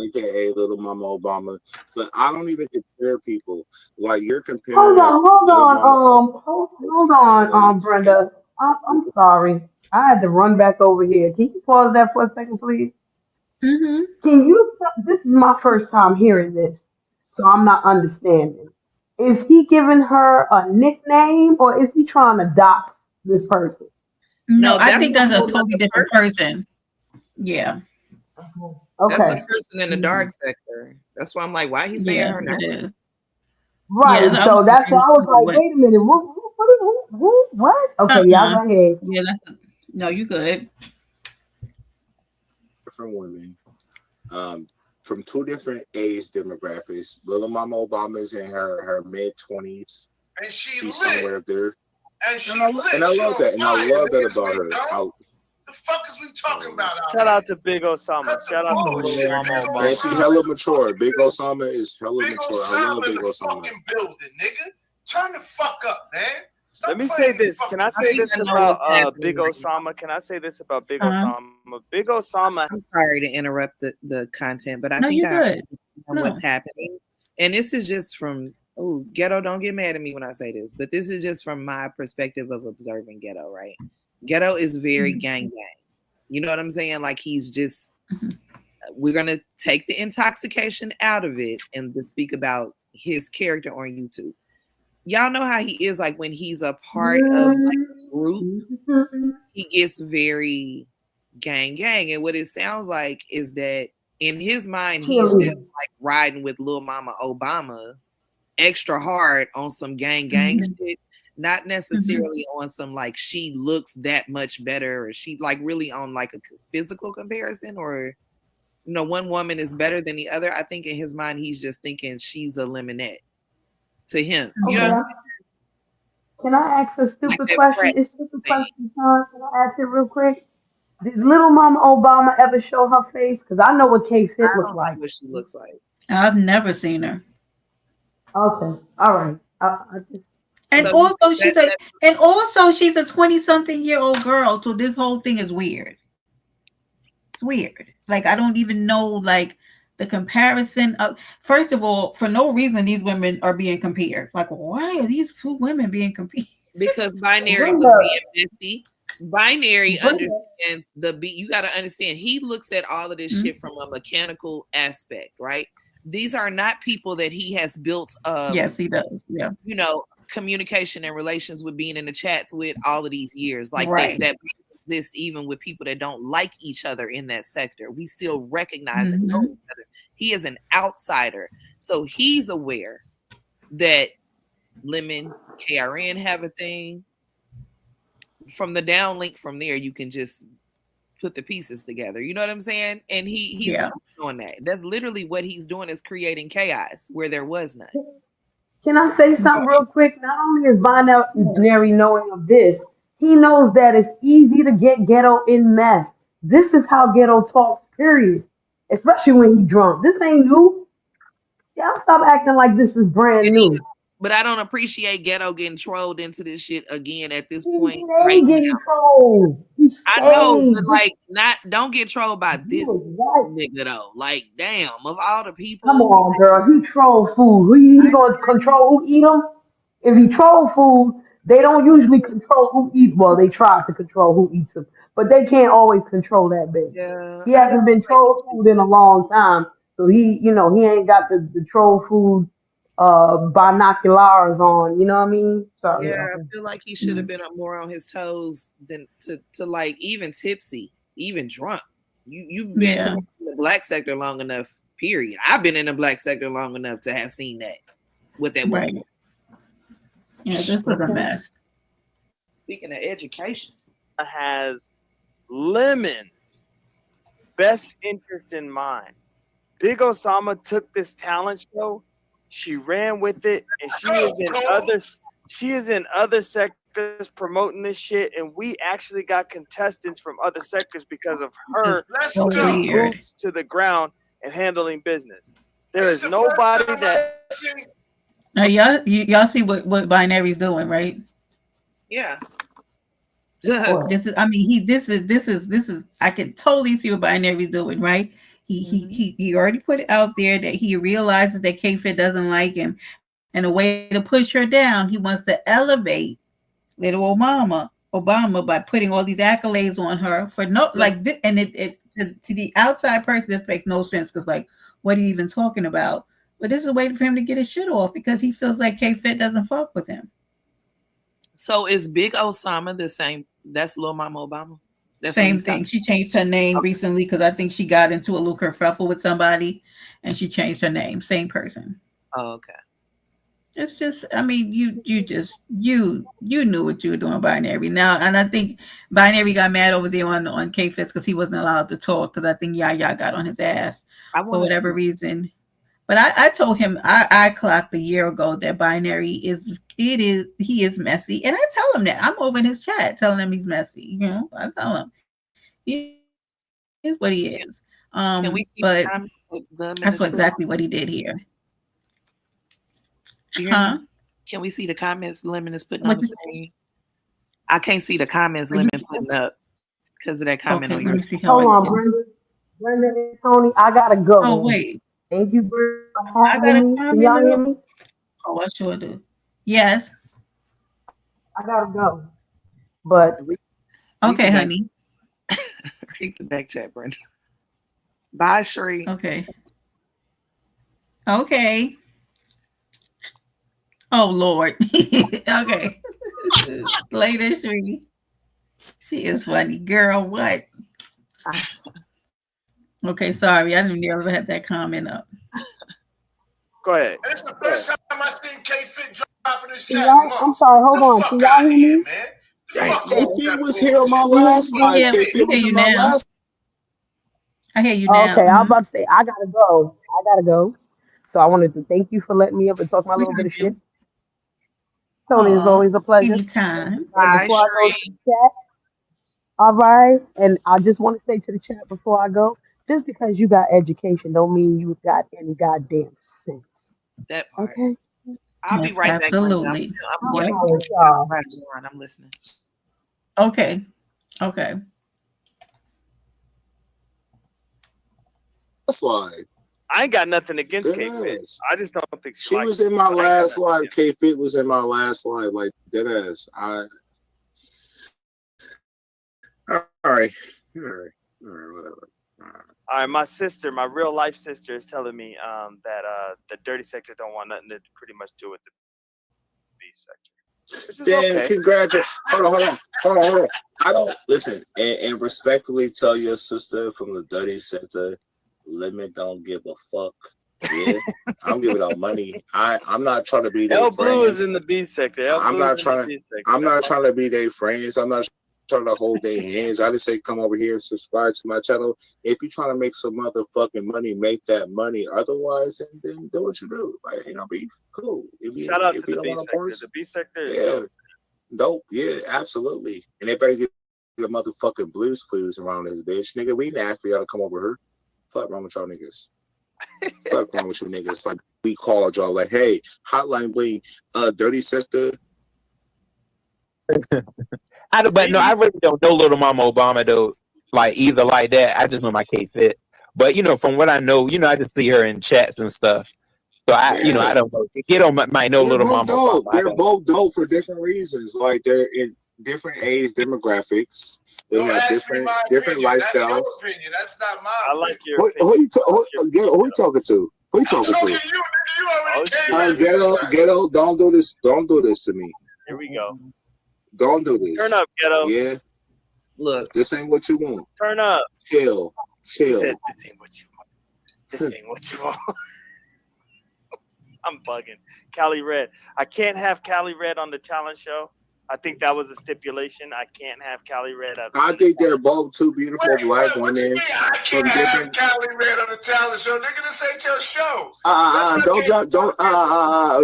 aka Little Mama Obama. But I don't even compare people. Like you're comparing. Hold on, Brenda. I'm sorry. I had to run back over here. Can you pause that for a second, please? Mm-hmm. Can you? This is my first time hearing this, so I'm not understanding. Is he giving her a nickname, or is he trying to dox this person? No, I think that's a totally different person. Yeah. Okay. That's a person in the dark sector. That's why I'm like, why he saying her name? Right. Yeah, so that's why I was like, wait a minute. What? Okay, y'all go ahead. Yeah, no, you good. Different women, from two different age demographics. Little Mama Obama's in her mid-20s. And she's somewhere up there. And I love that. And I love that about her. The fuck is we talking about? Shout out to Big Osama. Shout out to Little Mama Obama. And she hella mature. Big Osama is hella mature. I love Big Osama. Fucking building, nigga. Turn the fuck up, man. Stop Let me say this. Can I say this about Big Osama? Can I say this about Big Osama? Big Osama. I'm sorry to interrupt the content, but I No, think you're I good. understand what's happening. And this is just from Ghetto, don't get mad at me when I say this, but this is just from my perspective of observing Ghetto, right? Ghetto is very gang. You know what I'm saying? Like he's just we're gonna take the intoxication out of it and just speak about his character on YouTube. Y'all know how he is like when he's a part of like a group, he gets very gang. And what it sounds like is that in his mind, he's just like riding with Lil Mama Obama extra hard on some gang shit, not necessarily on some like she looks that much better or she like really on like a physical comparison or one woman is better than the other. I think in his mind, he's just thinking she's a lemonette to him. You know what I'm saying? Can I ask a stupid question? It's stupid question time. Can I ask it real quick? Did Little Mama Obama ever show her face? Because I know what K Fit looks like. What she looks like. I've never seen her. Okay. All right. I just And So also she's a 20-something-year-old girl. So this whole thing is weird. It's weird. Like I don't even know like the comparison of, first of all, for no reason these women are being compared. Like, why are these two women being compared? Because Binary was being messy. Binary understands you got to understand, he looks at all of this shit from a mechanical aspect, right? These are not people that he has built yes, he does. Yeah. You know, communication and relations with, being in the chats with all of these years. Like that exist even with people that don't like each other in that sector. We still recognize and know each other. He is an outsider. So he's aware that Lemon, KRN have a thing. From the downlink from there, you can just put the pieces together. You know what I'm saying? And he's doing that. That's literally what he's doing, is creating chaos where there was none. Can I say something real quick? Not only is Binary knowing of this, he knows that it's easy to get Ghetto in mess. This is how Ghetto talks, period. Especially when he's drunk. This ain't new. Y'all stop acting like this is brand new. But I don't appreciate Ghetto getting trolled into this shit again at this point. Right getting trolled. I know, but like, don't get trolled by this nigga though. Like, damn, of all the people. Come on, girl. He troll food. He gonna control who eat them? If he troll food, they don't usually control who eat. Well, they try to control who eats them, but they can't always control that bitch. Yeah, he hasn't been troll food in a long time, so he ain't got the troll food binoculars on. You know what I mean? Sorry. Yeah, I feel like he should have been more on his toes than to like even tipsy, even drunk. You've been in the black sector long enough. Period. I've been in the black sector long enough to have seen that. What that was. Yeah, this was a mess. Speaking of education, has Lemon's best interest in mind. Big Osama took this talent show, she ran with it, and she is in other sectors promoting this shit, and we actually got contestants from other sectors because of her putting boots to the ground and handling business. There is nobody that. Now y'all see what Binary's doing, right? Yeah. This is I can totally see what Binary's doing, right? He already put it out there that he realizes that K-Fit doesn't like him, and a way to push her down, he wants to elevate little Obama by putting all these accolades on her for this, and it to the outside person this makes no sense, because like, what are you even talking about? But this is a way for him to get his shit off because he feels like K-Fit doesn't fuck with him. So is Big Osama the same? That's Lil Mama Obama. That's same thing. She changed her name recently because I think she got into a little kerfuffle with somebody, and she changed her name. Same person. Oh, okay. It's just, I mean, you knew what you were doing, Binary. Now, and I think Binary got mad over there on K-Fits because he wasn't allowed to talk, because I think Yaya got on his ass for whatever reason. But I told him I clocked a year ago that Binary he is messy, and I tell him that. I'm over in his chat telling him he's messy. You know, I tell him he is what he is. Can we see but that's exactly what he did here. Huh? Can we see the comments Lemon is putting on the screen? I can't see the comments Lemon putting up because of that comment on your screen. Hold on, Brenda and Tony, I gotta go. Oh wait. Thank you, Brenda. I gotta Can y'all hear me? Oh, I sure do. Yes. I gotta go. But okay, honey. Read the back chat, Brenda. Bye, Sheree. Okay. Okay. Oh Lord. Okay. Later, Sheree. She is funny, girl. What? Okay, sorry. I didn't never had that comment up. Go ahead. It's the first time I seen K-Fit dropping this chat. I'm sorry, hold on. Can y'all hear me? K-Fit was here on my last live. K-Fit was in my last. I hear you now. Okay, I was about to say I gotta go. So I wanted to thank you for letting me up and talk my little bit of shit. Tony, it's always a pleasure. Anytime. Bye, before I go to the chat, all right, and I just want to say to the chat before I go, just because you got education don't mean you got any goddamn sense. That part. Okay? I'll be right back. Absolutely. I'm listening. Okay. Slide. I ain't got nothing against K-Fit. I just don't think she was in my last live. K-Fit was in my last live, like dead ass. All right, whatever. All right, my sister, my real life sister, is telling me that the dirty sector don't want nothing to pretty much do with the B sector. Then okay. congratulations. Hold on. I don't listen and respectfully tell your sister from the dirty sector, Limit don't give a fuck. Yeah, I'm giving out money. I'm not trying to be their friends. Blue is in the B sector. I'm not trying to be their friends. I'm not trying to hold their hands. I just say come over here and subscribe to my channel. If you're trying to make some motherfucking money, make that money. Otherwise, then do what you do. Like, be cool. Shout out to the B sector. The B sector is dope. Yeah, absolutely. And they better get the motherfucking Blues Clues around this bitch. Nigga, we didn't ask for y'all to come over here. Fuck wrong with y'all niggas. Fuck wrong with you niggas. Like, we called y'all like, hey, Hotline Bling, dirty sector. I really don't know Little Mama Obama though, like either like that. I just know my K-Fit, but from what I know, I just see her in chats and stuff. So I don't know. Ghetto might know Little Mama Obama. They're both dope for different reasons. Like they're in different age demographics. They have different lifestyles. That's your opinion. That's not mine. I like your who you talking to? Who you talking to? You already Ghetto, don't do this. Don't do this to me. Here we go. Don't do this. Turn up, Ghetto. Yeah. Look. This ain't what you want. Turn up. Chill. He said, this ain't what you want. This ain't what you want. I'm bugging. Cali Red. I can't have Cali Red on the talent show. I think that was a stipulation. I can't have Cali Red. I think they're both two beautiful black women. I can't have Cali Red on the talent show. Nigga, this ain't your show.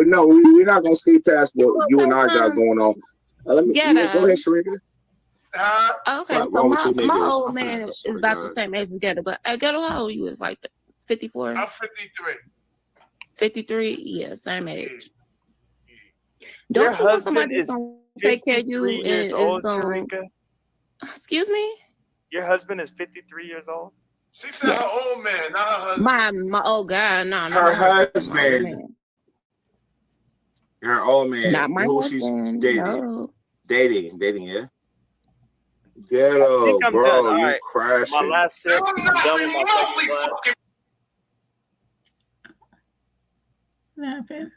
No, we're not gonna skip past what you and I got going on. Let me go ahead, Sharika. Okay, so my old man is about the same age as Ghetto, but Ghetto, how old you is? Like 54? I'm 53. 53? Yeah, same age. Your Don't you want husband somebody is to take care of you and is going? Excuse me? Your husband is 53 years old? She said her old man, not her husband. My old guy, no. Her husband. Her old man. Not my who husband. She's dating. No. Dating, yeah. Ghetto, bro, you crashing. My last sip. I'm done with my second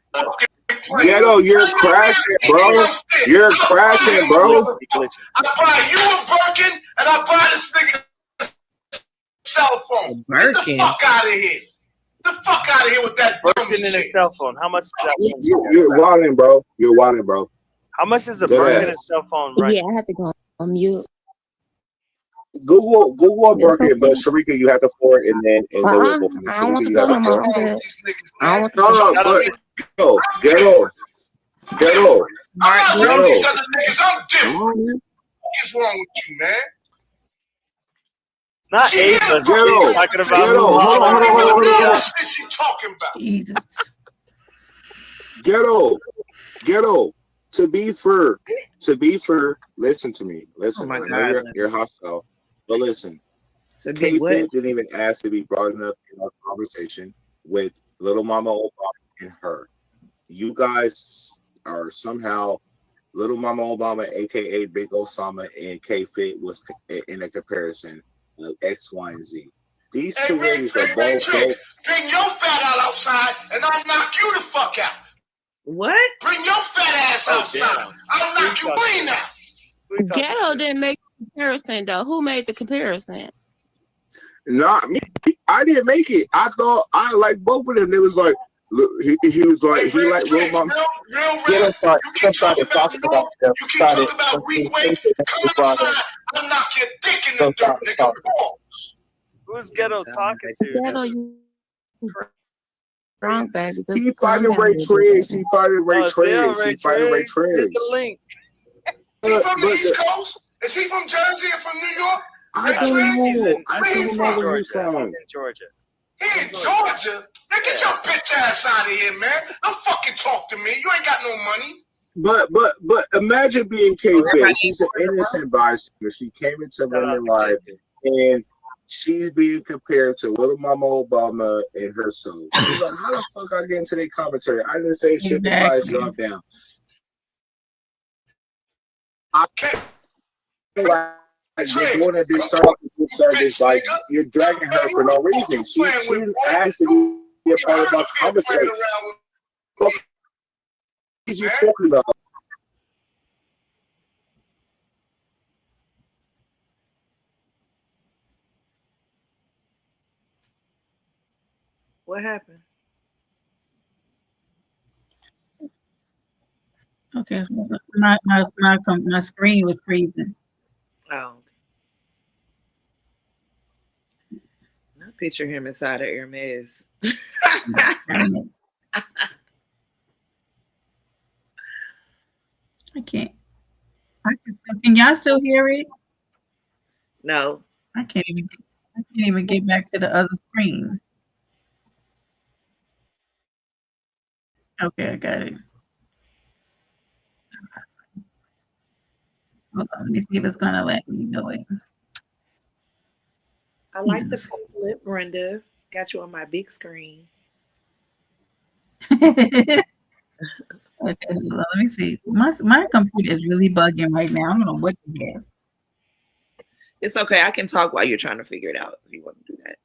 Ghetto, you're crashing, bro. You're crashing, bro. I buy you a Birkin and I buy this nigga cell phone. Get the fuck out of here. Get the fuck out of here with that Birkin and a cell phone. How much is that? You're wilding, bro. You're wilding, bro. How much is a Birkin and cell phone, right? Yeah, I have to go on mute. Google a Birkin, but Sharika, you have to forward and then we'll go from there. I don't want to go no more. I don't want to Ghetto. I'm not doing these other niggas. I'm different. What's wrong with you, man? Not Ava. Talking about Hold on. What is she talking about? Jesus. Ghetto. To be fair, listen to me. Listen, I know you're hostile, but listen. So K-Fit didn't even ask to be brought up in our conversation with Little Mama Obama and her. You guys are somehow Little Mama Obama, aka Big Osama, and K-Fit was in a comparison of X, Y, and Z. These two ladies are both. Bring your fat out outside, and I'll knock you the fuck out. What? Bring your fat ass outside. I'll knock you clean out. Ghetto didn't make the comparison though. Who made the comparison? Not me. I didn't make it. I thought I liked both of them. It was like he was like he liked Real Mama. You keep talking about weak weight. Come outside. I'll knock your dick in the dirt, nigga. Who's Ghetto talking to? Ghetto, you wrong bag. He fighting Ray Triggs. He fighting Ray Triggs. He fighting Ray Triggs. He from the East Coast? Is he from Jersey or from New York? I don't know. I don't know where he's from. from. Georgia. Here in Georgia, man, get your bitch ass out of here, man. Don't fucking talk to me. You ain't got no money. But imagine being K-Fit. She's an innocent bystander. She came into women's life and she's being compared to Little Mama Obama and her son. She's like, how the fuck I get into their commentary? I didn't say shit besides drop down. I can't like you're doing a disservice, like you're dragging her for no reason. She asked to be a part of my commentary. What is you talking about? What happened? Okay, my screen was freezing. Oh. I picture him inside of Hermes. I can't. Can y'all still hear it? No. I can't even get back to the other screen. Okay, I got it. Hold on, let me see if it's gonna let me do it. I like the lip, Brenda. Got you on my big screen. Okay, let me see. My computer is really bugging right now. I don't know what to get. It's okay. I can talk while you're trying to figure it out if you want to do that.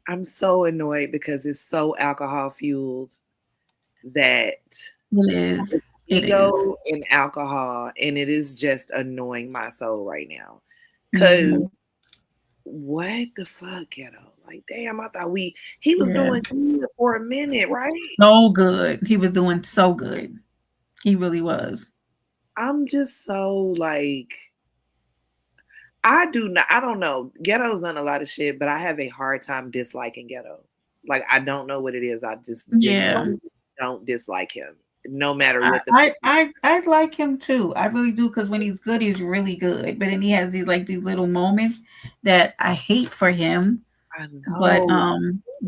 I'm so annoyed because it's so alcohol fueled that it is ego and alcohol, and it is just annoying my soul right now. Because what the fuck, Ghetto? Like, damn, I thought he was doing good for a minute, right? So good. He was doing so good. He really was. I'm just so like, I don't know. Ghetto's done a lot of shit, but I have a hard time disliking Ghetto. Like, I don't know what it is. I just don't dislike him, no matter what. I like him too. I really do, because when he's good, he's really good. But then he has these little moments that I hate for him. I know. But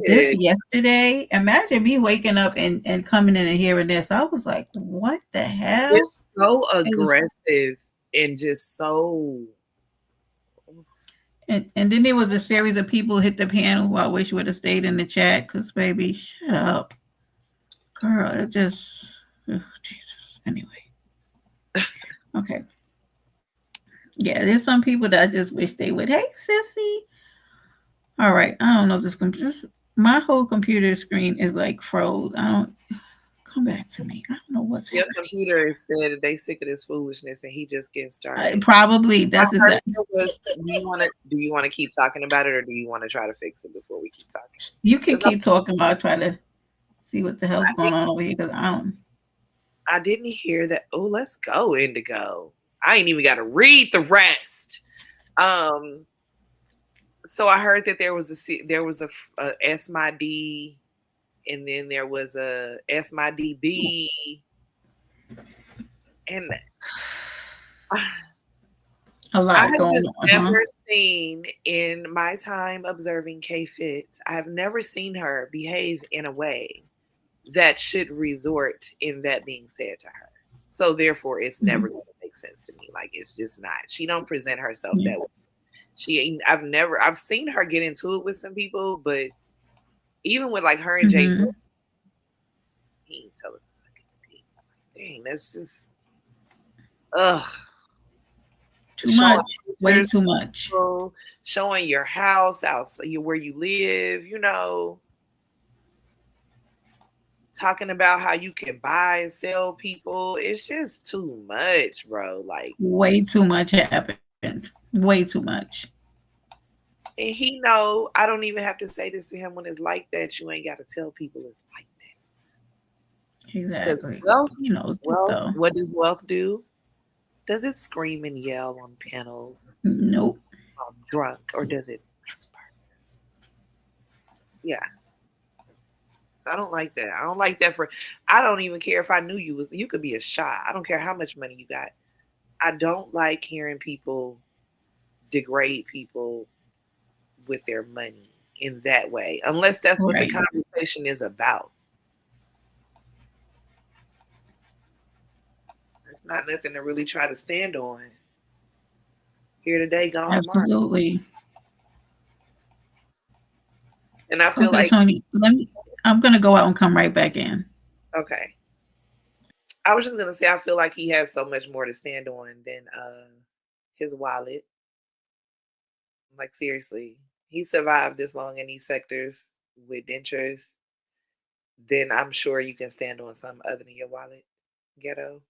this yesterday, imagine me waking up and coming in and hearing this. I was like, what the hell? It's so aggressive and just so. And then there was a series of people hit the panel who I wish would have stayed in the chat, because baby, shut up. Girl, it just, Jesus. Anyway. Okay. Yeah, there's some people that I just wish they would. Hey, sissy. All right. I don't know this my whole computer screen is like froze. Come back to me. I don't know what's your happening. Computer said they sick of this foolishness and he just getting started. Probably. That's exactly. Do you want to keep talking about it, or do you want to try to fix it before we keep talking? You can keep talking about trying to see what the hell's going on over here, because I didn't hear that. Oh, let's go, Indigo. I ain't even got to read the rest. So I heard that there was a S my D, and then there was a S my DB, and a lot going on. I have never seen, in my time observing K-Fit, I have never seen her behave in a way that should resort in that being said to her. So therefore, it's never going to make sense to me. Like, it's just not. She don't present herself that way. I've seen her get into it with some people, but even with like her and Jay, he ain't telling me. Dang, that's just too much. Way too much. Showing your house out, where you live, talking about how you can buy and sell people. It's just too much, bro. Like, way too much happened. Way too much. And he know I don't even have to say this to him when it's like that. You ain't got to tell people it's like that. Exactly. Wealth, what does wealth do? Does it scream and yell on panels? Nope. Drunk, or does it whisper? Yeah. I don't like that. I don't like that I don't even care if I knew you could be a shot. I don't care how much money you got. I don't like hearing people degrade people with their money in that way, unless that's what the conversation is about. It's not nothing to really try to stand on. Here today, gone tomorrow. Absolutely. And I feel Okay, like Tony, I'm gonna go out and come right back in. Okay. I was just gonna say I feel like he has so much more to stand on than his wallet. Like seriously, he survived this long in these sectors with dentures. Then I'm sure you can stand on something other than your wallet, Ghetto.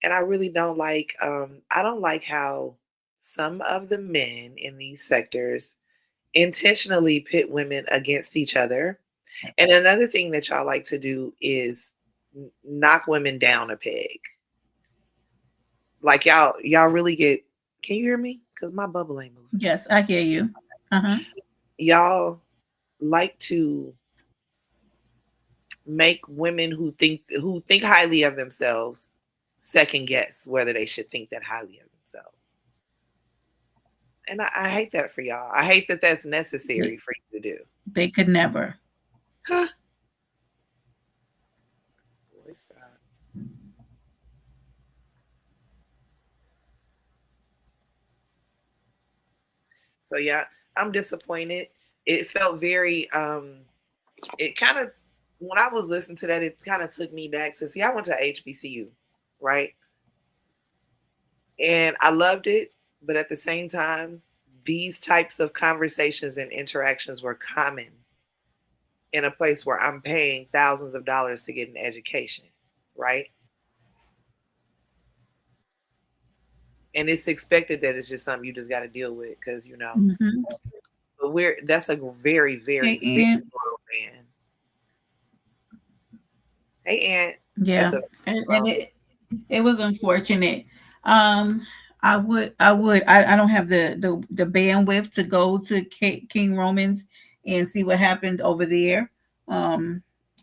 And I really don't like. I don't like how some of the men in these sectors intentionally pit women against each other. And another thing that y'all like to do is knock women down a peg. Like y'all really get. Can you hear me? Because my bubble ain't moving. Yes, I hear you. Y'all like to make women who think highly of themselves second guess whether they should think that highly of themselves. And I hate that for y'all. I hate that that's necessary for you to do. They could never. Huh? Boy, stop. So yeah, I'm disappointed. It felt very it kind of, when I was listening to that, it kind of took me back to, see, I went to HBCU, right? And I loved it, but at the same time, these types of conversations and interactions were common in a place where I'm paying thousands of dollars to get an education, right? And it's expected that it's just something you just got to deal with because, you know, but that's a very, very big world, man. Hey, Aunt. Yeah, and it was unfortunate. I don't have the bandwidth to go to King Romans and see what happened over there.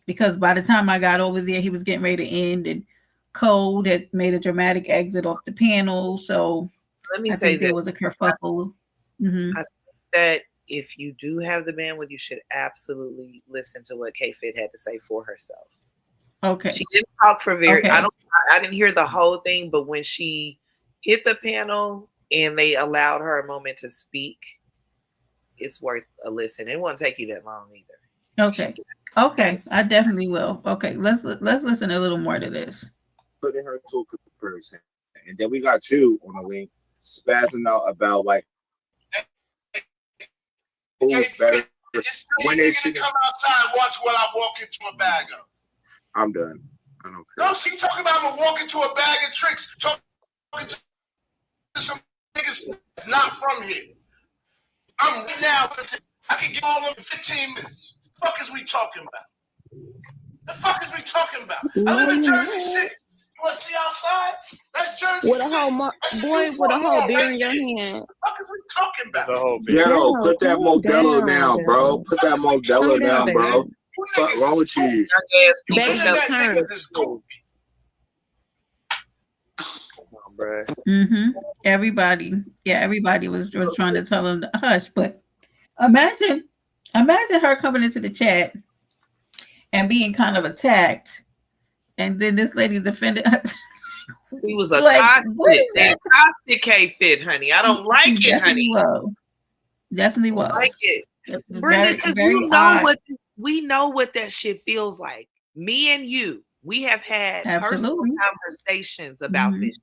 Because by the time I got over there, he was getting ready to end, and Code had made a dramatic exit off the panel. So let me I say think there was a kerfuffle. I think that if you do have the bandwidth, you should absolutely listen to what K-Fit had to say for herself. Okay. She didn't talk for very. I didn't hear the whole thing, but when she hit the panel and they allowed her a moment to speak, it's worth a listen. It won't take you that long either. Okay. I definitely will. Okay. Let's listen a little more to this. Putting her to a comparison, and then we got you on the link spazzing out about like who's better. When they should come outside, watch what I walk into a bag of. I'm done. I don't care. No, she talking about I'm gonna walk into a bag of tricks. Talking to some niggas that's not from here. I'm now. I can get all of them in 15 minutes. The fuck is we talking about? The fuck is we talking about? I live in Jersey City. You want to see outside? That's Jersey with a City. Whole with a whole beer in your hand. The fuck is we talking about? Ghetto, put that Modelo down, bro. Put that Modelo down, bro. What's wrong with you? Baby, your turn. Everybody was trying to tell him to hush, but imagine her coming into the chat and being kind of attacked, and then this lady defended her. He was a caustic K-Fit, honey. I don't like it, honey. Definitely was. I like it. Brenda, because we know what that shit feels like. Me and you, we have had personal conversations about this.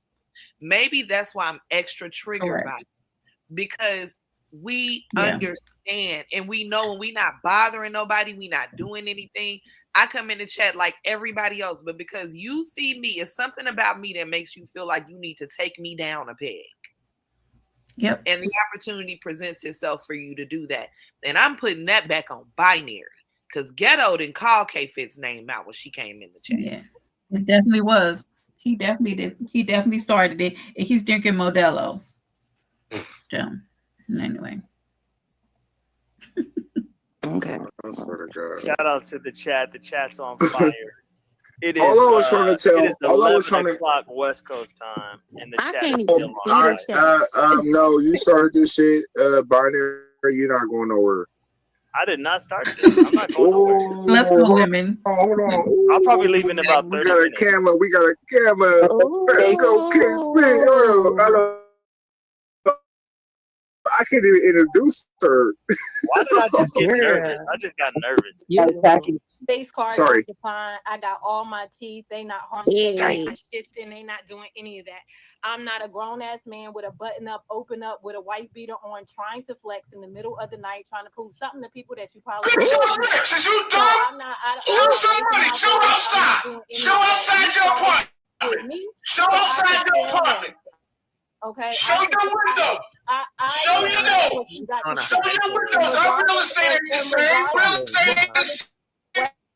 Maybe that's why I'm extra triggered by it. Because we understand and we know when we not bothering nobody, we not doing anything. I come in the chat like everybody else, but because you see me, it's something about me that makes you feel like you need to take me down a peg. Yep. And the opportunity presents itself for you to do that. And I'm putting that back on binary because Ghetto didn't call K-Fit's name out when she came in the chat. Yeah, it definitely was. He definitely did. He definitely started it. And he's drinking Modelo. So, anyway. Okay. Shout out to the chat. The chat's on fire. It is. All I was trying to tell. It is All I was 11 trying to. o'clock West Coast time, and the I chat can't is even still see on. the chat. No, you started this shit. Binary, you're not going nowhere. I did not start this. I'm not going nowhere. Let's go, women. Hold on. I'll probably leave in about 30 minutes. We got a camera. Let's go, Kid. I can't even introduce her. Why did I just get nervous? I just got nervous. Face card Sorry. decline. I got all my teeth. They not harming. They not shifting. They not doing any of that. I'm not a grown ass man with a button up, open up, with a white beater on, trying to flex in the middle of the night, trying to prove something to people that you probably. Is you dumb? I'm not. Show somebody. Show outside. Show outside your apartment. Show outside your apartment. Okay. Show your windows. Show your windows. Show your windows. Our real estate ain't the same. Real estate ain't the same.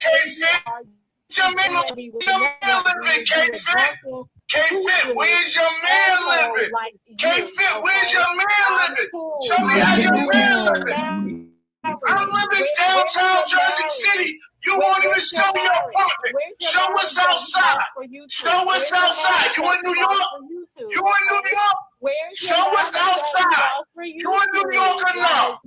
K-Fit. Your man living, K-Fit. K-Fit, where's your man living? K-Fit, where's your man living? Show me how your man living. I'm living downtown Jersey City. You won't even show me your apartment. Show us outside. Show us outside. You in New York? You in New York? Show us outside. You in New York or no?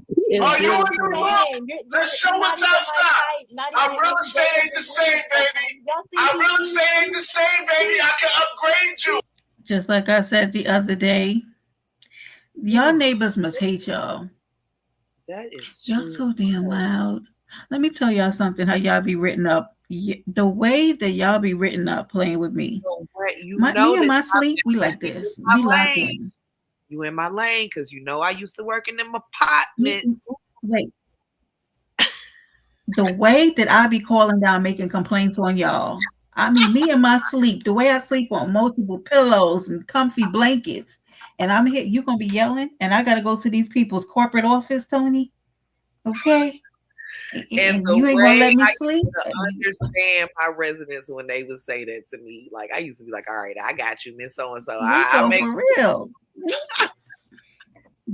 Are you in New York? Let's show us outside. Our real estate ain't the same, baby. Our real estate ain't the same, baby. I can upgrade you. Just like I said the other day, y'all neighbors must hate y'all. That is y'all so damn loud. Let me tell y'all something. How y'all be written up? The way that y'all be written up playing with me. You me know and my that sleep, we like this. We locked in. You in my lane because you know I used to work in them apartments. Wait. The way that I be calling down, making complaints on y'all. I mean, me and my sleep, the way I sleep on multiple pillows and comfy blankets, and I'm here, you gonna be yelling, and I gotta go to these people's corporate office, Tony. Okay. And you ain't gonna let me sleep. I understand my residents when they would say that to me. Like I used to be like, "All right, I got you, Miss So and So." I make for real.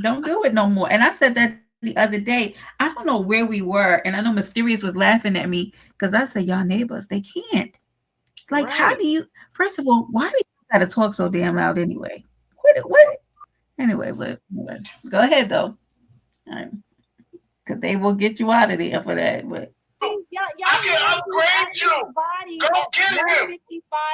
Don't do it no more. And I said that the other day. I don't know where we were, and I know Mysterious was laughing at me because I said, "Y'all neighbors, they can't." Like, how do you? First of all, why do you gotta talk so damn loud anyway? What? Anyway, but go ahead though. Because they will get you out of there for that. But I can upgrade you. Go get him.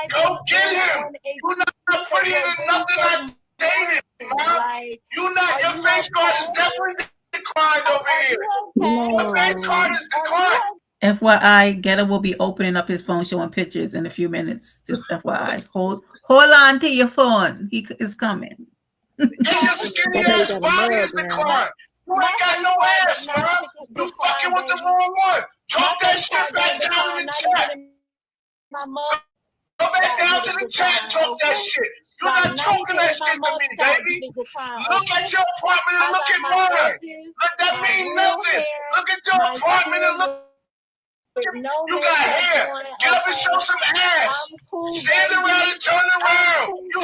Go get him. You're not prettier than nothing I dated, man. You're not. Your face card is definitely declined over here. Your face card is declined. FYI, Ghetto will be opening up his phone, showing pictures in a few minutes. Just FYI, hold on to your phone. He is coming. And your skinny ass body is declined. You ain't got no ass, man. You fucking with the wrong one. Talk that shit back down in the chat. Go back down to the chat and talk that shit. You're not talking that shit to me, baby. Look at your apartment and look at mine. Look, that mean nothing. Look at your apartment and look. You got hair. Get up and show some ass. Stand around and turn around. You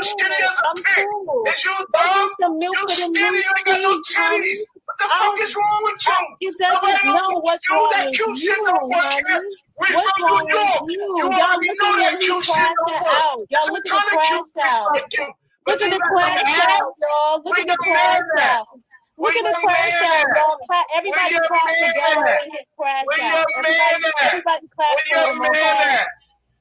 skinny as a pig. Is you dumb? You skinny. You ain't got no titties. What the fuck is wrong with you? Nobody know what's wrong with you. That cute shit don't work here. We from New York. You already know that cute shit don't work. There's a ton of cute bitches like you. But you got some ass. Look at the crash out. Look at the crash out, y'all. Everybody clap together in his crash out. Everybody clap for him, okay?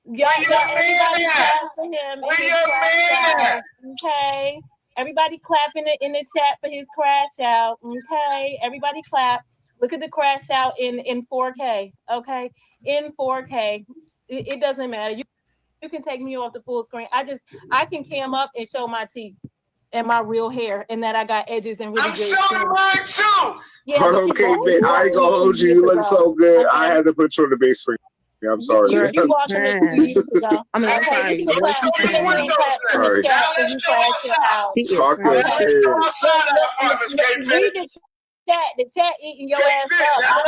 Everybody clap for him in his crash out, okay? Everybody clapping it in the chat for his crash out, okay? Everybody clap. Look at the crash out in 4K, okay? In 4K. It doesn't matter. You can take me off the full screen. I can cam up and show my teeth and my real hair, and that I got edges and really good. I'm showing mine too. Yeah, okay, man. I ain't gonna hold you. You look so good. Okay. I had to put you on the big screen. I'm sorry. You walked in a few years ago. I mean, sorry. Sorry. Talk that shit. Read the chat eating your ass up.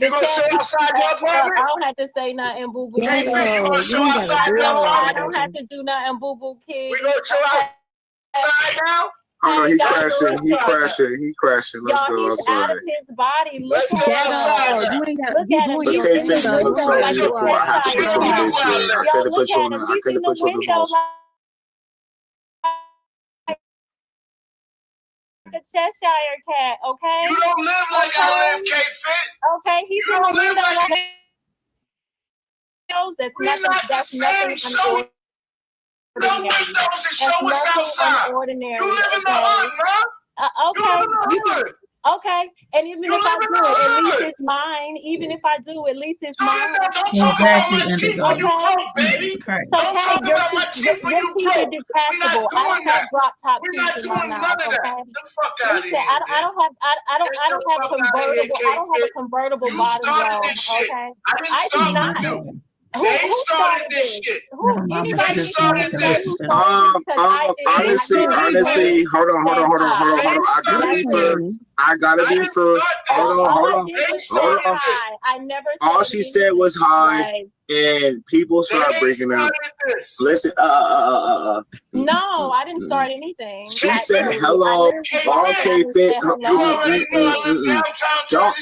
You gonna show outside your apartment? I don't have to say nothing, boo boo. You gonna show outside your apartment? I don't have to do nothing, boo boo, kid. We gonna show outside now? Oh no, Hey, he y'all, crashing. He listen. crashing. He crashing. Let's Y'all, go he's out outside. of his body. Look Let's at go outside him. now. You ain't got, Look you at him. doing But He's your K in the Fit, thing though. I'm You window ain't sorry, gotta like a go Nicole. I had to She put Cheshire you don't on know cat. this where I one. live. I Y'all couldn't look put you at on. him. I He's couldn't in the put you on the window most. like a Cheshire cat, okay? You don't live like I live, K Fit. Okay, he's You in the don't live window like like that's we're nothing. not the That's same. nothing Show no unordinary. windows and That's show us nothing outside. unordinary. You live in the Okay. hood, man. You Okay. live in the You can. hood. Okay. And even You if I live in do, the at least hood. it's mine. Even if I do, at least it's So mine. don't talk about my teeth when you Okay. broke, baby. Christ. So, Don't Kay, talk about my teeth when your you teeth are broke. We're not detachable. I doing don't have that. drop top We're teeth not in my doing mouth. none of that. Okay. Get the fuck out of Listen, here, man. I don't have convertible. I don't have a convertible You bottom started robe. this shit. Okay. I didn't I do start not. with you. Who They started this shit. Who? Mama Anybody They just can started wanted to tell me who this. started it because I did. Honestly, I never honestly, hold on. had top. I gotta That's be it. fair. I gotta be fair. All I Hold did was say on. hi. I never All said she said was anything. hi, Like, and people started breaking up. Listen, no, I didn't start anything. She said Actually, hello. I Okay, literally Fit. said hello. Don't.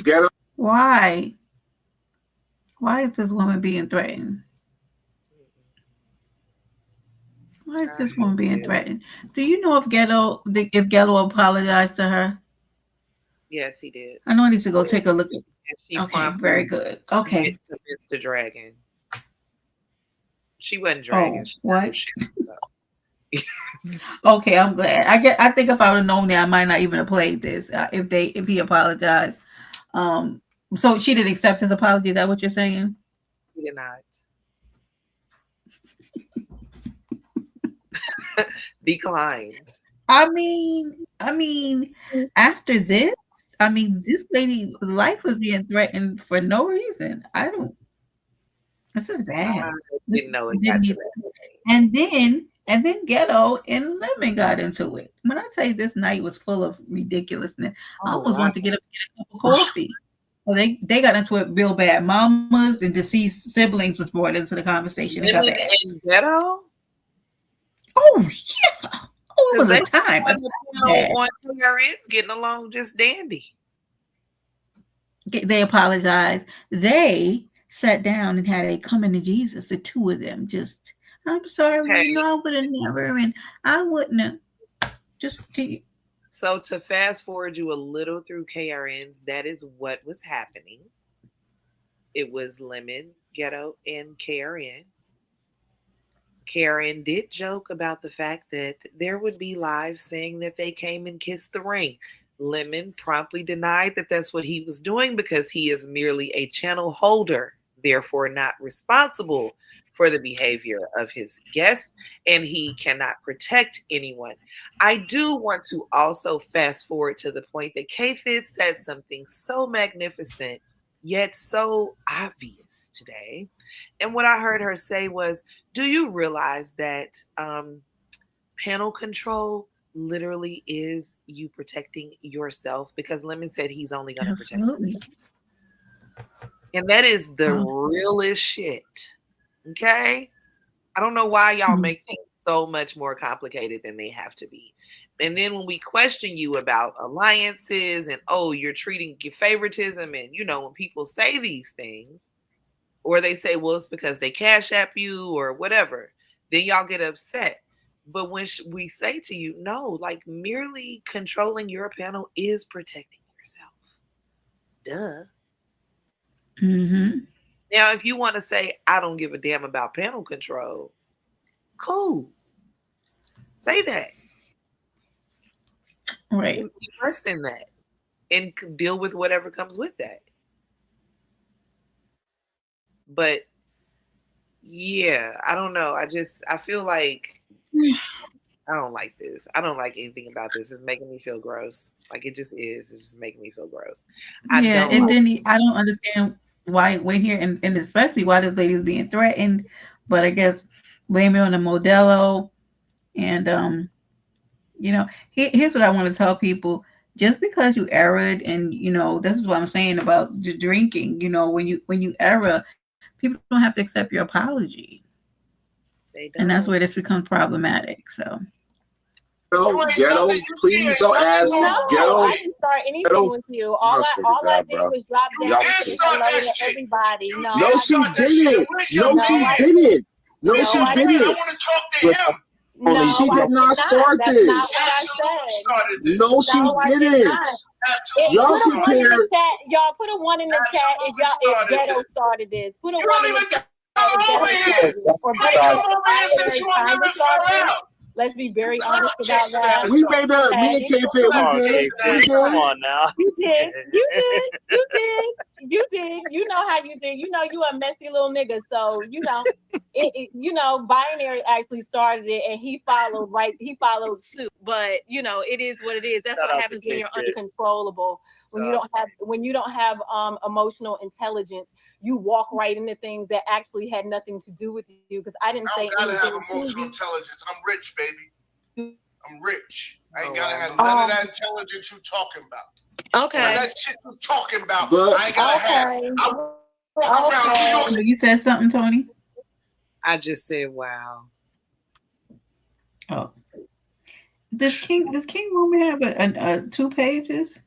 Ghetto. Why? Why is this woman being threatened? Why is this woman being threatened? Do you know if Ghetto apologized to her? Yes, he did. I know I need to go take a look at. And she Okay, promptly very good. Okay. admits to dragging. She wasn't Oh, dragging. She what? shit. Okay, I'm glad. I think if I would have known that, I might not even have played this. If he apologized. So she didn't accept his apology. Is that what you're saying? He did not. Declined. I mean, after this, this lady's life was being threatened for no reason. This is bad. I didn't know it got to that. And then Ghetto and Lemon got into it. When I tell you this night was full of ridiculousness, I almost wanted to get up and get a cup of coffee. Well, they got into it real bad. Mamas and deceased siblings was brought into the conversation. It got Lemon bad. and Ghetto? Oh yeah. Oh, it was a time. On KRN's getting along just dandy. They apologized. They sat down and had a coming to Jesus. The two of them just, I'm sorry, I would have never, and I wouldn't have. Just can you? So to fast forward you a little through KRN's, that is what was happening. It was Lemon, Ghetto, and KRN. KRN did joke about the fact that there would be lives saying that they came and kissed the ring. Lemon promptly denied that that's what he was doing because he is merely a channel holder, therefore not responsible for the behavior of his guests, and he cannot protect anyone. I do want to also fast forward to the point that K-Fit said something so magnificent, yet so obvious today. And what I heard her say was, do you realize that panel control literally is you protecting yourself? Because Lemon said he's only going to protect you. And that is the realest shit. Okay? I don't know why y'all make things so much more complicated than they have to be. And then when we question you about alliances and, oh, you're treating favoritism, and, when people say these things, or they say, well, it's because they cash app you or whatever, then y'all get upset. But when we say to you, no, like merely controlling your panel is protecting yourself. Duh. Mm-hmm. Now, if you want to say, I don't give a damn about panel control, cool. Say that. Right. Rest in that and deal with whatever comes with that. But yeah, I don't know. I feel like I don't like this. I don't like anything about this. It's making me feel gross. Like it just is. It's just making me feel gross. I don't understand why we're here, and especially why this lady is being threatened. But I guess blame it on the Modelo. And here's what I want to tell people: just because you erred, and this is what I'm saying about the drinking. When you error, people don't have to accept your apology. And that's where this becomes problematic. So. No, Ghetto, please don't ask Ghetto. I didn't start anything with you. All I did was drop down and alert everybody. No, she didn't. No, she didn't. No, she didn't. No, she did not start That's this. not what I said. No, she didn't. Y'all compare. Y'all put a 1 in the chat if Ghetto started this. Put a 1 in the chat. Let's be very honest about that. We made up. Me and K-Fit, we did. Come on now. You did. You know how you did. You know you a messy little nigga. So Binary actually started it, and he followed. Right, he followed suit. But it is what it is. That's what happens when you're uncontrollable. When you don't have emotional intelligence, you walk right into things that actually had nothing to do with you. Because I didn't say anything. I gotta have emotional intelligence. I'm rich, baby. I'm rich. I ain't gotta have none of that intelligence you talking about. Okay. None of that shit you talking about, I ain't gotta have. I walk around New York. You said something, Tony? I just said, wow. Oh. Does King Roman have a 2 pages?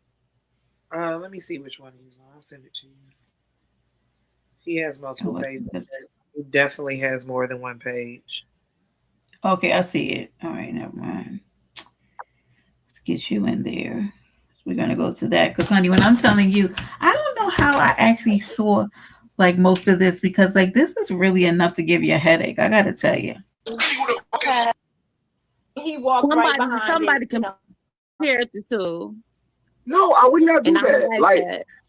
Let me see which one he's on. I'll send it to you. He has multiple pages. He definitely has more than 1 page. Okay, I see it. All right, never mind. Let's get you in there. We're gonna go to that because, honey, when I'm telling you, I don't know how I actually saw like most of this because like this is really enough to give you a headache. I gotta tell you. He walked right behind somebody compared the two. No, I would not do that. Like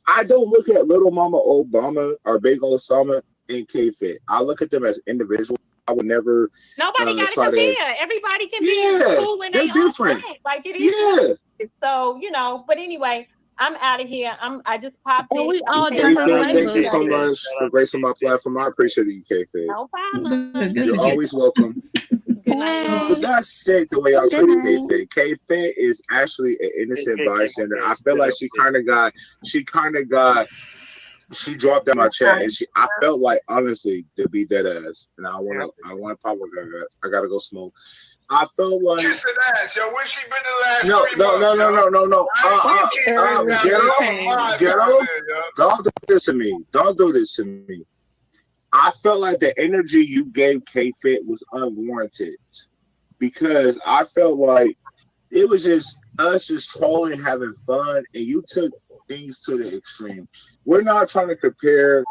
I don't look at Little Mama Obama or Big Osama and K-Fit. I look at them as individuals. I would never. Nobody got to compare. Everybody can be cool when they're different. Like it is. Yeah. So but anyway, I'm out of here. I just popped in. We all thank you so much for gracing my platform. I appreciate you, K-Fit. No problem. You're always welcome. But that's sick the way I treat K-Fit. K-Fit is actually an innocent bystander. I feel like she dropped down my chat, and I felt like honestly to be dead ass, and I want to pop. I gotta go smoke. I felt like kissing ass, yo. Where's she been the last 3 months? No. Ghetto. Don't do this to me. Don't do this to me. I felt like the energy you gave K-Fit was unwarranted because I felt like it was just us just trolling, having fun, and you took things to the extreme. We're not trying to compare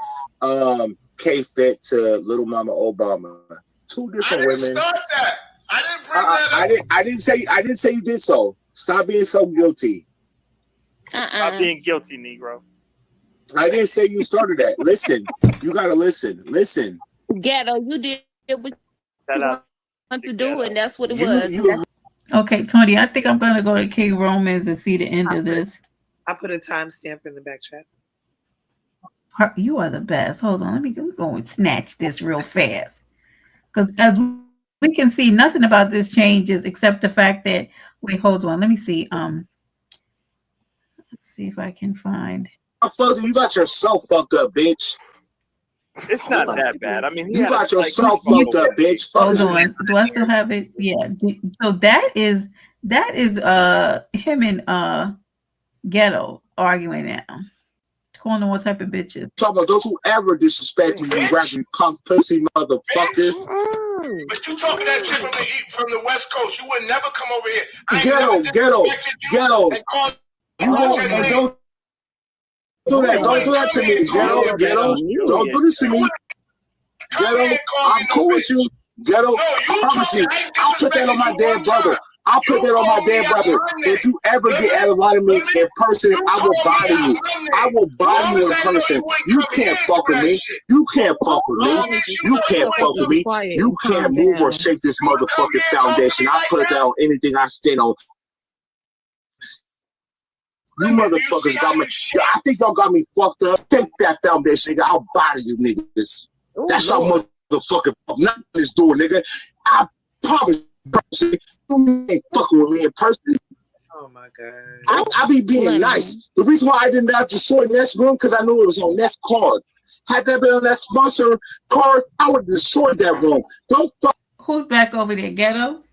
K-Fit to Little Mama Obama. 2 different women. I didn't start that. I didn't bring that up. I didn't say you did so. Stop being so guilty. Stop being guilty, Negro. I didn't say you started that. Listen, you gotta listen. Listen. Ghetto, you did what you want to do, and that's what it was. Okay, Tony, I think I'm gonna go to King Romans and see the end of this. I put a timestamp in the back chat. You are the best. Hold on, let me go and snatch this real fast. Because as we can see, nothing about this changes except the fact that hold on, let me see. Let's see if I can find. You got yourself fucked up, bitch. It's not that bad. I mean, you got yourself fucked up, bitch. Hold on. Do I still have it? Yeah. So that is him and Ghetto arguing now. Calling them what type of bitches. Talk about, don't you ever disrespect me, you rapping punk pussy motherfucker. But you talking that shit from the West Coast. You would never come over here. Ghetto. You don't do that. Don't do that to me, Ghetto. Don't do this to me. Ghetto, I'm cool with you. Ghetto, I promise you. I'll put that on my dead brother. I'll put that on my dead brother. If you ever get out of line of me in person, I will body you. I will body you in person. You can't fuck with me. You can't fuck with me. You can't fuck with me. You can't move or shake this motherfucking foundation. I put that on anything I stand on. You motherfuckers got me. I think y'all got me fucked up. Take that foundation, nigga. I'll body you niggas. That's y'all motherfucking nothing is doing, nigga. I promise. You ain't fucking with me in person. Oh my god. I be being nice. The reason why I didn't have to show Ness room because I knew it was on Ness card. Had that been on that sponsor card, I would have destroyed that room. Don't fuck. Who's back over there? Ghetto?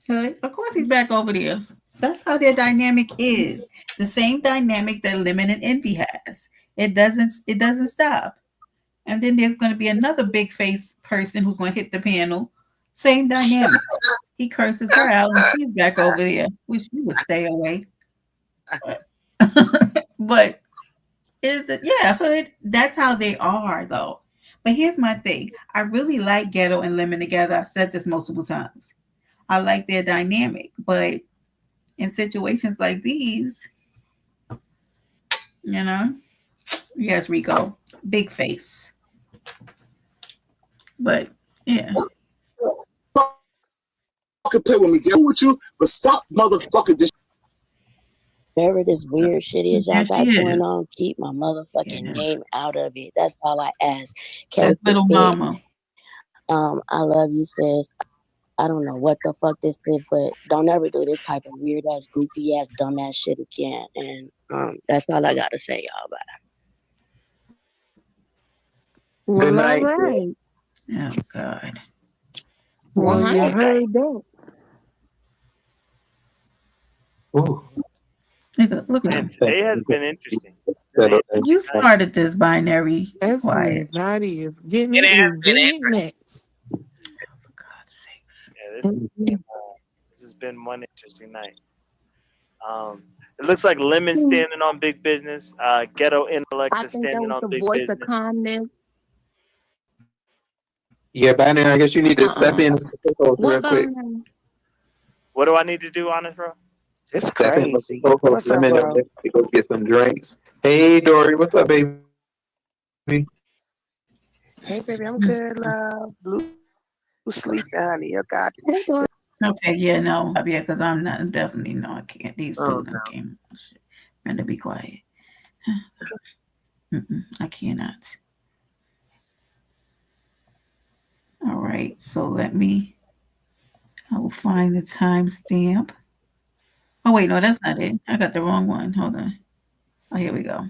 Hood? Of course he's back over there. That's how their dynamic is. The same dynamic that Lemon and Envy has. It doesn't stop. And then there's going to be another big face person who's going to hit the panel. Same dynamic. He curses her out and she's back over there. Wish you would stay away. But Hood, that's how they are though. But here's my thing. I really like Ghetto and Lemon together. I've said this multiple times. I like their dynamic, but in situations like these, yes, Rico, big face. But yeah. Play with me, get with you, but stop motherfucking this. Whatever this weird shit is y'all got going on, keep my motherfucking name out of it. That's all I ask. That's little mama. I love you, sis. I don't know what the fuck this is, but don't ever do this type of weird ass, goofy ass, dumb ass shit again. And that's all I gotta say, y'all. Bye. Good night. Oh God. Well, you heard that. Ooh. Look at him. Today has been interesting. You started this binary. Quiet. Everybody is getting it next. Yeah, this has been one interesting night. It looks like Lemon standing on big business. Ghetto Intellect is standing on big voice business. of calmness. Yeah, Banner, I guess you need to step in real quick. What do I need to do, Honest Bro? It's crazy. What's up, bro? Go get some drinks. Hey, Dory, what's up, baby? Hey, baby, I'm good, love. Blue sleep, honey. You got Okay, yeah, no, yeah, because I'm not definitely no, I can't. These two came. And to be quiet. I cannot. All right, so I will find the timestamp. Oh, wait, no, that's not it. I got the wrong one. Hold on. Oh, here we go.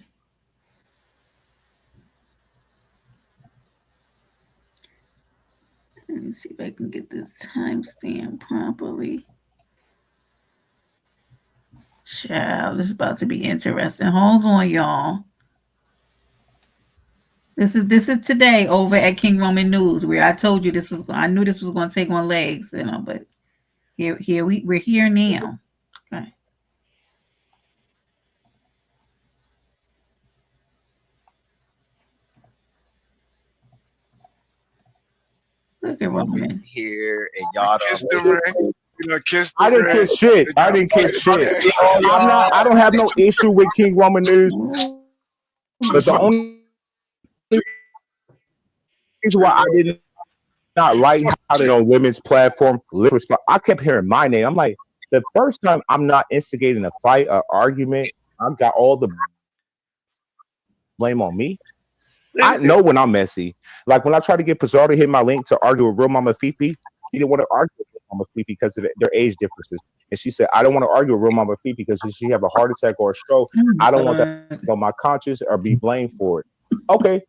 Let me see if I can get this timestamp properly. Child, this is about to be interesting. Hold on, y'all. This is today over at King Roman News, where I told you I knew this was going to take on legs, but we're here now. Okay. Look at Roman here, and y'all Kiss the ring. You know, kiss the I didn't ring. kiss shit. I didn't kiss shit. I don't have no issue with King Roman News, but the only reason why I did not like how they on women's platform, I kept hearing my name. I'm like, the first time I'm not instigating a fight or argument, I got all the blame on me. I know when I'm messy. Like when I tried to get Pizarro to hit my link to argue with Real Mama Fifi, she didn't want to argue with Real Mama Fifi because of their age differences. And she said, I don't want to argue with Real Mama Fifi because if she have a heart attack or a stroke, I don't want that on my conscience or be blamed for it. Okay.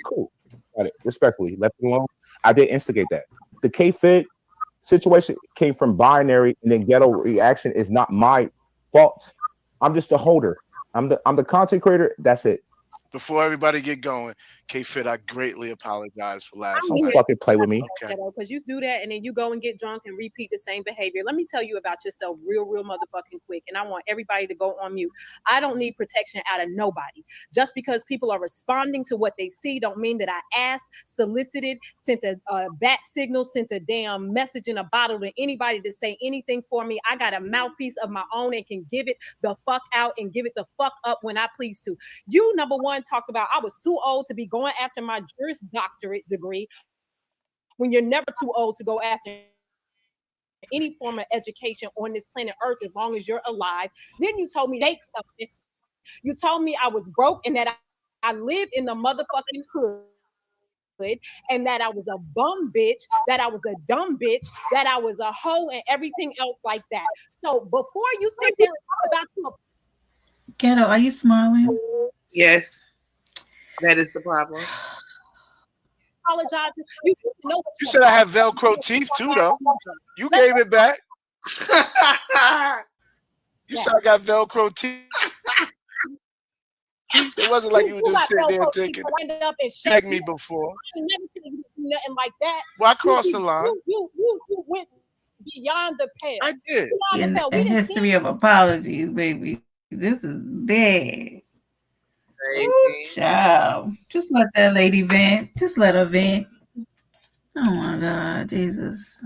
Cool. Got it. Respectfully. Left it alone. I did instigate that. The K-Fit situation came from binary, and then Ghetto reaction is not my fault. I'm just a holder. I'm the content creator. That's it. Before everybody get going, K-Fit, I greatly apologize for last Don't night. fucking play with me. Because you do that and then you go and get drunk and repeat the same behavior. Let me tell you about yourself real motherfucking quick. And I want everybody to go on mute. I don't need protection out of nobody. Just because people are responding to what they see don't mean that I asked, solicited, sent a bat signal, sent a damn message in a bottle to anybody to say anything for me. I got a mouthpiece of my own and can give it the fuck out and give it the fuck up when I please to. You, number one, talked about I was too old to be going after my Juris Doctorate degree when you're never too old to go after any form of education on this planet Earth as long as you're alive. Then you told me take something. You told me I was broke and that I lived in the motherfucking hood and that I was a bum bitch, that I was a dumb bitch, that I was a hoe and everything else like that. So before you sit there and talk about you, Ghetto, are you smiling? Yes. That is the problem. apologizing. You know what You said I have Velcro teeth too, though. You gave it back. You said I got Velcro teeth. It wasn't like you were just sitting there thinking, "Tag me before." I ain't never seen you do nothing like that. Well, I crossed the line. You went beyond the pale. I did. In a history of apologies, baby. This is bad. Ooh, child. Just let that lady vent. Just let her vent. Oh my God, Jesus.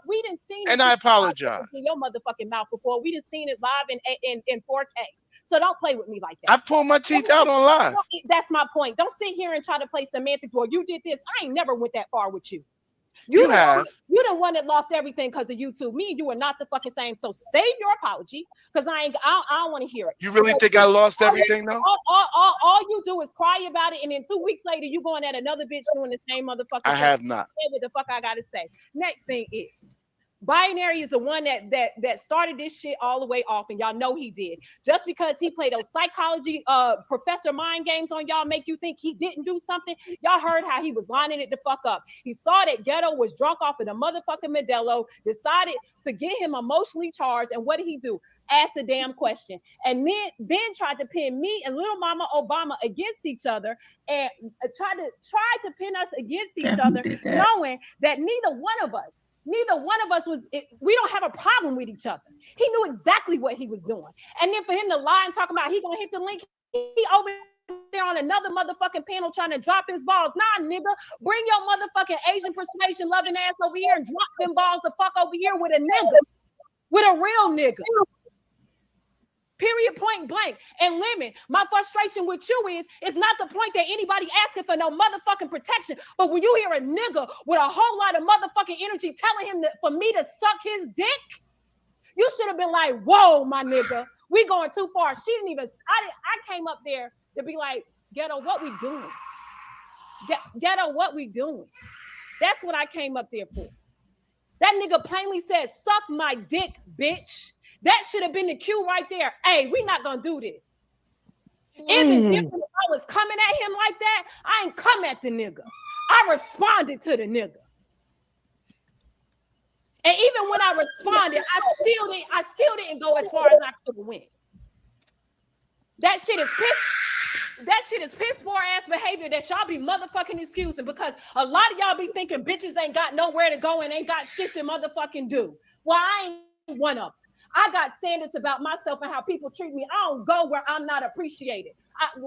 We didn't see And I apologize. in your motherfucking mouth before. We done seen it live in 4K. So don't play with me like that. I've pulled my teeth out on live. That's my point. Don't sit here and try to play semantics. Well, you did this. I ain't never went that far with you. You have. You the one that lost everything because of YouTube. Me and you are not the fucking same. So save your apology because I don't want to hear it. You really think I lost everything though? All you do is cry about it, and then 2 weeks later you going at another bitch doing the same motherfucking thing. I have not. Say what the fuck I gotta say. Next thing is, Binary is the one that started this shit all the way off, and y'all know he did. Just because he played those psychology professor mind games on y'all make you think he didn't do something. Y'all heard how he was lining it the fuck up. He saw that Ghetto was drunk off of the motherfucking Modelo, decided to get him emotionally charged, and what did he do? Ask the damn question, and then tried to pin me and Little Mama Obama against each other, and tried to pin us against each other, knowing that neither one of us we don't have a problem with each other. He knew exactly what he was doing. And then for him to lie and talk about he gonna hit the link, he over there on another motherfucking panel trying to drop his balls. Nah, nigga, bring your motherfucking Asian persuasion loving ass over here and drop them balls the fuck over here with a nigga, with a real nigga. Period, point blank. And Lemon, my frustration with you is, it's not the point that anybody asking for no motherfucking protection, but when you hear a nigga with a whole lot of motherfucking energy telling him for me to suck his dick, you should have been like, whoa, my nigga, we going too far. She didn't even, I came up there to be like, Ghetto, what we doing? Ghetto, what we doing? That's what I came up there for. That nigga plainly said, suck my dick, bitch. That should have been the cue right there. Hey, we not gonna do this. Even different if I was coming at him like that, I ain't come at the nigga. I responded to the nigga. And even when I responded, I still didn't go as far as I could have went. That shit is piss poor ass behavior that y'all be motherfucking excusing, because a lot of y'all be thinking bitches ain't got nowhere to go and ain't got shit to motherfucking do. Well, I ain't one of them. I got standards about myself and how people treat me. I don't go where I'm not appreciated.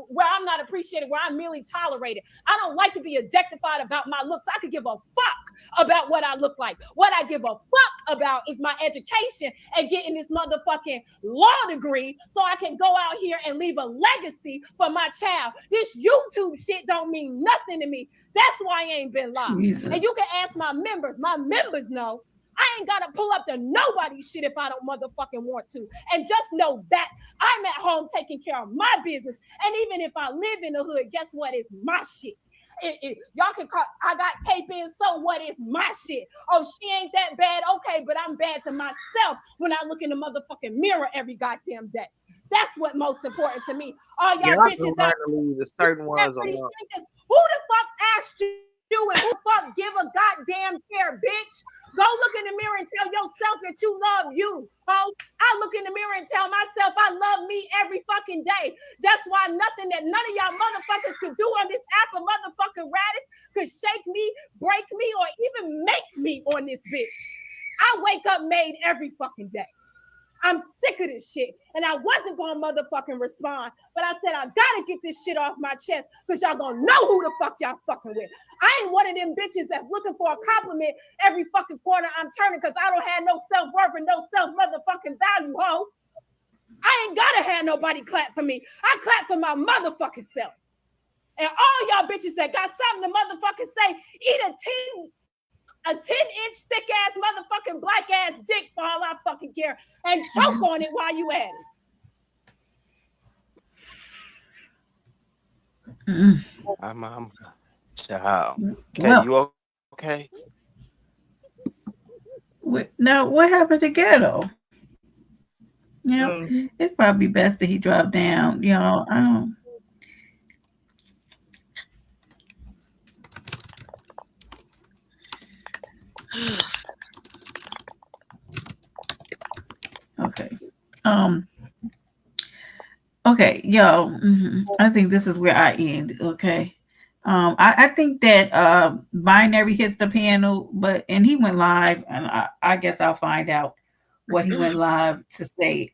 Where I'm merely tolerated. I don't like to be objectified about my looks. I could give a fuck about what I look like. What I give a fuck about is my education and getting this motherfucking law degree so I can go out here and leave a legacy for my child. This YouTube shit don't mean nothing to me. That's why I ain't been live. Jesus. And you can ask my members. My members know. I ain't got to pull up to nobody's shit if I don't motherfucking want to. And just know that I'm at home taking care of my business. And even if I live in the hood, guess what? It's my shit. Y'all can call, I got tape in, so what? It's my shit. Oh, she ain't that bad. Okay, but I'm bad to myself when I look in the motherfucking mirror every goddamn day. That's what most important to me. All y'all bitches out the certain ones alone. Who the fuck asked you? And who fuck give a goddamn care, bitch? Go look in the mirror and tell yourself that you love you, ho. I look in the mirror and tell myself I love me every fucking day. That's why nothing that none of y'all motherfuckers could do on this app of motherfucking Radis could shake me, break me, or even make me on this bitch. I wake up made every fucking day. I'm sick of this shit. And I wasn't gonna motherfucking respond, but I said I gotta get this shit off my chest because y'all gonna know who the fuck y'all fucking with. I ain't one of them bitches that's looking for a compliment every fucking corner I'm turning because I don't have no self-worth and no self-motherfucking value, ho. I ain't gotta have nobody clap for me. I clap for my motherfucking self. And all y'all bitches that got something to motherfucking say, eat a 10-inch thick-ass motherfucking black-ass dick for all I fucking care and choke on it while you at it. I'm child. Okay, Well, you okay? Now, what happened to Ghetto? It's probably best that he dropped down. You know, Um. Okay, yo. I think this is where I end. Okay. I think that Binary hits the panel, and he went live, and I guess I'll find out what he went live to say.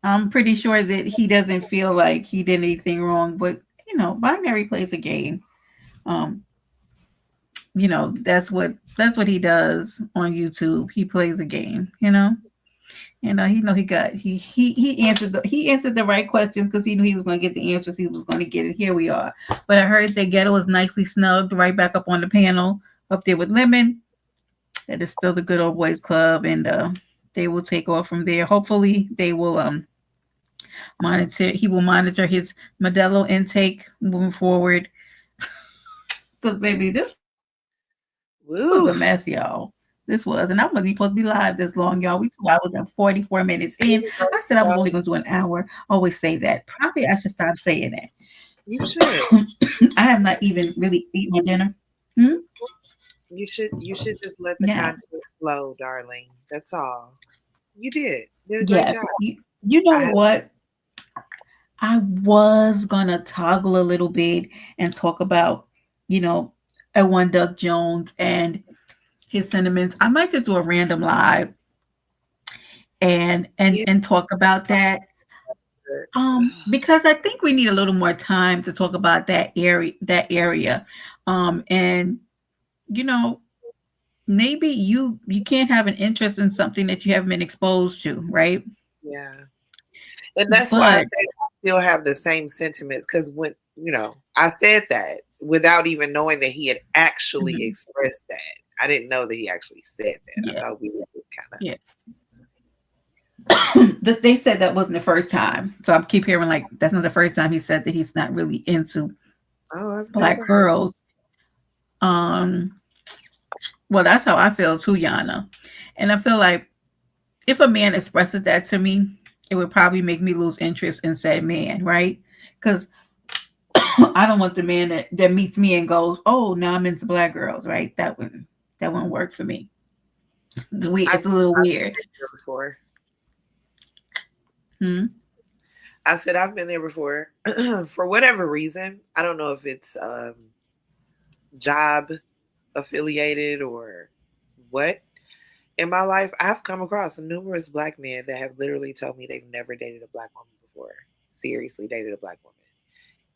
I'm pretty sure that he doesn't feel like he did anything wrong, but Binary plays a game. Um, that's what he does on YouTube. He plays a game, and he answered the right questions because he knew he was going to get the answers he was going to get, and here we are. But I heard that Ghetto was nicely snugged right back up on the panel up there with Lemon. It is still the Good Old Boys Club, and they will take off from there. Hopefully, they will monitor his Modelo intake moving forward. Because baby, this was a mess, y'all. This was, and I wasn't supposed to be live this long, y'all. We 2 hours and 44 minutes in. I said I was only going to do an hour. Always say that. Probably I should stop saying that. You should. I have not even really eaten my dinner. You should just let the content flow, darling. That's all. You did a great job. You know what? I was gonna toggle a little bit and talk about, One Ducc Jones and his sentiments. I might just do a random live and talk about that. Because I think we need a little more time to talk about that area. And maybe you can't have an interest in something that you haven't been exposed to, right? Yeah. And that's why I say I still have the same sentiments, because when I said that without even knowing that he had actually expressed that. I didn't know that he actually said that. I thought we were kind of they said that wasn't the first time. So I keep hearing like that's not the first time he said that he's not really into black girls. Well, that's how I feel too, Yana. And I feel like if a man expresses that to me, it would probably make me lose interest in said man, right? Because I don't want the man that meets me and goes, "Oh, now I'm into black girls," right? That wouldn't work for me. It's weird. It's a little weird. Before. I said I've been there before. For whatever reason, I don't know if it's job affiliated or what. In my life, I've come across numerous black men that have literally told me they've never dated a black woman before. Seriously dated a black woman.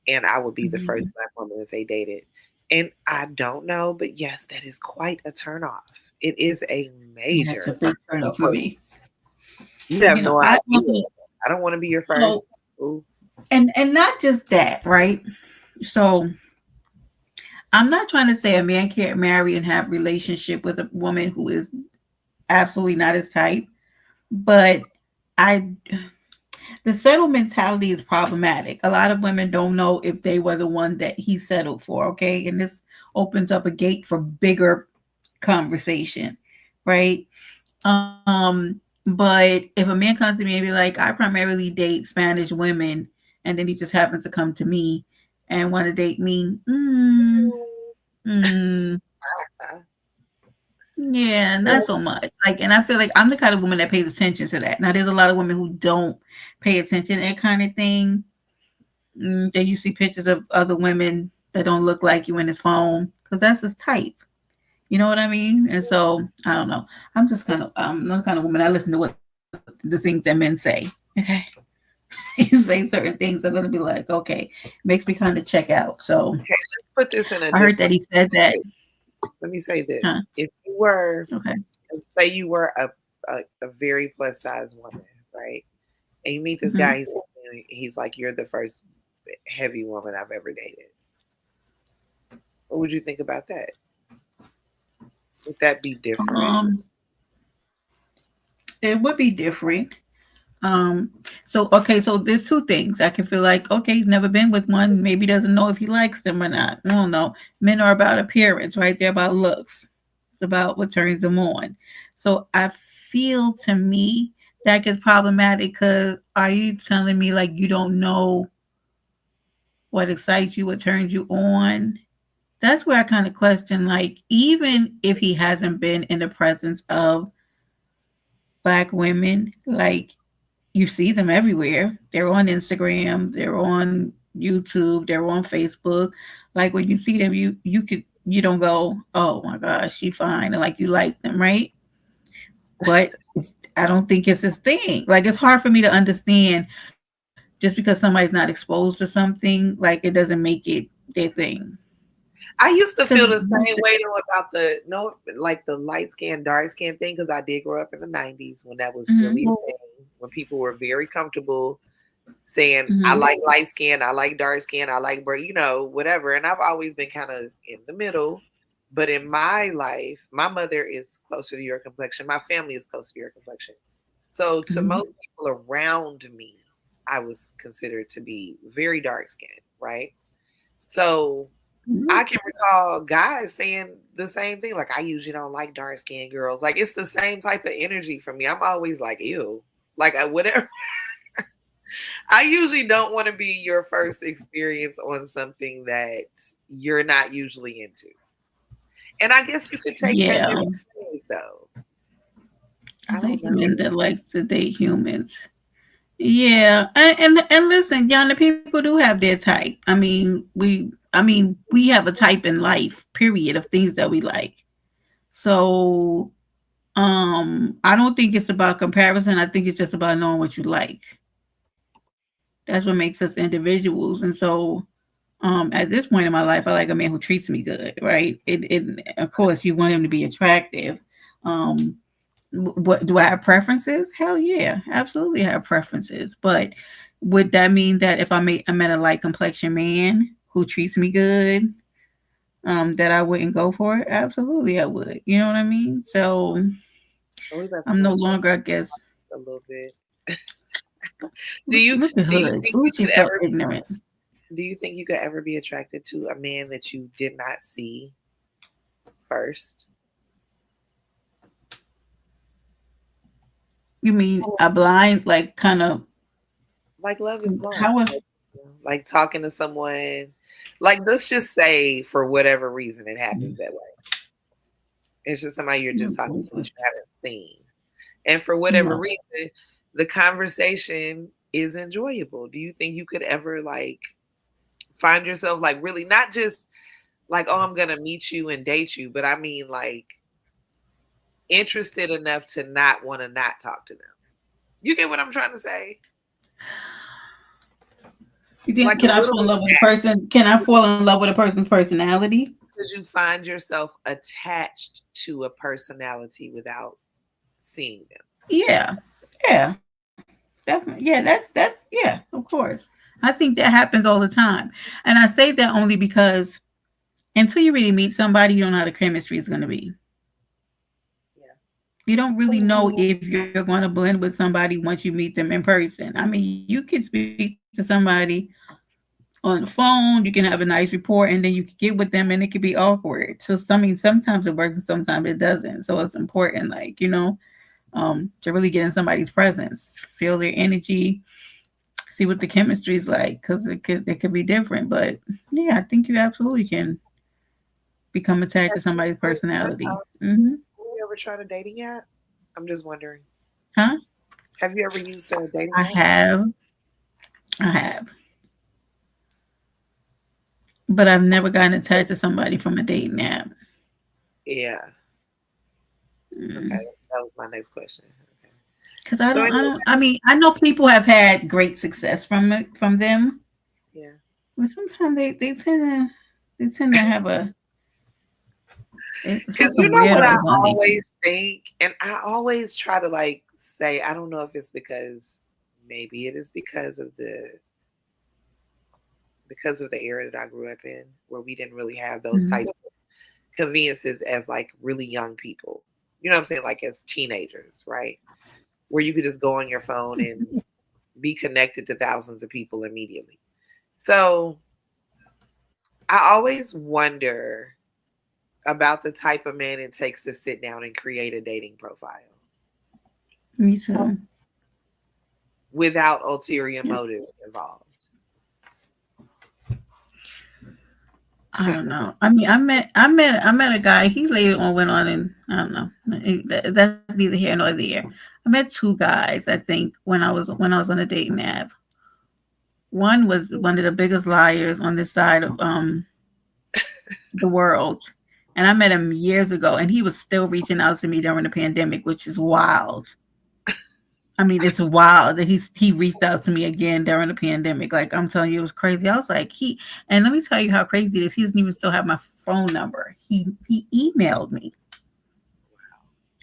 And I would be the first black woman that they dated. And I don't know, but yes, that is quite a turnoff. It is a major That's a big turnoff for me. You have no idea. I don't want to be your first. And not just that, right? So I'm not trying to say a man can't marry and have a relationship with a woman who is absolutely not his type, but the settle mentality is problematic. A lot of women don't know if they were the one that he settled for, okay? And this opens up a gate for bigger conversation, right? But if a man comes to me and be like, I primarily date Spanish women, and then he just happens to come to me and want to date me, yeah, not so much. And I feel like I'm the kind of woman that pays attention to that. Now, there's a lot of women who don't pay attention to that kind of thing. Then you see pictures of other women that don't look like you in his phone because that's his type. You know what I mean? And so I don't know. I'm the kind of woman. I listen to what the things that men say. Okay, you say certain things, I'm gonna be like, okay, makes me kind of check out. So let's put this in I heard that he said that. Let me say this: if you were, say you were a very plus size woman, right, and you meet this guy, he's like, you're the first heavy woman I've ever dated. What would you think about that? Would that be different? It would be different. So there's two things. I can feel like, okay, he's never been with one, maybe doesn't know if he likes them or not. I don't know. Men are about appearance, right? They're about looks. It's about what turns them on. So I feel, to me, that gets problematic because are you telling me like you don't know what excites you, what turns you on? that's where I kind of question, like, even if he hasn't been in the presence of black women, like, you see them everywhere. They're on Instagram, they're on YouTube, they're on Facebook. Like when you see them, you don't go, oh my gosh, she fine, and like you like them, right? But I don't think it's his thing. Like it's hard for me to understand just because somebody's not exposed to something, like it doesn't make it their thing. I used to feel the Because same way though about the like the light skin, dark skin thing, because I did grow up in the 90s when that was really a thing, when people were very comfortable saying, I like light skin, I like dark skin, I like whatever. And I've always been kind of in the middle. But in my life, my mother is closer to your complexion. My family is closer to your complexion. So to most people around me, I was considered to be very dark skinned, right? So I can recall guys saying the same thing. Like, I usually don't like dark skinned girls. Like, it's the same type of energy for me. I'm always like, ew. Like, whatever. I usually don't want to be your first experience on something that you're not usually into. And I guess you could take that different ways, though. I like men that like to date humans. Yeah, and listen, John, the people do have their type. We have a type in life, period, of things that we like. So, I don't think it's about comparison. I think it's just about knowing what you like. That's what makes us individuals. And so, at this point in my life, I like a man who treats me good, right? Of course, you want him to be attractive. What do I have preferences? Hell yeah, absolutely have preferences. But would that mean that if I met a light complexion man who treats me good, that I wouldn't go for it? Absolutely, I would. You know what I mean? So I'm no longer, I guess, a little bit. Look at her. Ooh, she's so ignorant. Do you think you could ever be attracted to a man that you did not see first? You mean a blind, like kind of like Love is Blind? Like talking to someone, like let's just say for whatever reason it happens that way. It's just somebody you're just talking to you haven't seen, and for whatever reason, the conversation is enjoyable. Do you think you could ever like find yourself like really not just like, oh, I'm gonna meet you and date you, but I mean like interested enough to not want to not talk to them? You get what I'm trying to say? You think, like, can I fall in love with a person? Can I fall in love with a person's personality? Because you find yourself attached to a personality without seeing them. Yeah, definitely. Yeah, that's yeah, of course. I think that happens all the time, and I say that only because until you really meet somebody, you don't know how the chemistry is going to be. You don't really know if you're going to blend with somebody once you meet them in person. I mean, you can speak to somebody on the phone, you can have a nice rapport, and then you can get with them and it can be awkward. So, sometimes it works and sometimes it doesn't. So it's important, like, to really get in somebody's presence, feel their energy, see what the chemistry is like, because it could be different. But yeah, I think you absolutely can become attached to somebody's personality. Mm-hmm. Have you ever tried a dating app? I'm just wondering. Huh? Have you ever used a dating app? I have. But I've never gotten attached to somebody from a dating app. Yeah. Okay, that was my next question. Because I know people have had great success from them. Yeah. But sometimes they tend to have a. Because you know what I always think, and I always try to like say, I don't know if it's because maybe it is because of the era that I grew up in, where we didn't really have those types of conveniences as like really young people. You know what I'm saying? Like as teenagers, right? Where you could just go on your phone and be connected to thousands of people immediately. So I always wonder about the type of man it takes to sit down and create a dating profile. Me too. Without ulterior motives involved. I don't know. I mean, I met a guy. He later on went on, and I don't know. That's neither here nor there. I met two guys. I think when I was on a dating app. One was one of the biggest liars on this side of the world, and I met him years ago, and he was still reaching out to me during the pandemic, which is wild. I mean, it's wild that he reached out to me again during the pandemic. Like I'm telling you, it was crazy. I was like, and let me tell you how crazy it is. He doesn't even still have my phone number. He emailed me.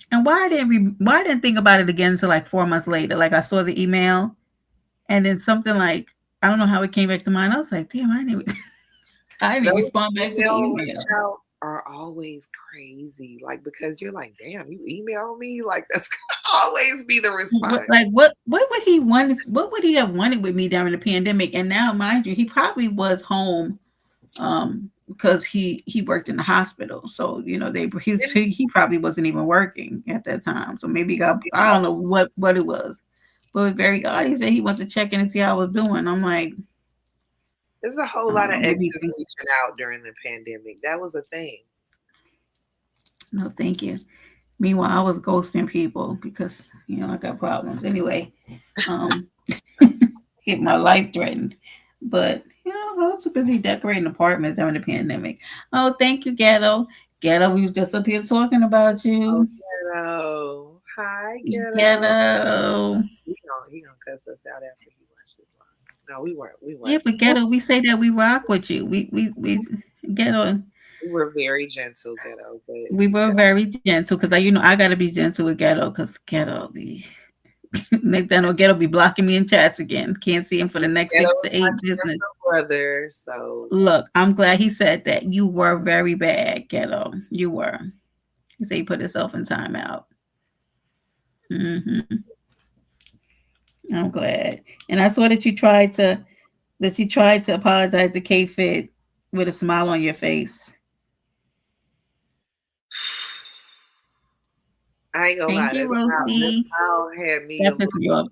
And why I didn't think about it again until like 4 months later. Like I saw the email, and then something like I don't know how it came back to mind. I was like, damn, I didn't Those respond back to the email email. reach out are always crazy, like because you're like, damn, you email me, like that's gonna always be the response. What would he want? What would he have wanted with me during the pandemic? And now, mind you, he probably was home, because he worked in the hospital. So he probably wasn't even working at that time. So maybe I don't know what it was, but it was very odd. He said he wants to check in and see how I was doing. I'm like, there's a whole lot of exes reaching out during the pandemic. That was a thing. No, thank you. Meanwhile, I was ghosting people because I got problems anyway. Get my life threatened, but I was too busy decorating apartments during the pandemic. Oh, thank you, Ghetto. Ghetto, we was just up here talking about you. Oh, Ghetto. Hi, Ghetto. Ghetto. He gonna cuss us out after he watched this one. No, we weren't. Yeah, but Ghetto, we say that we rock with you. We Ghetto. We were very gentle, Ghetto. But we were very gentle because I gotta be gentle with Ghetto because Ghetto be next time Ghetto be blocking me in chats again. Can't see him for the next 6 to 8 business. Brother, so look, I'm glad he said that. You were very bad, Ghetto. You were. He said he put himself in timeout. I'm glad, and I saw that you tried to apologize to K-Fit with a smile on your face. I ain't gonna lie. This smile had me. That pissed me off.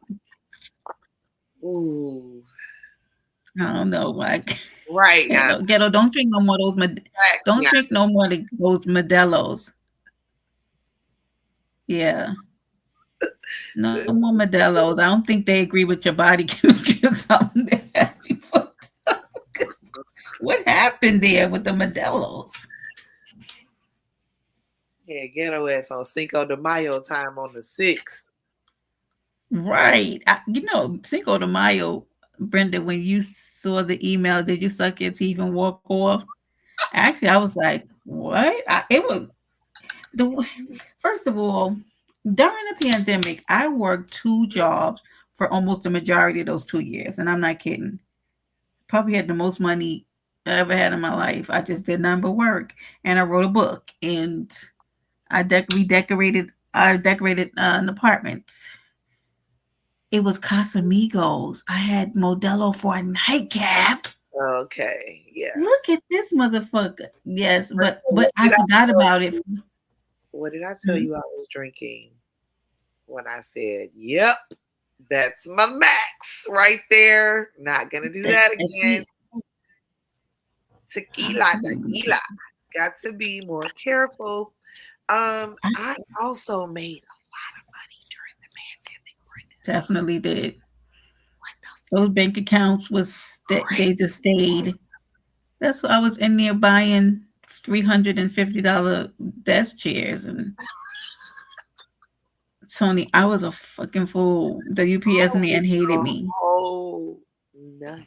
Ooh. I don't know why. Right now, Ghetto, don't drink no more of those. Don't drink no more of those Modelo's. Yeah. No more Modelo's. I don't think they agree with your body chemistry or something. What happened there with the Modelo's? Yeah, Ghetto ass on Cinco de Mayo time on the 6th. Right. Cinco de Mayo, Brenda, when you saw the email, did you suck your teeth and walk off? Actually, I was like, what? First of all, during the pandemic, I worked 2 jobs for almost the majority of those 2 years. And I'm not kidding. Probably had the most money I ever had in my life. I just did nothing but work. And I wrote a book. And I decorated an apartment. It was Casamigos. I had Modelo for a nightcap. Okay, yeah. Look at this motherfucker. Yes, but I forgot about it. What did I tell you I was drinking when I said, yep, that's my max right there. Not gonna do that again. Tequila. Got to be more careful. I also made a lot of money during the pandemic. Definitely did. Those bank accounts they just stayed. That's why I was in there buying $350 desk chairs. And Tony, I was a fucking fool. The UPS man hated me. Oh, nuts.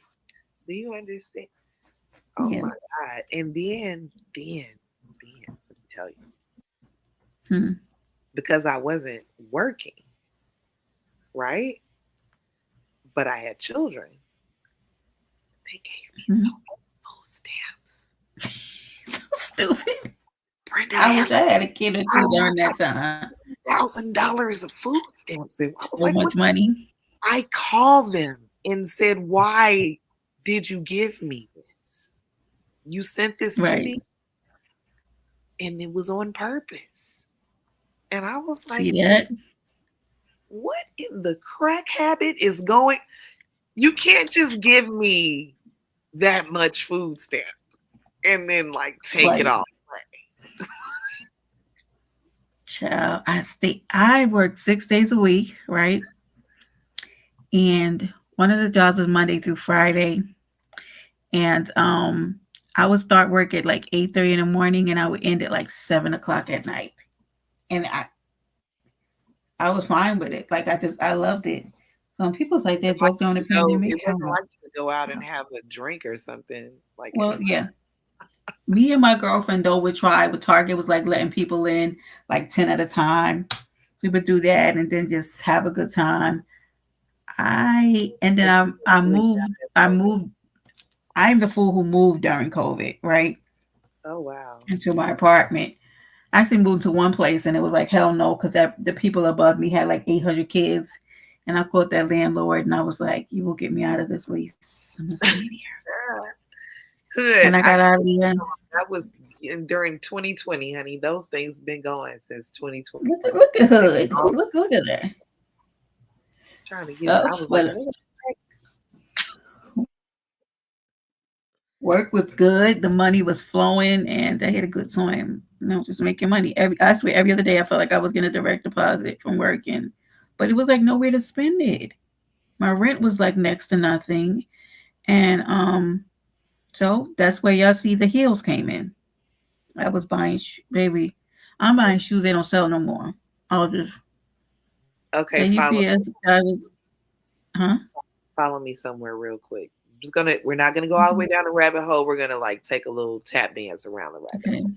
Do you understand? Oh my God. And then, let me tell you. Because I wasn't working, right? But I had children. They gave me so many food stamps. So stupid. Brenda, I wish I had a kid or two during that time. $1,000 of food stamps. So much money. I called them and said, why did you give me this? You sent this to me? And it was on purpose. And I was like, see that? What in the crack habit is going? You can't just give me that much food stamps. and then like take Right. it all away. Child, I worked 6 days a week, right? And one of the jobs was Monday through Friday. And I would start work at like 8:30 in the morning and I would end at like 7 o'clock at night. And I was fine with it. Like I loved it. Some people's like they broke during the pandemic. It wasn't like you could go out and have a drink or something. Like Well, yeah. Me and my girlfriend though would try with Target was like letting people in like 10 at a time. We would do that and then just have a good time. And then I moved. I'm the fool who moved during COVID, right? Oh wow. Into my apartment. I actually moved to one place and it was like hell no, because the people above me had like 800 kids. And I called that landlord and I was like, you will get me out of this lease. I'm just staying here. Hood. And I got out of there. That was during 2020, honey. Those things been going since 2020. Look at Hood. Look at that. Trying to get I was like, work was good, the money was flowing, and I had a good time. Just making money. I swear, every other day I felt like I was getting a direct deposit from working, but it was like nowhere to spend it. My rent was like next to nothing, and so that's where y'all see the heels came in. I was buying, baby. I'm buying shoes they don't sell no more. I'll just okay. Huh? Follow me somewhere real quick. We're not gonna go all the way down the rabbit hole. We're gonna like take a little tap dance around the rabbit hole.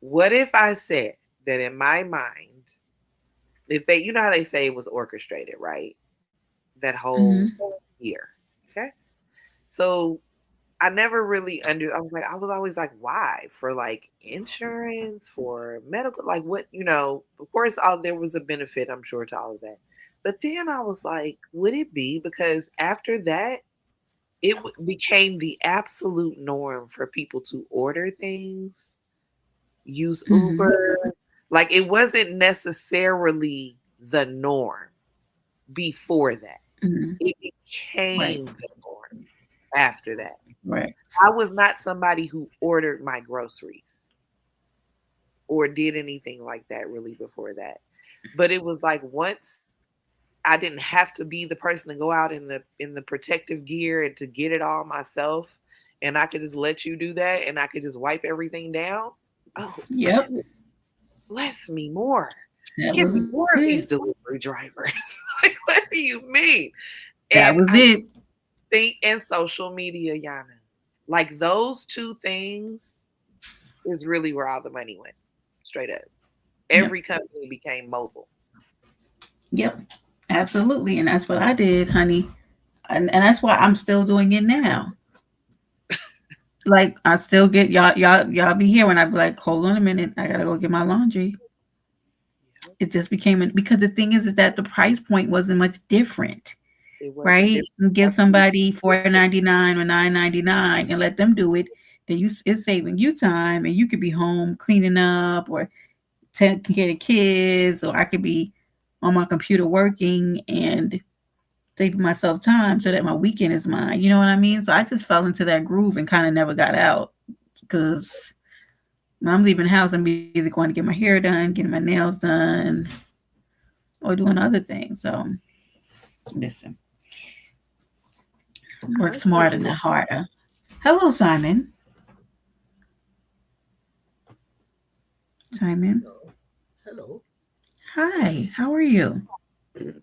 What if I said that in my mind, if they, you know how they say it was orchestrated, right? That whole year. Okay. So I never really I was always like, why? For like insurance, for medical, like what, of course there was a benefit, I'm sure, to all of that. But then I was like, would it be because after that, it became the absolute norm for people to order things, use Uber. Like it wasn't necessarily the norm before that. It became the norm after that. Right. I was not somebody who ordered my groceries or did anything like that really before that. But it was like once I didn't have to be the person to go out in the protective gear and to get it all myself, and I could just let you do that, and I could just wipe everything down. Oh, yep. Bless me more. Give me more of these delivery drivers. Like, what do you mean? That was it. Think and social media, Yana. Like those two things is really where all the money went. Straight up. Every company became mobile. Yep. Absolutely. And that's what I did, honey. And that's why I'm still doing it now. Like I still get y'all be here when I be like, hold on a minute, I gotta go get my laundry. It just became because the thing is that the price point wasn't much different. Right? You give somebody $4.99 or $9.99 and let them do it, then it's saving you time and you could be home cleaning up or taking care of kids, or I could be on my computer working and saving myself time so that my weekend is mine. You know what I mean? So I just fell into that groove and kind of never got out because when I'm leaving the house, I'm either going to get my hair done, getting my nails done, or doing other things. So listen, work smarter, not harder. Hello, Simon. Simon. Hello. Hi, how are you?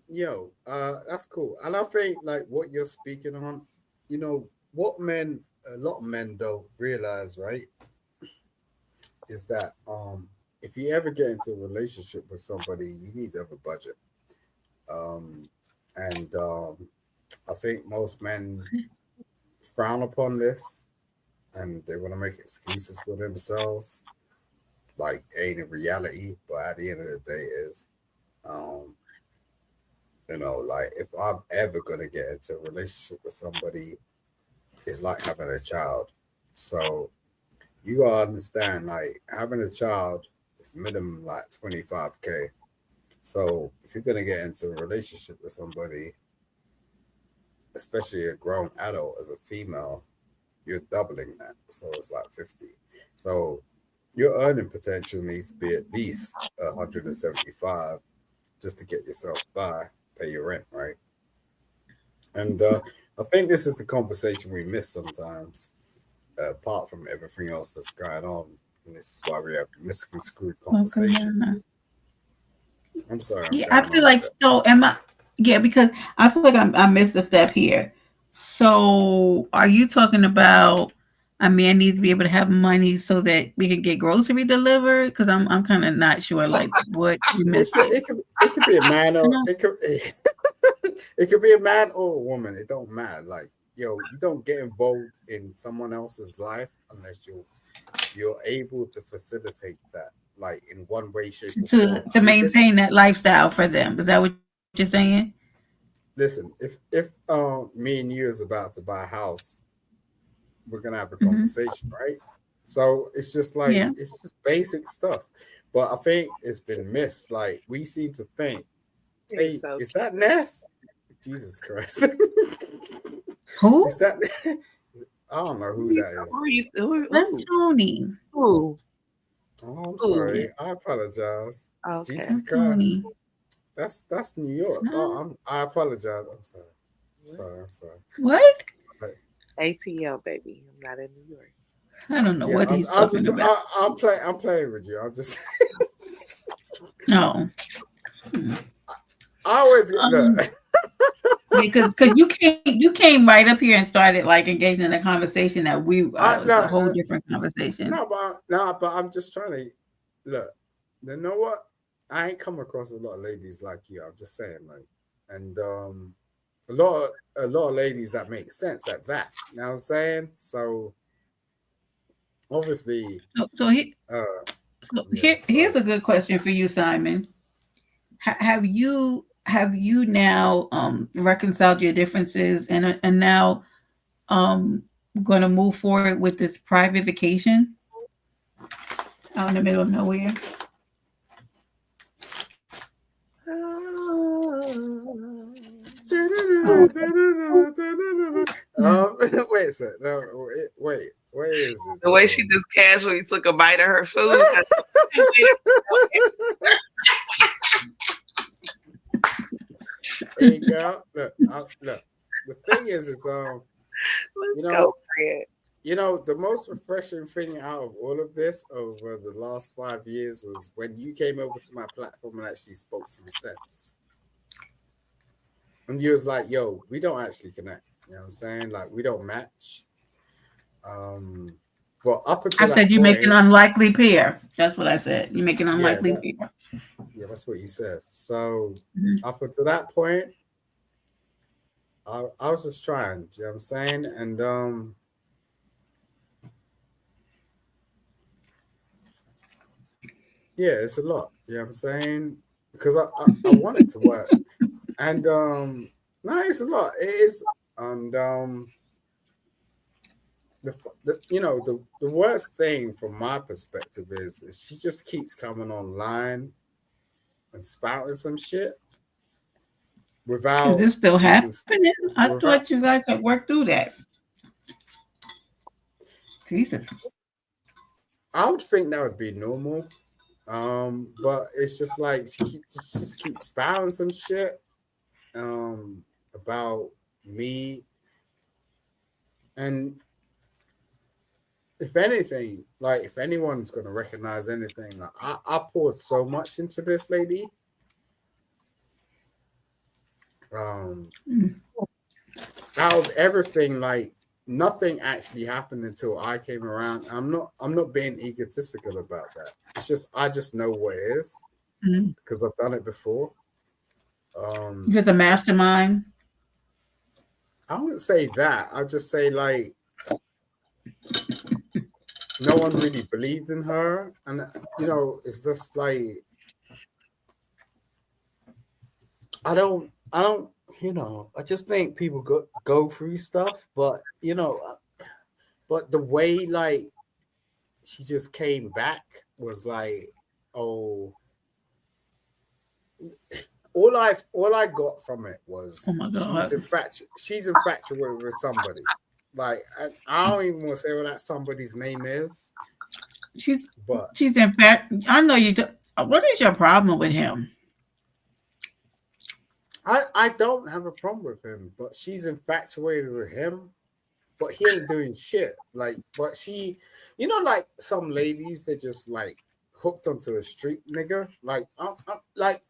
Yo, that's cool. And I think like what you're speaking on, what a lot of men don't realize, right, is that if you ever get into a relationship with somebody, you need to have a budget. And I think most men frown upon this and they want to make excuses for themselves. Like ain't a reality, but at the end of the day is like if I'm ever gonna get into a relationship with somebody, it's like having a child. So you gotta understand, like having a child is minimum like 25K. So if you're gonna get into a relationship with somebody, especially a grown adult as a female, you're doubling that. So it's like 50. So your earning potential needs to be at least 175 just to get yourself by, pay your rent, right? And I think this is the conversation we miss sometimes, apart from everything else that's going on. And this is why we have misconstrued conversations. I'm sorry. Yeah, I feel like so. Am I? Yeah, because I feel like I missed a step here. So, are you talking about a man needs to be able to have money so that we can get grocery delivered? Because I'm kind of not sure, like what you missed. It could be a man or it could be a man or a woman. It don't matter. Like, yo, you don't get involved in someone else's life unless you're able to facilitate that, like in one way, shape, or form. To maintain that lifestyle for them. Is that what you're saying? Listen, if me and you is about to buy a house, we're gonna have a conversation, right? So it's just like it's just basic stuff. But I think it's been missed. Like we seem to think, hey, is that Ness? Jesus Christ. Who? Is that I don't know who that is. That's Tony. Who? Oh, I'm sorry. I apologize. Okay. Jesus Christ. That's New York. Oh, I apologize. I'm sorry. What? ATL, baby. I'm not in New York. I don't know what he's talking about. I'm playing with you. I'm just No. I always get because you came right up here and started like engaging in a conversation that it's a whole different conversation. No, but I'm just trying to look. You know what? I ain't come across a lot of ladies like you. I'm just saying, like, and a lot of ladies that make sense at that. You know what I'm saying? So obviously, here's a good question for you, Simon. Have you now reconciled your differences and now going to move forward with this private vacation out in the middle of nowhere? Wait a second. No, wait. Where is this? The way she just casually took a bite of her food. There you go. Look. The thing is, you know, the most refreshing thing out of all of this over the last 5 years was when you came over to my platform and actually spoke some sense. And you was like, yo, we don't actually connect. You know what I'm saying? Like, we don't match. But up until I said you make an unlikely pair. That's what I said. You make an unlikely pair. Yeah, that's what you said. So up until that point, I was just trying. You know what I'm saying? And yeah, it's a lot. You know what I'm saying? Because I want it to work. And no, it's a lot. It is. And the worst thing from my perspective is she just keeps coming online and spouting some shit without. Is this still happening? I thought you guys had worked through that. Jesus. I would think that would be normal. But it's just like she just keeps spouting some shit about me. And if anything, like if anyone's gonna recognize anything, like, I poured so much into this lady. Out of everything, like nothing actually happened until I came around. I'm not being egotistical about that. It's just I just know what it is because I've done it before. You're the mastermind. I wouldn't say that. I'd just say like no one really believed in her, and it's just like I don't. I just think people go through stuff, but but the way like she just came back was like, oh, all I got from it was she's infatuated with somebody. Like I don't even want to say what that somebody's name is. She's But in fact. I know you. What is your problem with him? I don't have a problem with him, but she's infatuated with him. But he ain't doing shit. Like, but she, like some ladies, they just like hooked onto a street nigga. Like,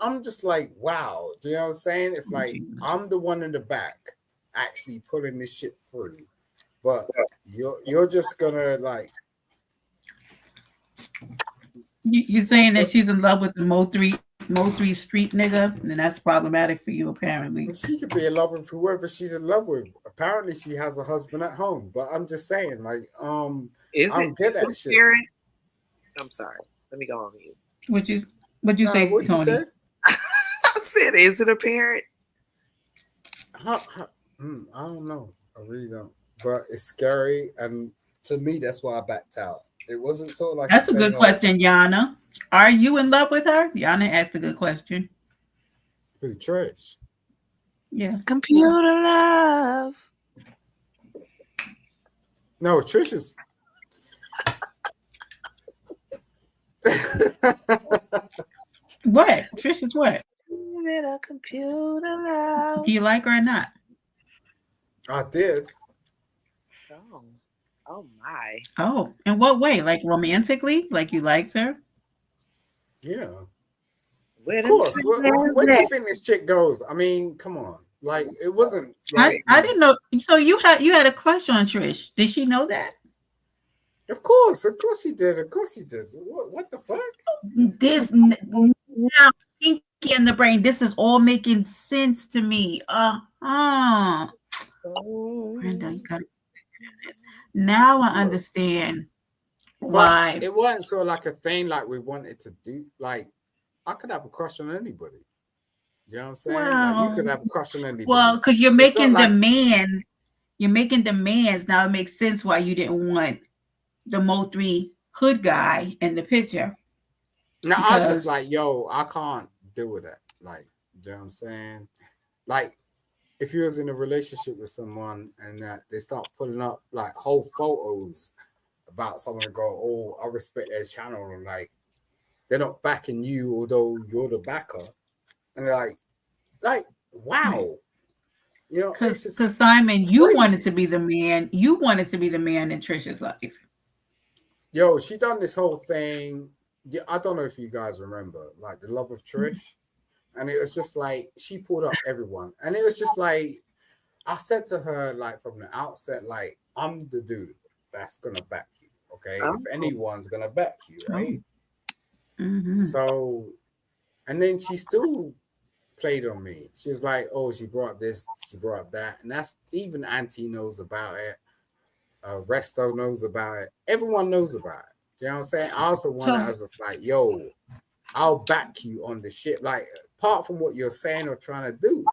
I'm just like, wow. Do you know what I'm saying? It's like I'm the one in the back actually putting this shit through, but you're just gonna like. You're saying that she's in love with the Mo 3 street nigga, and that's problematic for you, apparently. She could be in love with whoever she's in love with. Apparently, she has a husband at home. But I'm just saying, like, I'm good at shit. I'm sorry. Let me go on mute. What'd you say, what'd Tony? You say? I said, is it a parent? I don't know. I really don't. But it's scary, and to me, that's why I backed out. It wasn't sort of like that's a good question, Yana. Are you in love with her? Yana asked a good question. Who, Trish? Yeah. Computer love. No, Trish is. What? Trish is what? Little computer love. Do you like her or not? I did. Oh my. Oh, in what way? Like romantically? Like you liked her? Yeah. Of course. Where do you think this chick goes? I mean, come on. Like it wasn't like I didn't know. So you had a crush on Trish. Did she know that? Of course she did. What the fuck? This now pinky in the brain. This is all making sense to me. Brenda, you got now I understand why. But it wasn't so like a thing like we wanted to do. Like I could have a crush on anybody. You know what I'm saying? Well, like you could have a crush on anybody. Well, because you're making demands. You're making demands. Now it makes sense why you didn't want the Mo 3 hood guy in the picture. No, I was just like, yo, I can't deal with that. Like, you know what I'm saying? Like, if you was in a relationship with someone and they start putting up like whole photos about someone and go, oh, I respect their channel, and like they're not backing you, although you're the backer, and they're like, wow. You know, because Simon, you wanted to be the man. You wanted to be the man in Trisha's life. Yo, she done this whole thing. Yeah, I don't know if you guys remember, like the love of Trish, and it was just like she pulled up everyone, and it was just like I said to her, like from the outset, like I'm the dude that's gonna back you. Okay, if anyone's gonna back you, right? Mm-hmm. So, and then she still played on me. She was like, "Oh, she brought this, she brought that," and that's even Auntie knows about it. Resto knows about it. Everyone knows about it. Do you know what I'm saying? I was the one that was just like, "Yo, I'll back you on the shit." Like, apart from what you're saying or trying to do,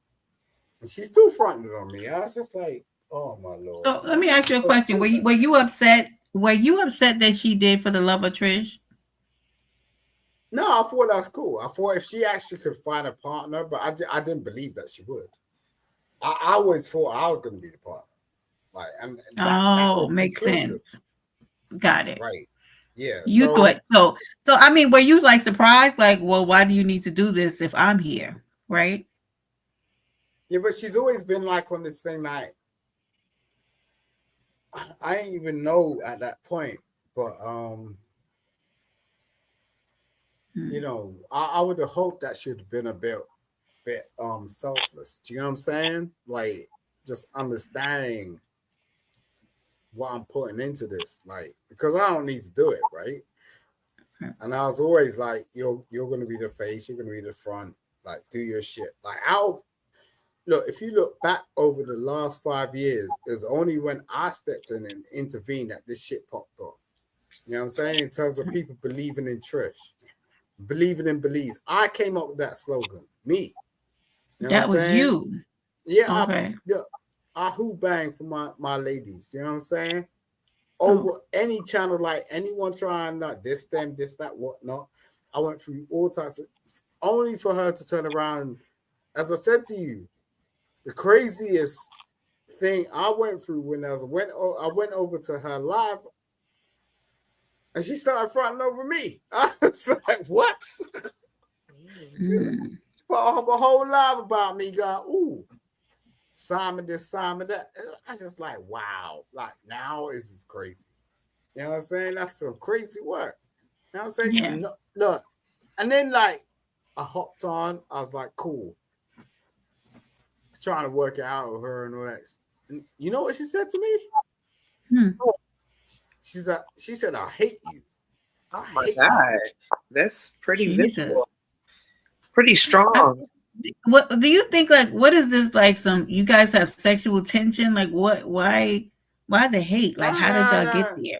and she's still fronting on me. I was just like, "Oh my lord." So let me ask you a question. Were you upset? Were you upset that she did for the love of Trish? No, I thought that was cool. I thought if she actually could find a partner, but I didn't believe that she would. I always thought I was going to be the partner. Like, and that was makes conclusive. sense. Got it. Right. Yeah. You thought so. So I mean, were you like surprised? Like, well, why do you need to do this if I'm here? Right. Yeah, but she's always been like on this thing like I didn't even know at that point, but you know, I would have hoped that should have been a bit selfless. Do you know what I'm saying? Like just understanding what I'm putting into this, like because I don't need to do it, right? And I was always like, you're gonna be the face, you're gonna be the front, like do your shit. Like look, if you look back over the last 5 years, it's only when I stepped in and intervened that this shit popped off. You know what I'm saying? In terms of people believing in Trish, believing in Belize. I came up with that slogan. Me. You know that was saying? You. Yeah. Okay. I who bang for my ladies. You know what I'm saying? Over any channel, like anyone trying like this, them, this, that, whatnot. I went through all types of only for her to turn around. As I said to you, the craziest thing I went through when I went over to her live, and she started fronting over me. I was like, what? She put a whole live about me, going, ooh, Simon this, Simon that. I just like, wow, like now is just crazy. You know what I'm saying? That's some crazy work. You know what I'm saying? Yeah. No, look, and then like I hopped on. I was like, cool. Trying to work it out with her and all that. And you know what she said to me? She said, I hate you. Oh my God. That's pretty Jesus. visible. It's pretty strong. What do you think? Like, what is this? Like, you guys have sexual tension? Like, what? Why the hate? Like, how did y'all get there?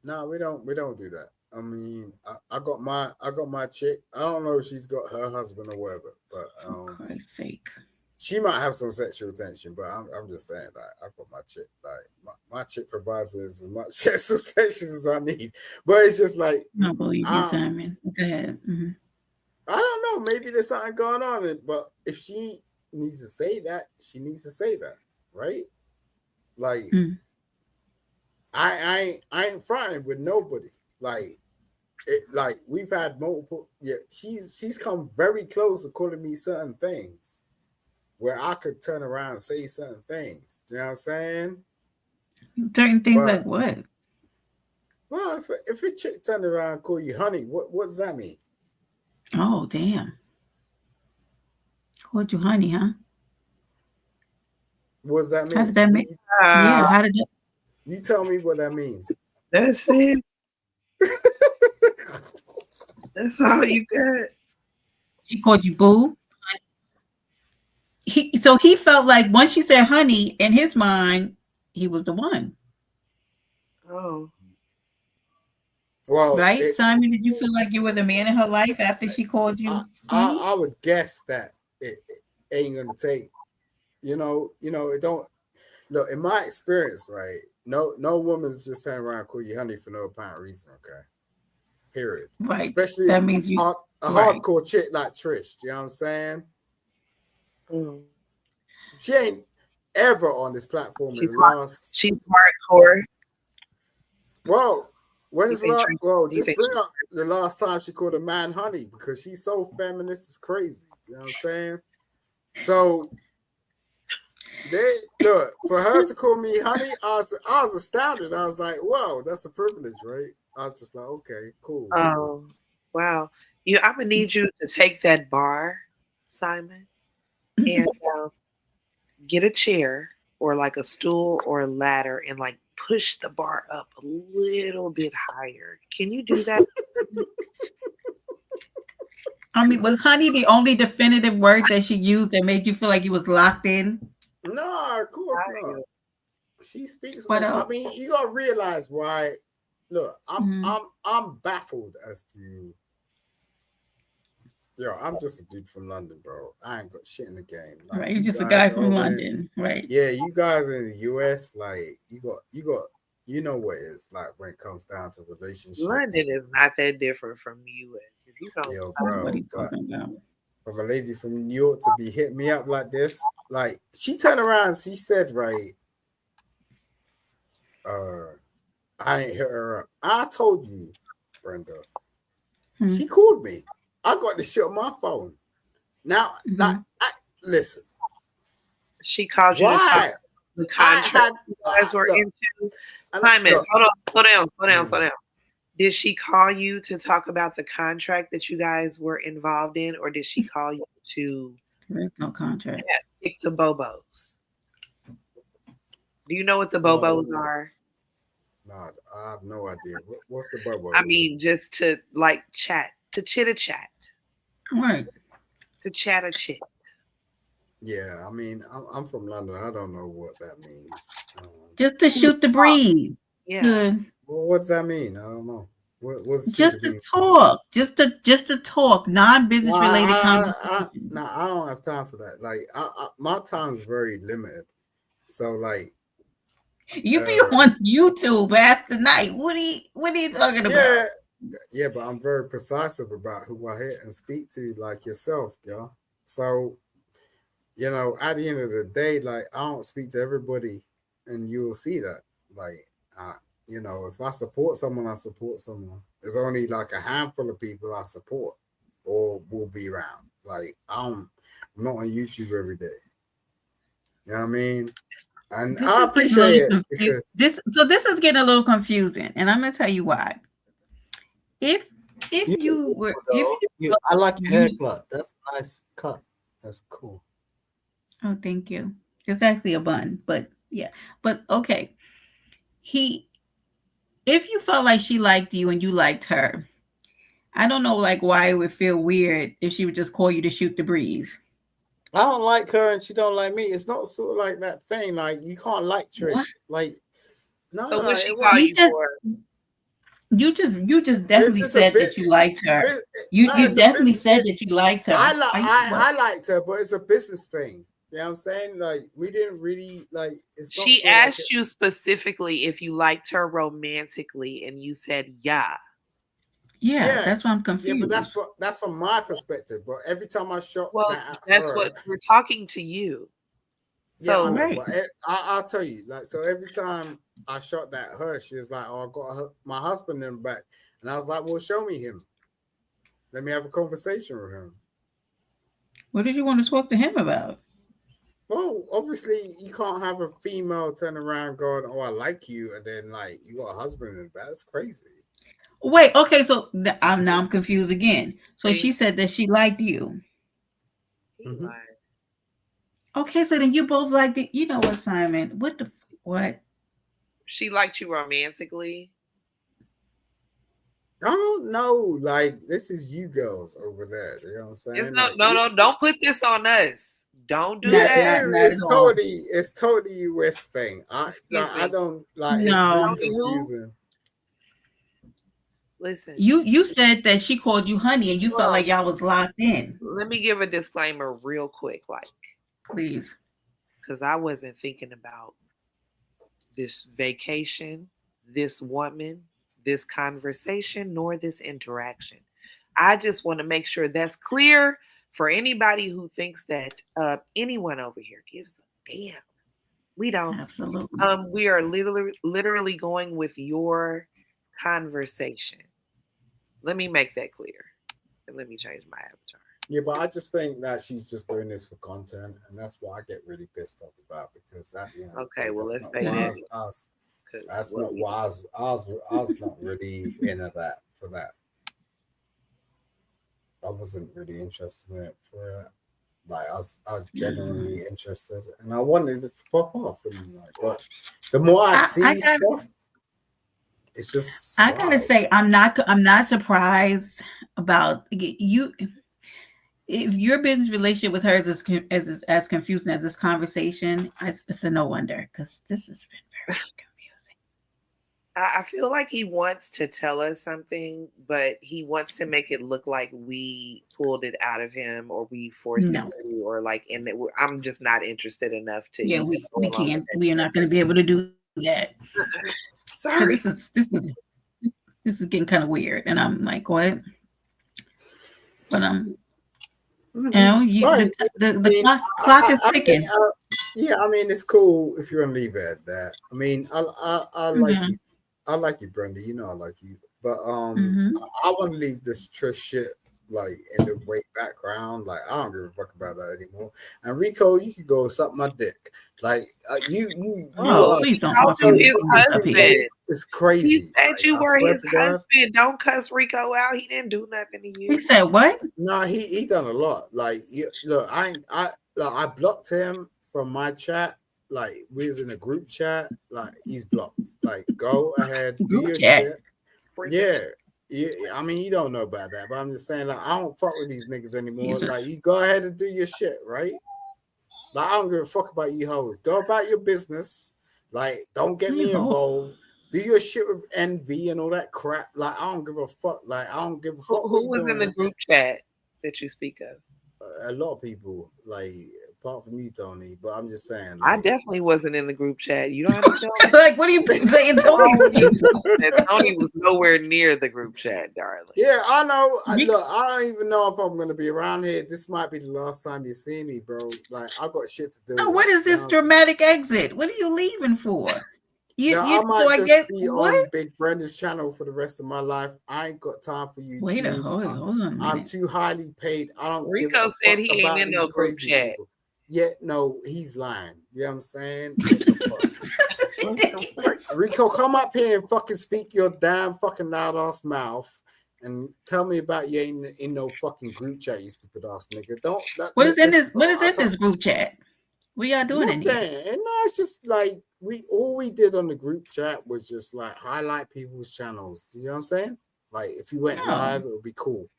No, we don't do that. I mean, I got my chick. I don't know if she's got her husband or whatever, but for Christ's sake, she might have some sexual tension. But I'm just saying, like, I got my chick. Like, my chick provides with as much sexual tension as I need. But it's just like, I don't believe you, Simon. Go ahead. Mm-hmm. I don't know. Maybe there's something going on. But if she needs to say that, she needs to say that, right? Like, I ain't fronting with nobody. Like we've had multiple. Yeah, she's come very close to calling me certain things where I could turn around and say certain things. You know what I'm saying? Certain things like what? Well, if a chick turned around and call you honey, what does that mean? Oh, damn. Called you honey, huh? What does that mean? How did that make? Yeah, how did that? You tell me what that means. That's it. That's all you got. She called you boo. So he felt like once she said honey, in his mind, he was the one. Oh. Well, right, Simon, did you feel like you were the man in her life after she called you? I would guess that it ain't gonna take. You know, it don't. No, in my experience, right? No woman's just sitting around and call you honey for no apparent reason. Okay, period. Right. Especially that means you a hardcore chick like Trish. You know what I'm saying? She ain't ever on this platform. She's hardcore. Well, when is last? Well, just bring up the last time she called a man honey because she's so feminist. It's crazy. You know what I'm saying? So. Look, for her to call me honey, I was astounded. I was like, "Whoa, that's a privilege, right?" I was just like, "Okay, cool." Oh, wow! I'm gonna need you to take that bar, Simon, and get a chair or like a stool or a ladder, and like push the bar up a little bit higher. Can you do that? I mean, was honey the only definitive word that she used that made you feel like you was locked in? No, of course not. She speaks. I mean, you gotta realize why. Look, I'm baffled as to. I'm just a dude from London, bro. I ain't got shit in the game. Like, right, you're just a guy from London, right? Yeah, you guys in the US, like you got, you know what it is like when it comes down to relationships. London is not that different from the US. If you don't, bro, what he's talking about. From a lady from New York to be hitting me up like this, like she turned around and she said, right, I ain't hit her up. I told you, Brenda. She called me. I got this shit on my phone. Now, listen. She called you. Why? The contract you guys were into. Simon, hold on, slow down. Did she call you to talk about the contract that you guys were involved in, or did she call you to? There's no contract. Pick the bobos. Do you know what the bobos are? No, I have no idea. What's the bobos? I mean, just to like chat, to chit-a-chat. Right. To chat a chit. Yeah, I mean, I'm from London. I don't know what that means. Just to shoot the breeze. Yeah. Good. Well, what's that mean? I don't know. What's just to talk, just to talk, non-business related conversation. I don't have time for that. Like, my time's very limited. So, like, you be on YouTube after night. What are you talking about? Yeah, but I'm very precise about who I hit and speak to, like yourself, girl. So, you know, at the end of the day, like I don't speak to everybody, and you'll see that. Like, you know, if I support someone, I support someone. There's only like a handful of people I support or will be around. Like, I'm not on YouTube every day. You know what I mean? And This I is getting a appreciate little it because this is getting a little confusing, and I'm gonna tell you why. If you were I like your haircut. That's a nice cut. That's cool. Oh, thank you. It's actually a bun, but yeah. But okay. If you felt like she liked you and you liked her, I don't know like why it would feel weird if she would just call you to shoot the breeze. I don't like her and she don't like me. It's not sort of like that thing. Like you can't like Trish. What? Like no, So no, what she it call wasn't. you for? You just definitely It's a said bit. that you liked It's a her. bit. You No, you it's a definitely business. said that you liked her. I liked her, but it's a business thing. You know what I'm saying? Like we didn't really like. It's not She sort of like asked you specifically if you liked her romantically, and you said yeah. Yeah, that's why I'm Yeah, confused. but that's from my perspective. But every time I shot Well, that at that's her, what we're talking to you. yeah, I So know. But I'll tell you, like, so every time I shot that at her, she was like, "Oh, I got my husband in the back," and I was like, "Well, show me him. Let me have a conversation with him." What did you want to talk to him about? Well, obviously, you can't have a female turn around going, "Oh, I like you," and then like you got a husband in the back. That's crazy. Wait, okay, so I'm confused again. So she said that she liked you. Mm-hmm. Okay, so then you both liked it. You know what, Simon? What? She liked you romantically. I don't know. Like, this is you girls over there. You know what I'm saying? It's no, Like, no, don't put this on us. Don't do Not- that. not- not it's at all. totally US thing. I don't like. It's No. really confusing. Listen, You said that she called you honey and you Hold felt on. like y'all was locked in. Let me give a disclaimer real quick, like, Please. because I wasn't thinking about this vacation, this woman, this conversation, nor this interaction. I just want to make sure that's clear for anybody who thinks that anyone over here gives a damn. We don't. Absolutely. We are literally going with your conversation. Let me make that clear. And let me change my avatar. Yeah, but I just think that she's just doing this for content, and that's what I get really pissed off about because that, you know. Okay, well, let's say that. that. That's not why I was not really into that for that. I wasn't really interested in it for that. Like I was genuinely interested, and I wanted it to pop off. And like, but the more I see stuff, it's just. I gotta say, I'm not surprised about you. If your business relationship with her is as confusing as this conversation, it's a no wonder because this has been very confusing. I feel like he wants to tell us something, but he wants to make it look like we pulled it out of him or we forced him to, or like, and I'm just not interested enough to. Yeah, we can't. We are not going to be able to do that. Sorry, this is getting kind of weird, and I'm like, what? But you know, the clock is ticking. Yeah, I mean, it's cool if you want to leave it at that. I mean, I like you. I like you, Brenda. You know I like you. But I want to leave this Trish shit like in the way background. Like I don't give a fuck about that anymore. And Rico, you could go suck my dick. Like you please don't. It's crazy. He said like, you were his husband. Don't cuss Rico out. He didn't do nothing to you. He said what? No, he done a lot. Like look, I blocked him from my chat. Like we was in a group chat. Like he's blocked. Like go ahead, do your shit. Yeah, I mean you don't know about that, but I'm just saying like I don't fuck with these niggas anymore. Like you go ahead and do your shit, right? Like I don't give a fuck about you hoes. Go about your business. Like don't get me involved. Do your shit with envy and all that crap. Like I don't give a fuck. Like I don't give a fuck. Who was in the group chat that you speak of? a lot of people, like apart from you, Tony. But I'm just saying, I like, definitely wasn't in the group chat. You don't have to tell me. Like, what are you saying, Tony? Tony was nowhere near the group chat, darling. yeah, I know. Look, I don't even know if I'm gonna be around here. This might be the last time you see me, bro. Like, I got shit to do. So what is this dramatic exit? What are you leaving for? I might so I just get be what? on Big Brenda's channel for the rest of my life. I ain't got time for you. Wait hold on a minute. I'm too highly paid. I don't give Rico a said fuck he ain't about in these no group crazy chat. people. Yeah, no, he's lying. You know what I'm saying? Rico, come up here and fucking speak your damn fucking loud ass mouth and tell me about you ain't in no fucking group chat, you stupid ass nigga. What is in this? What is in this group chat? What y'all doing in here? And no, it's just like all we did on the group chat was just like highlight people's channels. Do you know what I'm saying? Like if you went live, it would be cool.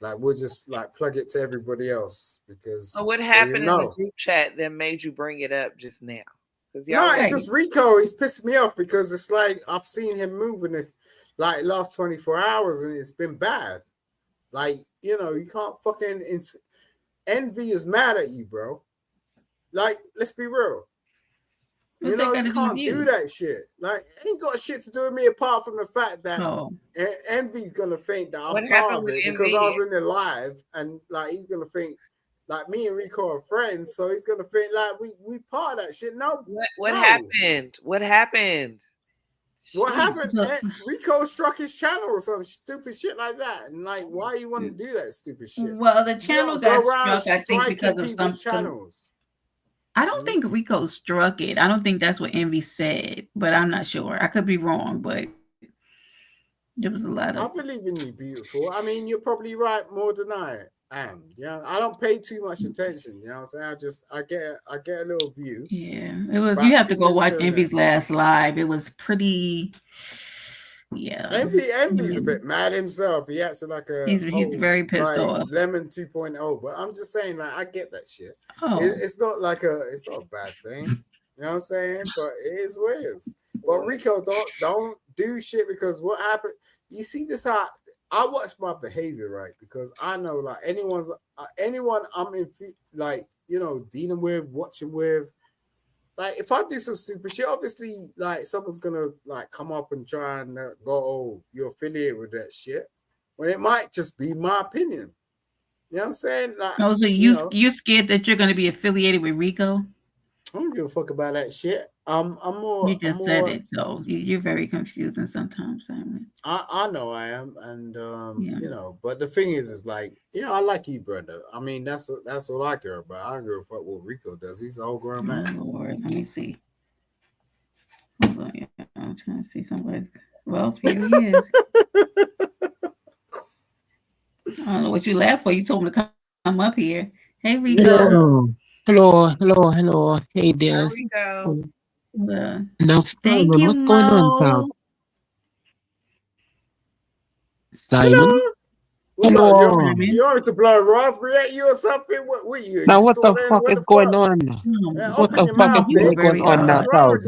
Like we'll just like plug it to everybody else because. So what happened in the group chat that made you bring it up just now? No, it's just Rico. He's pissing me off because it's like I've seen him move in the like last 24 hours and it's been bad. Like, you know, you can't fucking envy is mad at you, bro. Like, let's be real. You know, you can't do that shit. Like, ain't got shit to do with me apart from the fact that envy's gonna think that I'm part of it because I was in the live and like he's gonna think like me and Rico are friends, so he's gonna think like we part of that shit. No, what happened? What happened? What happened? Rico struck his channel or some stupid shit like that. And like, why you want to do that stupid shit? Well, the channel got struck, I think, because of some channels. I don't think Rico struck it. I don't think that's what Envy said, but I'm not sure. I could be wrong, but there was a lot of. I believe in you, beautiful. I mean, you're probably right more than I am. Yeah, I don't pay too much attention. You know what I'm saying? I get a little view. Yeah, it was. You have to go watch Envy's last live. It was pretty. Yeah, Envy's a bit mad himself. He acted like a. He's very pissed off. Lemon 2.0. But I'm just saying, like, I get that shit. It's not it's not a bad thing. You know what I'm saying? But it is what it is. But Rico, don't do shit because what happened? You see this how I watch my behavior, right? Because I know like anyone I'm in like, you know, dealing with, watching with. Like if I do some stupid shit, obviously, like someone's gonna like come up and try and go, "Oh, you're affiliated with that shit," when it might just be my opinion. You know what I'm saying? Like, so you scared that you're gonna be affiliated with Rico? I don't give a fuck about that shit. I'm more. You just said it, so you're very confusing sometimes, Simon. I know I am, and you know, but the thing is like, you know, I like you, Brenda. I mean, that's all I care about. I don't give a fuck what Rico does. He's a whole grown man. Oh, Lord, let me see. Hold on, yeah. I'm trying to see somebody. Well, here he is. I don't know what you laugh for. You told him to come up here. Hey, Rico. Hello. Hey, Dennis. Rico. Now, Simon, what's going on, pal? Simon? Hello. You want to blow a raspberry at you or something? What you? Now, what the fuck is going on? What the fuck is going on now, pal?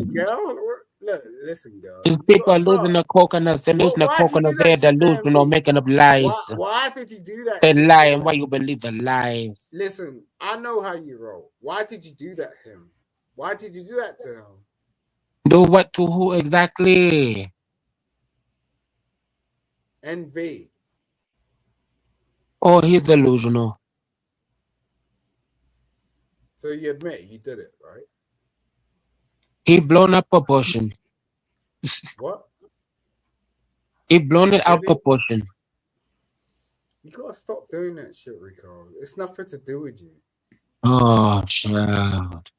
Look, listen, girl. These people are losing the coconuts and losing the coconut. They're delusional, making up lies. Why did you do that? They're lying. Why you believe the lies? Listen, I know how you roll. Why did you do that to him? Why did you do that to him? Do what to who exactly? NV. Oh, he's delusional. So you admit you did it, right? He blown up proportion. What? He blown it out proportion. You gotta stop doing that shit, Rico. It's nothing to do with you. Oh, child.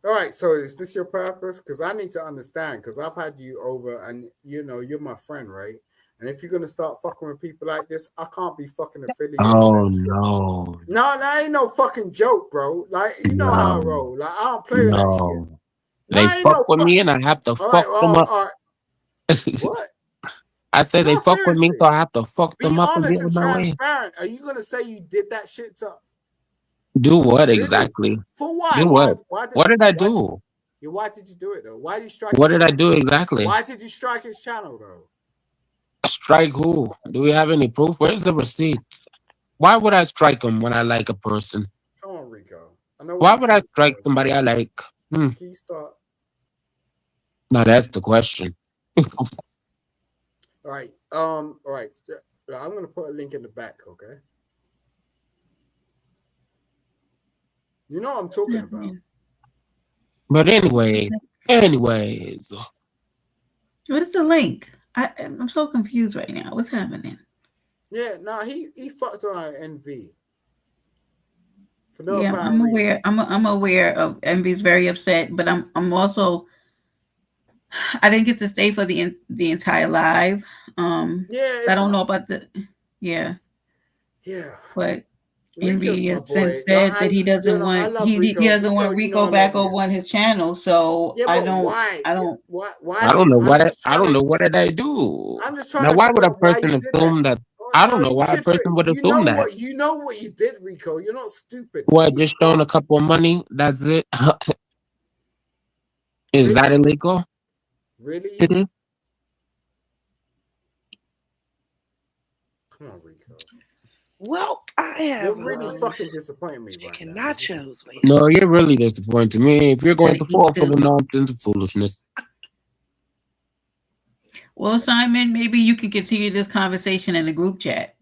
All right, so is this your purpose? Because I need to understand, because I've had you over and, you know, you're my friend, right? And if you're going to start fucking with people like this, I can't be fucking affiliated. Oh, no. No, that ain't no fucking joke, bro. Like, you know how I roll. Like, I don't play with that shit. They fuck with me and I have to fuck them up. What? I said they fuck with me, so I have to fuck them up and get in my way. Transparent. Are you going to say you did that shit to... Do what exactly? For what? Do what? What did I do? Why did you do it though? Why did you strike? What did I do exactly? Why did you strike his channel though? Strike who? Do we have any proof? Where's the receipts? Why would I strike them when I like a person? Come on, Rico. I know. Why would I strike somebody I like? Can you start? Now that's the question. All right. All right. I'm gonna put a link in the back. Okay. You know what I'm talking about. But anyways. What is the link? I'm so confused right now. What's happening? Yeah, no, he fucked around NV. For no Yeah, apparent I'm reason. aware. I'm aware of Envy's very upset, but I'm also I didn't get to stay for the entire live. Yeah, I don't know about the yeah. But Envy has since said that he doesn't want he doesn't want Rico back over on his channel. So Yeah, I but don't why? I don't Why I don't know what did I do. I'm just trying Now to why figure would a out why person you did assume that? I don't know why a person would assume that. You know what you did, Rico. You're not stupid. What, just showing a couple of money? That's it. Is that illegal? Really? Mm-hmm. Come on, Rico. Well, I have. You're really fucking disappointing me chicken right now. nachos. No, you're really disappointing me. If you're going to fall for the nonsense and foolishness. Well, Simon, maybe you can continue this conversation in the group chat.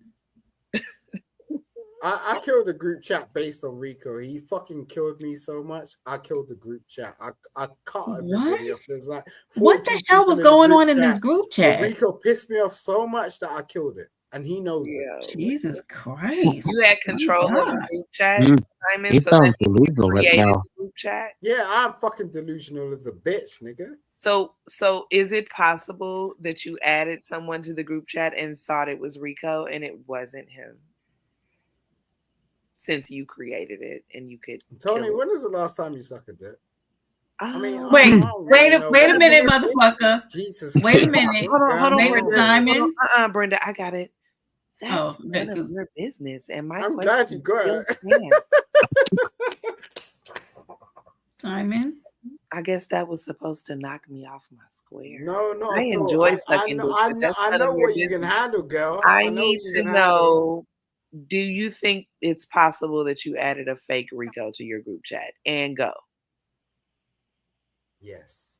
I killed the group chat based on Rico. He fucking killed me so much. I killed the group chat. I cut everybody off. There's like what the hell was going on in this group chat? But Rico pissed me off so much that I killed it, and he knows it. Jesus Christ! You had control of the group chat, Simon. It So sounds then you illegal right created now. the group chat. Yeah, I'm fucking delusional as a bitch, nigga. So is it possible that you added someone to the group chat and thought it was Rico and it wasn't him? Since you created it and you could. Tony, when was the last time you sucked a dick? I mean, wait a minute, motherfucker. Jesus. Wait a minute. Hold on, Brenda. Simon. Brenda, I got it. That's none of your business. And I'm glad you got it. Simon. I guess that was supposed to knock me off my square. No, I at all. enjoy sucking dick, but that's I none know of your what you can business. handle, girl. I need to know. Do you think it's possible that you added a fake Rico to your group chat? And go. Yes.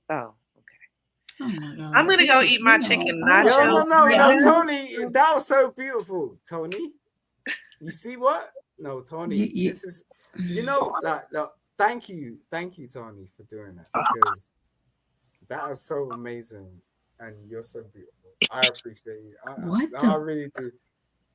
Oh, oh my God. I'm gonna go eat my chicken nachos. No, Tony, that was so beautiful, Tony. You see what? No, Tony, this is, thank you, Tony, for doing that, because that was so amazing, and you're so beautiful. I appreciate you. I really do.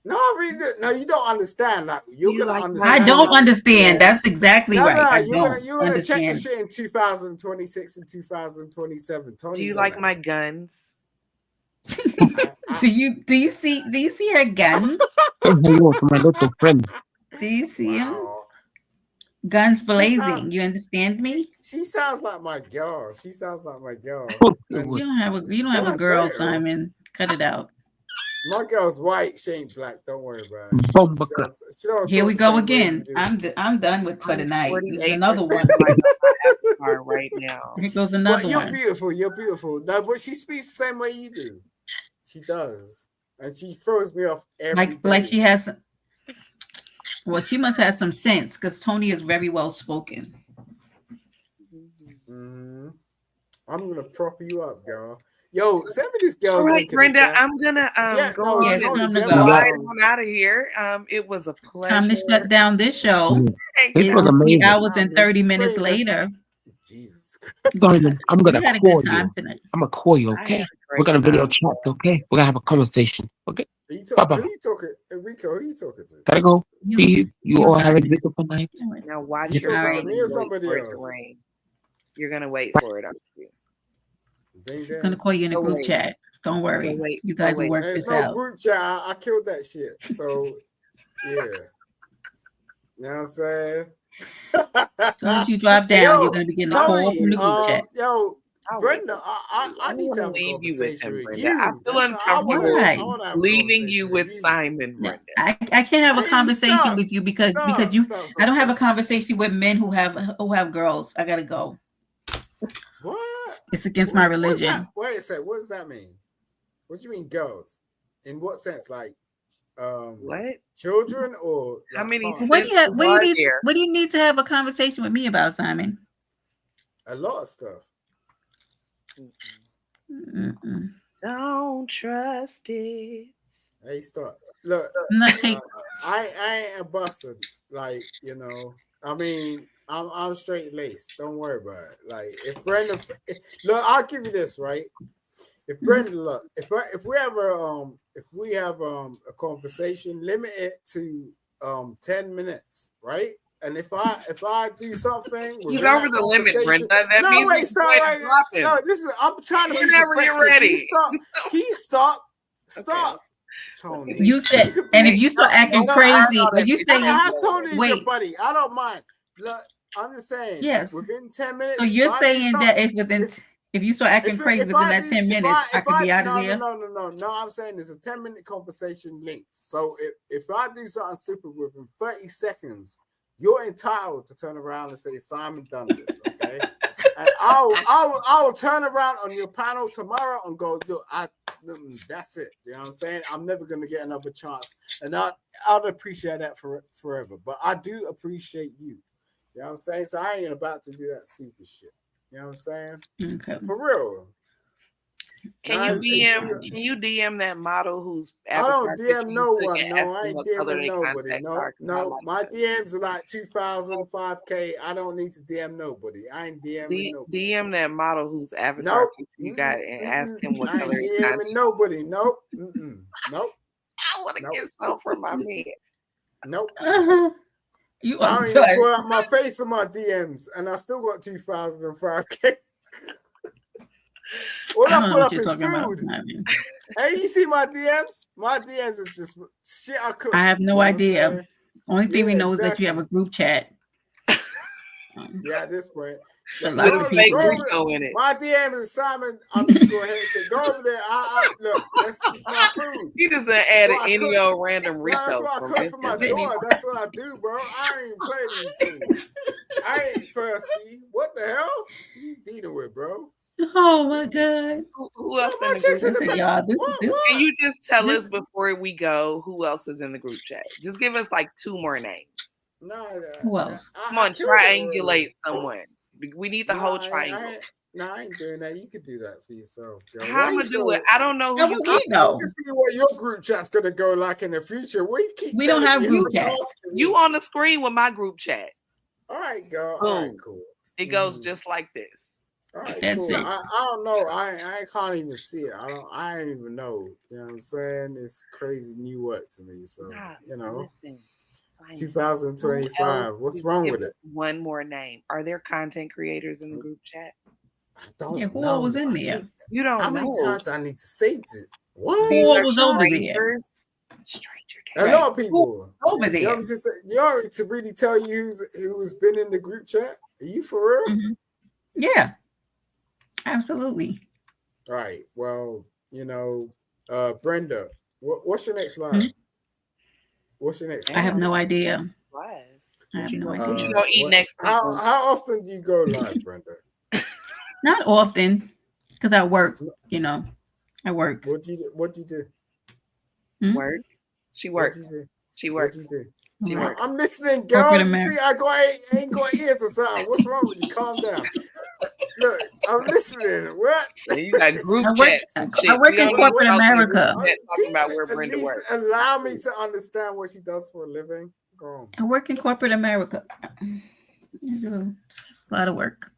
No, I really do. No, you don't understand. Like you're gonna understand. I don't understand. That's exactly right. You're gonna check the shit in 2026 and 2027. Tony, do you like my guns? do you see her gun? My little friend. Do you see him? Guns blazing. You understand me? She sounds like my girl. You don't have a girl, Simon. Cut it out. My girl's white. She ain't black. Don't worry about it. Here we go again. I'm done with for tonight. There's another one right now. Here goes another one. You're beautiful. You're beautiful. No, but she speaks the same way you do. She does, and she throws me off every day. Like she has. Well, she must have some sense because Tony is very well spoken. I'm gonna prop you up, girl. Yo, send me this girl's All right, link. Brenda, I'm gonna go out of here. It was a pleasure. Time to shut down this show. This was amazing. 3 hours and 30 minutes later. Jesus Christ. I'm gonna had a call good time you. tonight. I'm gonna call you, okay? We're gonna video chat, okay? We're gonna have a conversation, okay? Bye-bye. Who are you talking, Enrico? Who are you talking to? Gotta go. Please, you all have a beautiful night. Now watch Yes. your Right. phone. Me or somebody else? You're gonna wait for it. She's gonna call you in a group chat. Don't worry. You guys will work There's this no out. group chat. I killed that shit. So yeah. You know what I'm saying? As soon as you drop down, you're gonna be getting a call from the group chat. Yo, Brenda, I need to have a conversation with you. I feel uncomfortable leaving you with Simon, Brenda. I can't have a conversation with you because you. I don't have a conversation with men who have girls. I gotta go. What? It's against my religion. Wait a sec. What does that mean? What do you mean, girls? In what sense? Like, what children or how many What do you sisters are there? What do you need to have a conversation with me about, Simon? A lot of stuff. Mm-mm. Don't trust it. Hey, stop. Look, I ain't a bastard. Like, you know, I mean, I'm straight laced. Don't worry about it. Like, if Brenda, look, I'll give you this, right? If Brenda, look, if we have a conversation, limit it to 10 minutes, right? And if I do something, He's over the limit, Brenda. That no, means wait, so wait, drop him. no, this is I'm trying to be Whenever you're professional. ready. Can you stop? Stop. Tony. You said, and if you start acting crazy, when you say, Tony's your wait, buddy. I don't mind. Look, I'm just saying. Yes. Within 10 minutes. so you're saying that if you start acting crazy within that 10 minutes, I could be out of there? No. I'm saying there's a 10-minute conversation linked. So if I do something stupid within 30 seconds, you're entitled to turn around and say, Simon done this, okay? And I'll turn around on your panel tomorrow and go, look, that's it. You know what I'm saying? I'm never gonna get another chance, and I'd appreciate that forever. But I do appreciate you. You know what I'm saying? So I ain't about to do that stupid shit. You know what I'm saying? Okay. For real. Can you DM that model who's I don't DM no one. No, I ain't DMing nobody. No. My DMs are like 2,000, 5K. I don't need to DM nobody. I ain't DMing nobody. DM that model whose avatar you got and ask him what color he DMing nobody. Nope. Nope. I want to get some from my man. Nope. You I don't even put up my face in my DMs, and I still got 2,005K. All I put up is food. Hey, you see my DMs? My DMs is just shit I cook. I have no idea. Only thing we know is that you have a group chat. Yeah, at this point. A lot of people. My DM is Simon _Henke. Go over there. Look, that's just my food. He just added any old random Rico. That's what I cook for my daughter. That's what I do, bro. I ain't play these things. I ain't thirsty. What the hell? You dealing with, bro? Oh my God. Who else in the group chat? Can you just tell us before we go who else is in the group chat? Just give us like 2 more names. Who else? Come on, triangulate someone. We need the whole triangle. No, I ain't doing that. You could do that for yourself, girl. How am I do it? I don't know who you know. You see what your group chat's gonna go like in the future. We don't have group chat. You on the screen with my group chat. All right, girl. Boom. All right, cool. It goes just like this. All right, cool. I don't know. I can't even see it. I don't even know. You know what I'm saying? It's crazy new work to me. So you know. Listen, 2025. What's wrong with it? One more name. Are there content creators in the group chat? I don't who know. was in there? You don't How know. many times I need to say it? What? Who was over there? A lot of people over there. You want me to really tell you who's been in the group chat? Are you for real? Mm-hmm. Yeah, absolutely. All right. Well, you know, Brenda, what's your next line? Mm-hmm. What's your next? I have no idea. Why? I have no idea. What you gonna eat next? How often do you go live, Brenda? Not often, because I work. You know, I work. What do you do? Work. She works. She works. She works. I'm listening, girl. You see, I ain't got ears or something. What's wrong with you? Calm down. Look, I'm listening. What? You got group chat. I work in corporate America. Talking about where Brenda works. Allow me to understand what she does for a living. Go on. I work in corporate America. It's a lot of work.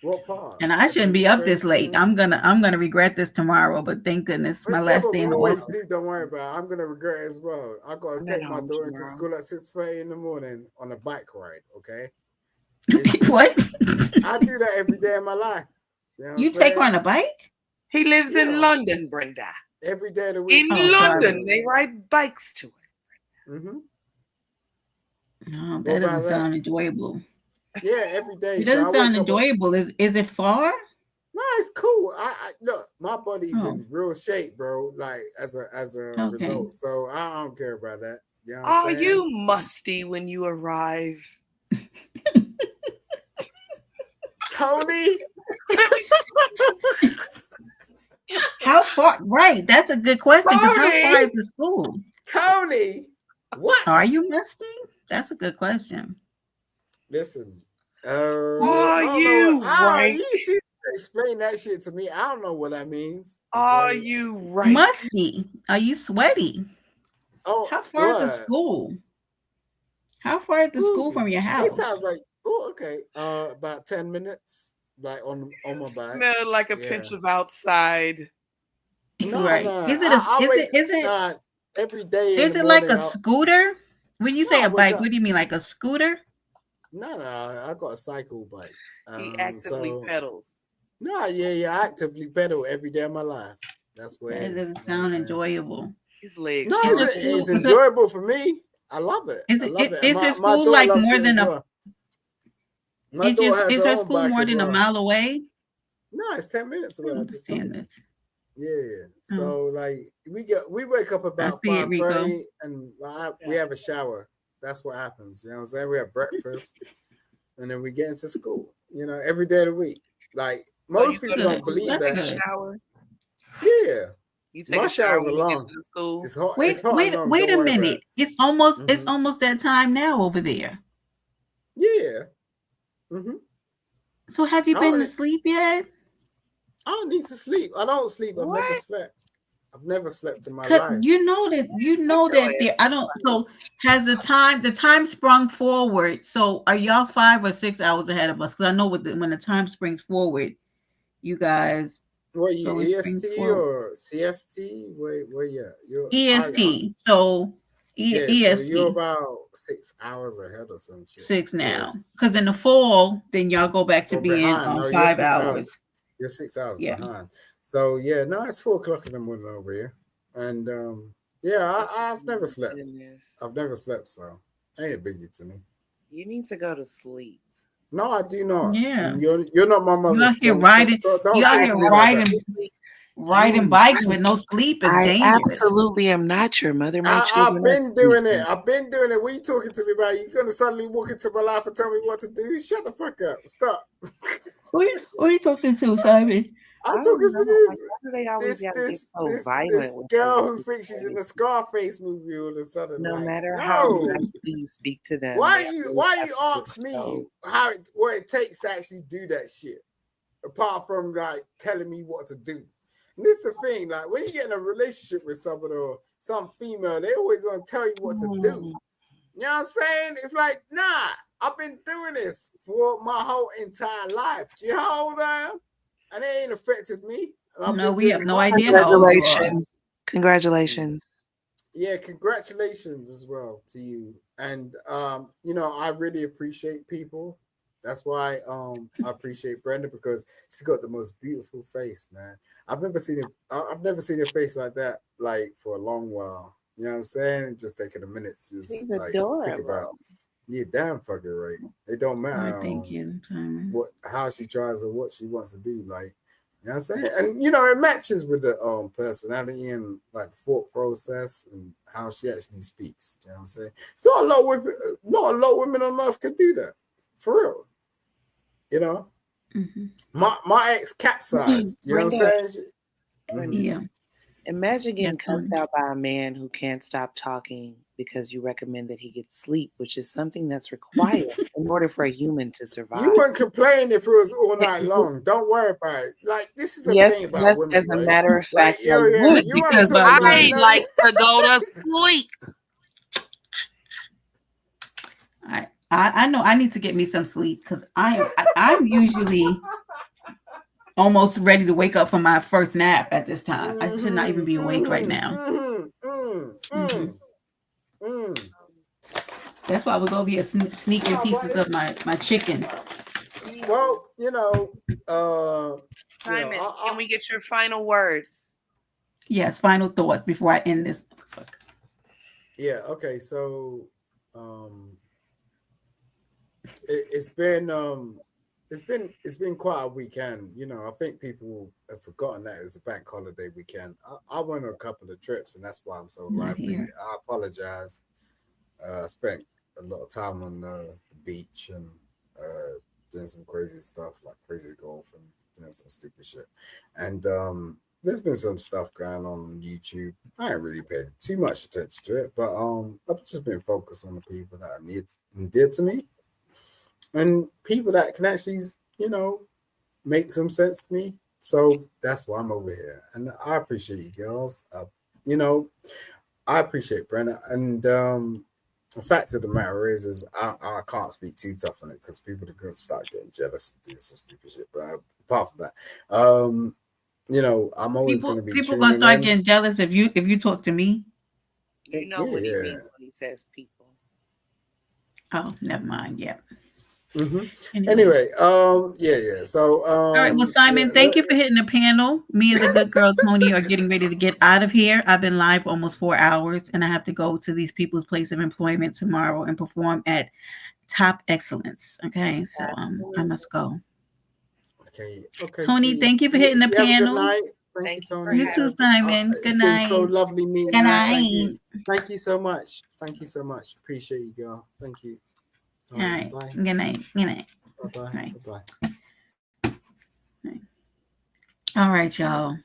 What part? And I shouldn't be up this late. I'm gonna regret this tomorrow. But thank goodness, my last day in the office. Don't worry about it. I'm gonna regret it as well. I gotta take my daughter to school at 6:30 in the morning on a bike ride. Okay. What? I do that every day of my life. You take her on a bike? He lives in London, Brenda. Every day of the week. In London, they ride bikes to it. Mm-hmm. No, that doesn't sound enjoyable. Yeah, every day. It doesn't sound enjoyable. Is it far? No, it's cool. I look, my body's in real shape, bro. Like as a result. So I don't care about that. You know what I'm saying? You musty when you arrive? Tony. How far? Right, that's a good question. How far is the school? Tony, what? Are you musty? That's a good question. Listen, Are you right? You should explain that shit to me. I don't know what that means. Are you right? Musty. Are you sweaty? Oh, how far is the school? How far is the school from your house? It sounds like okay. About 10 minutes, like on my bike. Smell like a pinch of outside. No, right. no. Is it every day? Is it like a scooter? When you say a bike, what do you mean, like a scooter? No, I got a cycle bike. He actively pedals. No, yeah, I actively pedal every day of my life. That's where that doesn't sound enjoyable. His legs. No, it's enjoyable for me. I love it. Is I love it. Is your school like more than a? Is her school more than a mile away? No, it's 10 minutes away. I just understand this. Yeah. So like we wake up about 5:30 and we have a shower. That's what happens. You know what I'm saying? We have breakfast and then we get into school, every day of the week. Like most people don't believe that. Shower? Yeah. You take my showers are long. It's hot. Wait a minute. It's almost that time now over there. Yeah. So have you been to sleep yet? I don't need to sleep. I don't sleep. I've never slept. I've never slept in my life. You know that there. I don't. So has the time sprung forward? So are y'all 5 or 6 hours ahead of us? Because I know when the time springs forward, you guys. What you EST or CST? Where you? EST. So EST. So you're about 6 hours ahead or some shit. 6 now, because in the fall, then y'all go back to being 5 hours. You're 6 hours behind. So it's 4 o'clock in the morning over here, and I've never slept. I've never slept, so ain't a biggie to me. You need to go to sleep. No, I do not. Yeah, you're not my mother. You out here riding bikes with no sleep is dangerous. I absolutely am not your mother. I've been doing it. What are you talking to me about? You're gonna suddenly walk into my life and tell me what to do? Shut the fuck up. Stop. Who are you talking to, Simon? I'm talking to this girl who thinks she's in the Scarface movie all of a sudden. No matter how you speak to them. Why you ask me what it takes to actually do that shit? Apart from like telling me what to do. And this is the thing, like when you get in a relationship with someone or some female, they always want to tell you what to do. You know what I'm saying? It's like, nah, I've been doing this for my whole entire life. Do you know how old I am? And it ain't affected me. No, we have no idea. Congratulations. Yeah, congratulations as well to you. And I really appreciate people. That's why I appreciate Brenda, because she's got the most beautiful face, man. I've never seen a face like that like for a long while. You know what I'm saying? Just taking a minute to just like think about. Yeah, damn fucking right. It don't matter. Thank you, Simon. How she tries or what she wants to do, like, you know what I'm saying? And it matches with the personality and like thought process and how she actually speaks. You know what I'm saying? So not a lot of women on earth can do that. For real. My ex capsized. You know what I'm saying? Yeah. Imagine getting cussed out by a man who can't stop talking because you recommend that he get sleep, which is something that's required in order for a human to survive. You wouldn't complain if it was all night long. Don't worry about it. Like, this is the thing about women. As a matter of fact, because I like to go to sleep. I know I need to get me some sleep because I'm usually almost ready to wake up from my first nap at this time. I should not even be awake right now. That's why I was over here sneaking pieces of my chicken. Well, Simon, can we get your final words? Yes, final thoughts before I end this. Yeah. Okay. So, it's been quite a weekend. I think people have forgotten that it's a bank holiday weekend. I went on a couple of trips, and that's why I'm so lively. I apologize. I spent a lot of time on the beach and doing some crazy stuff, like crazy golf and doing some stupid shit. And there's been some stuff going on YouTube. I ain't really paid too much attention to it, but I've just been focused on the people that are near and dear to me, and people that can actually, make some sense to me. So that's why I'm over here, and I appreciate you girls. I appreciate Brenna, and the fact of the matter is I can't speak too tough on it because people are gonna start getting jealous and doing some stupid shit. But apart from that, I'm always gonna be people gonna tuning start in. getting jealous if you talk to me. You know what he means when he says people. Oh, never mind. Yeah. Anyway, yeah. So, all right. Well, Simon, thank you for hitting the panel. Me and the good girl Tony are getting ready to get out of here. I've been live almost 4 hours, and I have to go to these people's place of employment tomorrow and perform at Top Excellence. Okay, so I must go. Okay. Tony, sweetie. thank you for hitting the You have a good panel. night. Thank you, Tony. You too, Simon. Good It's night. been so lovely meeting Good you. night. Thank you so much. Thank you so much. Appreciate you, girl. Thank you. All right. Bye. Good night. Good night. Bye-bye. Right. Bye-bye. All right, y'all.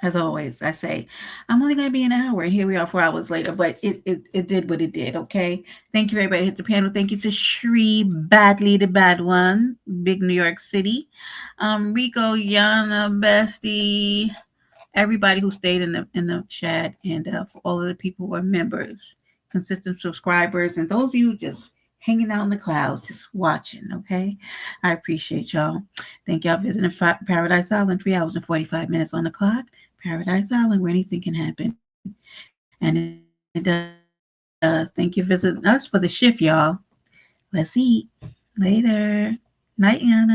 As always, I say I'm only going to be an hour, and here we are 4 hours later. But it did what it did. Okay. Thank you, everybody. Hit the panel. Thank you to Shri Badly the Bad One, Big New York City, Rico, Yana, Bestie, everybody who stayed in the chat, and for all of the people who are members, consistent subscribers, and those of you just hanging out in the clouds, just watching. Okay, I appreciate y'all. Thank y'all for visiting Paradise Island. 3 hours and 45 minutes on the clock. Paradise Island, where anything can happen, and it does. Thank you for visiting us for the shift, y'all. Let's eat later. Night, Anna.